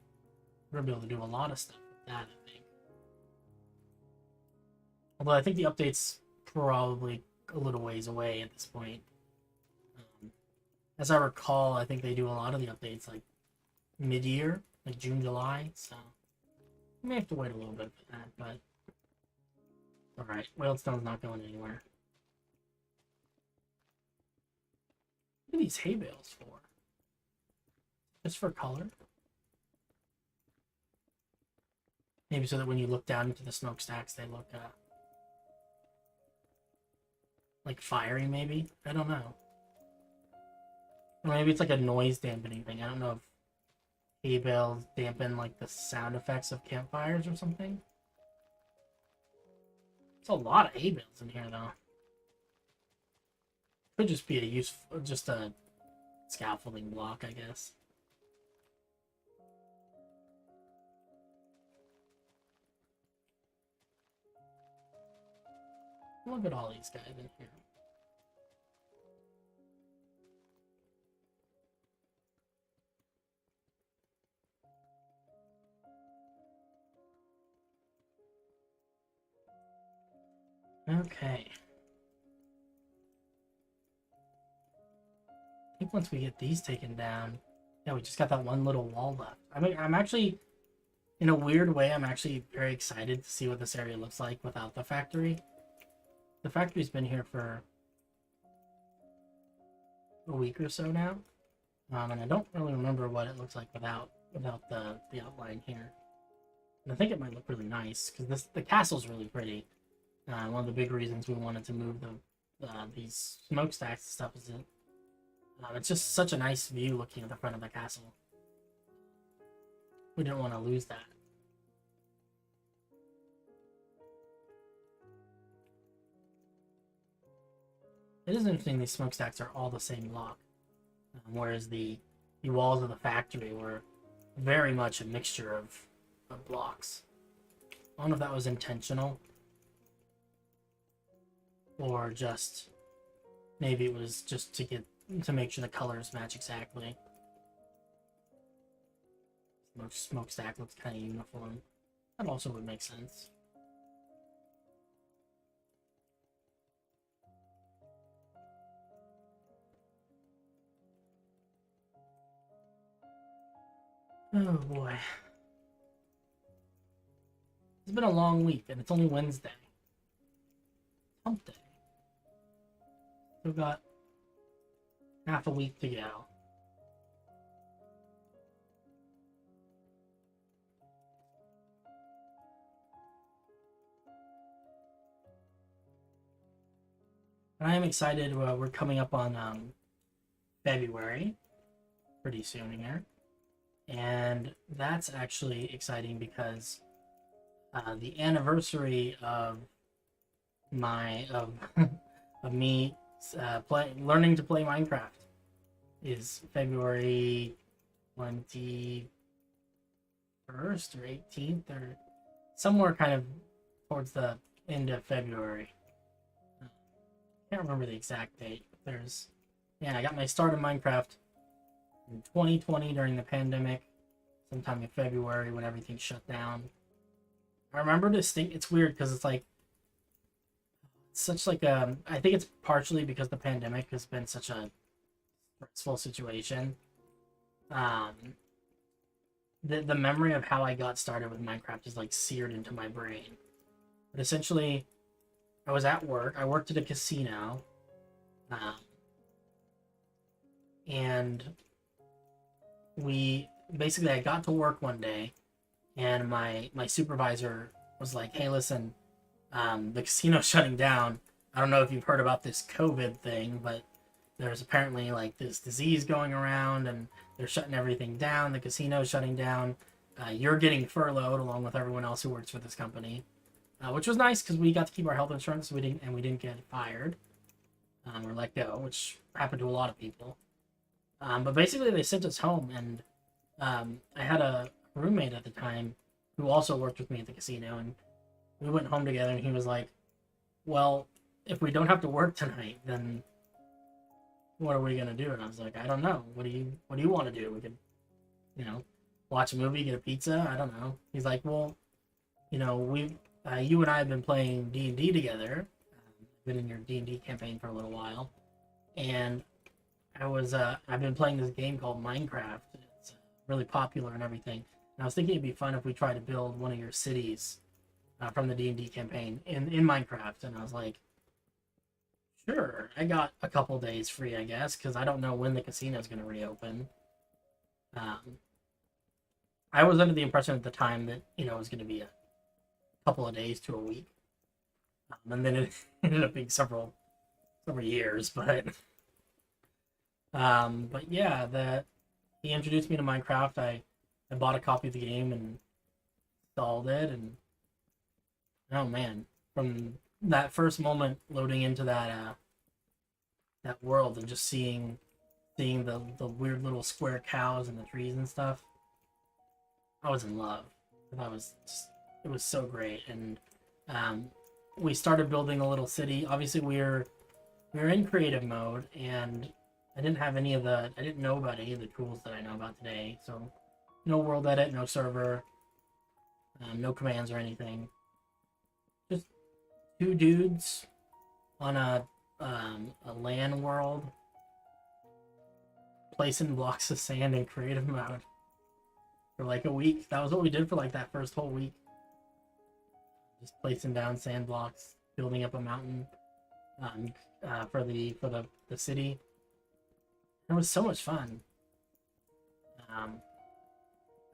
We're gonna be able to do a lot of stuff with that, I think. Although I think the update's probably a little ways away at this point. As I recall, I think they do a lot of the updates like mid-year, like June, July, so we may have to wait a little bit for that, but alright, Whalestone's not going anywhere. What are these hay bales for? Just for color? Maybe so that when you look down into the smokestacks, they look like fiery, maybe? I don't know. Or maybe it's like a noise dampening thing. I don't know if hay bales dampen like the sound effects of campfires or something. It's a lot of hay bales in here, though. Could just be just a scaffolding block, I guess. Look at all these guys in here. Okay. I think once we get these taken down, yeah, we just got that one little wall left. I mean, I'm actually, in a weird way, I'm actually very excited to see what this area looks like without the factory. The factory's been here for a week or so now, and I don't really remember what it looks like without the outline here. And I think it might look really nice because the castle's really pretty. One of the big reasons we wanted to move these smokestacks and stuff is that it's just such a nice view looking at the front of the castle. We didn't want to lose that. It is interesting these smokestacks are all the same block, whereas the walls of the factory were very much a mixture of blocks. I don't know if that was intentional, or just maybe it was just to make sure the colors match exactly. Smokestack looks kind of uniform. That also would make sense. Oh boy. It's been a long week, and it's only Wednesday. Hump day. We've got half a week to go. I am excited. We're coming up on February pretty soon here, and that's actually exciting because the anniversary of my of me learning to play Minecraft is February 21st or 18th or somewhere kind of towards the end of February. Can't remember the exact date. I got my start in Minecraft in 2020 during the pandemic, sometime in February when everything shut down. I remember it's weird because it's like such like I think it's partially because the pandemic has been such a stressful situation. The memory of how I got started with Minecraft is like seared into my brain. But essentially, I was at work. I worked at a casino, and I got to work one day, and my supervisor was like, "Hey, listen, the casino's shutting down. I don't know if you've heard about this COVID thing, but there's apparently like this disease going around, and they're shutting everything down. The casino's shutting down. You're getting furloughed along with everyone else who works for this company." Which was nice because we got to keep our health insurance. We didn't get fired or let go, which happened to a lot of people. But basically, they sent us home, and I had a roommate at the time who also worked with me at the casino, and we went home together. And he was like, "Well, if we don't have to work tonight, then what are we gonna do?" And I was like, "I don't know. What do you want to do? We could, watch a movie, get a pizza. I don't know." He's like, "Well, you and I have been playing D&D together. Been in your D&D campaign for a little while, and I've been playing this game called Minecraft. It's really popular and everything. And I was thinking it'd be fun if we tried to build one of your cities from the D&D campaign in Minecraft." And I was like, "Sure, I got a couple days free, I guess, because I don't know when the casino's going to reopen." I was under the impression at the time that it was going to be a couple of days to a week, and then it ended up being several years. But yeah, that he introduced me to Minecraft. I bought a copy of the game and installed it, and oh man, from that first moment loading into that world and just seeing the weird little square cows and the trees and stuff, I was in love. It was so great. And we started building a little city. Obviously, we were in creative mode, and I didn't know about any of the tools that I know about today. So no world edit, no server, no commands or anything. Just two dudes on a LAN world, placing blocks of sand in creative mode for like a week. That was what we did for like that first whole week. Just placing down sand blocks, building up a mountain for the city. It was so much fun. I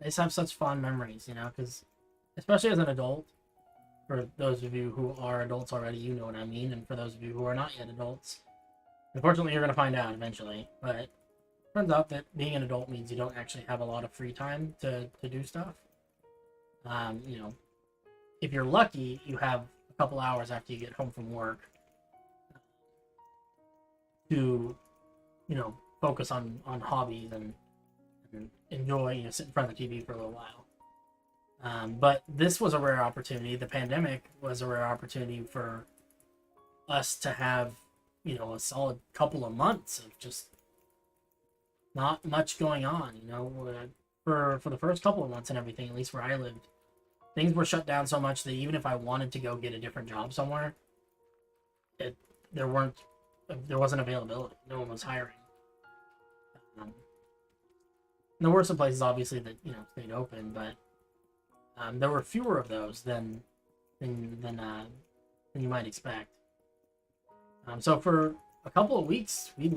just have such fond memories, because especially as an adult, for those of you who are adults already, you know what I mean, and for those of you who are not yet adults, unfortunately, you're going to find out eventually. But it turns out that being an adult means you don't actually have a lot of free time to do stuff. If you're lucky, you have a couple hours after you get home from work to, focus on hobbies and enjoy, sit in front of the TV for a little while. But this was a rare opportunity. The pandemic was a rare opportunity for us to have, a solid couple of months of just not much going on. For the first couple of months and everything, at least where I lived, things were shut down so much that even if I wanted to go get a different job somewhere, there wasn't availability. No one was hiring. There were some places obviously that stayed open, but there were fewer of those than you might expect. So for a couple of weeks, we'd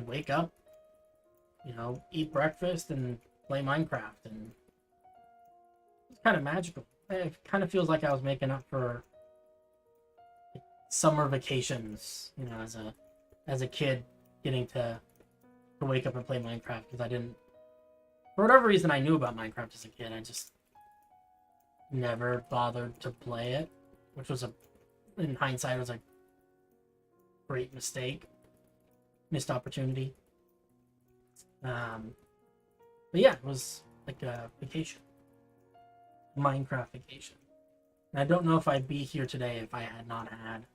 wake up, eat breakfast and play Minecraft, and it's kind of magical. It kind of feels like I was making up for summer vacations, as a kid, getting to wake up and play Minecraft, because I didn't, for whatever reason, I knew about Minecraft as a kid. I just never bothered to play it, which was in hindsight, was a great mistake, missed opportunity. But yeah, it was like a vacation, Minecraft vacation. And I don't know if I'd be here today if I had not had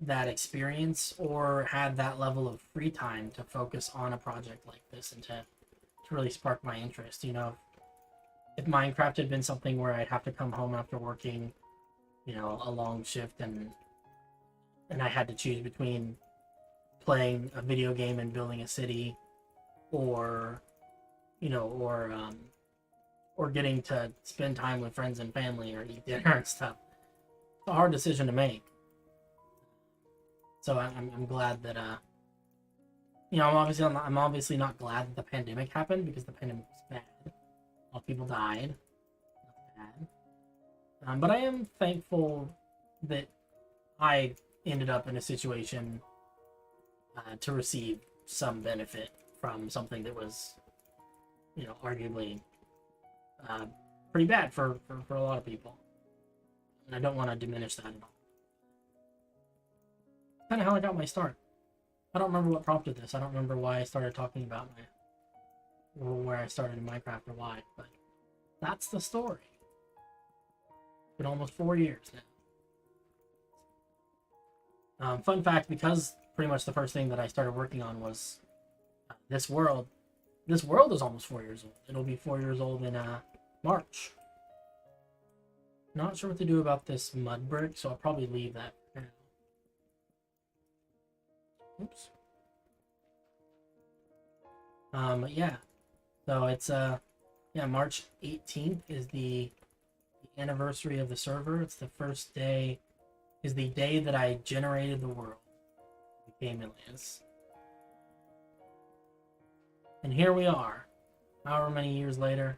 that experience or had that level of free time to focus on a project like this and to really spark my interest. If Minecraft had been something where I'd have to come home after working, a long shift, and I had to choose between playing a video game and building a city, or getting to spend time with friends and family or eat dinner and stuff. It's a hard decision to make. So I'm glad that I'm obviously not glad that the pandemic happened, because the pandemic was bad. A lot of people died. That's bad. But I am thankful that I ended up in a situation to receive some benefit from something that was, arguably pretty bad for a lot of people. And I don't want to diminish that at all. Kind of how I got my start. I don't remember what prompted this. I don't remember why I started talking about where I started in Minecraft or why, but that's the story. It's been almost 4 years now. Fun fact, because pretty much the first thing that I started working on was this world. This world is almost 4 years old. It'll be 4 years old in March. Not sure what to do about this mud brick, so I'll probably leave that for now. Oops. Yeah. So it's March 18th is the anniversary of the server. It's the first day, is the day that I generated the world, the game aliens. And here we are, however many years later.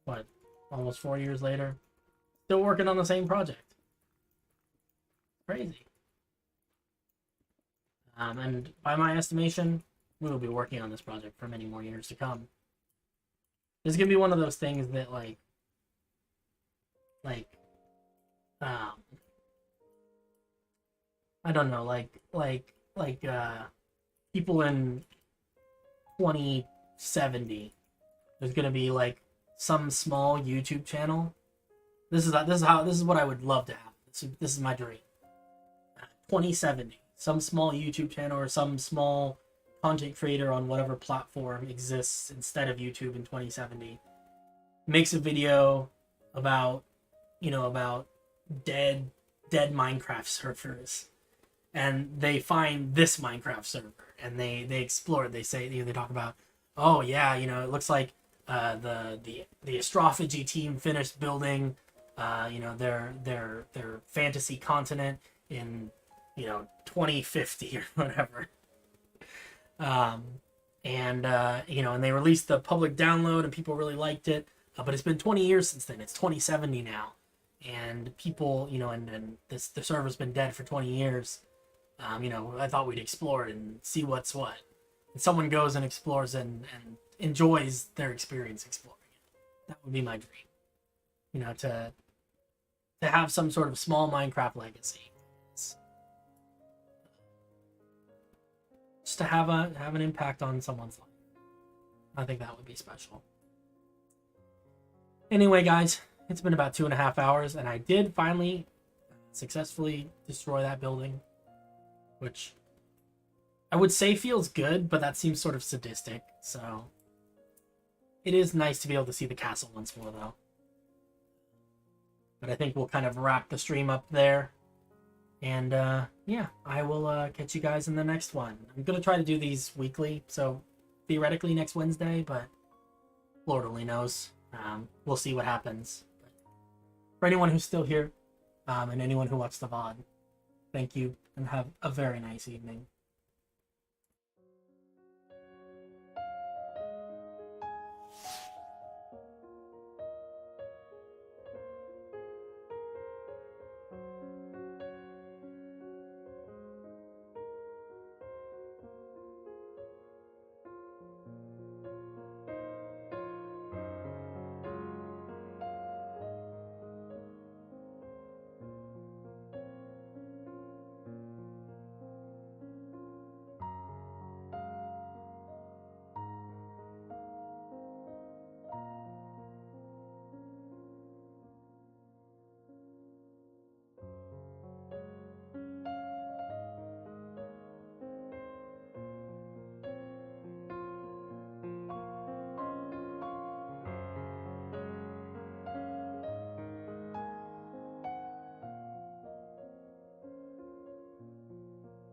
What, almost 4 years later? Still working on the same project. Crazy. And by my estimation, we will be working on this project for many more years to come. This is gonna be one of those things that I don't know, people in 2070, there's gonna be some small YouTube channel. This is what I would love to have. This is my dream. 2070. Some small YouTube channel or some small content creator on whatever platform exists instead of YouTube in 2070 makes a video about dead Minecraft servers, and they find this Minecraft server and they explore it. They say, they talk about, oh yeah, it looks like the Astrophagy team finished building their fantasy continent in 2050 or whatever. And they released the public download and people really liked it. But it's been 20 years since then. It's 2070 now. And people, and the server's been dead for 20 years. I thought we'd explore it and see what's what. And someone goes and explores and enjoys their experience exploring it. That would be my dream. To have some sort of small Minecraft legacy. Just to have an impact on someone's life. I think that would be special. Anyway, guys, it's been about 2.5 hours, and I did finally successfully destroy that building, which I would say feels good, but that seems sort of sadistic. So it is nice to be able to see the castle once more, though. But I think we'll kind of wrap the stream up there. And yeah, I will catch you guys in the next one. I'm going to try to do these weekly, so theoretically next Wednesday, but Lord only knows. We'll see what happens. But for anyone who's still here, and anyone who watched the VOD, thank you, and have a very nice evening.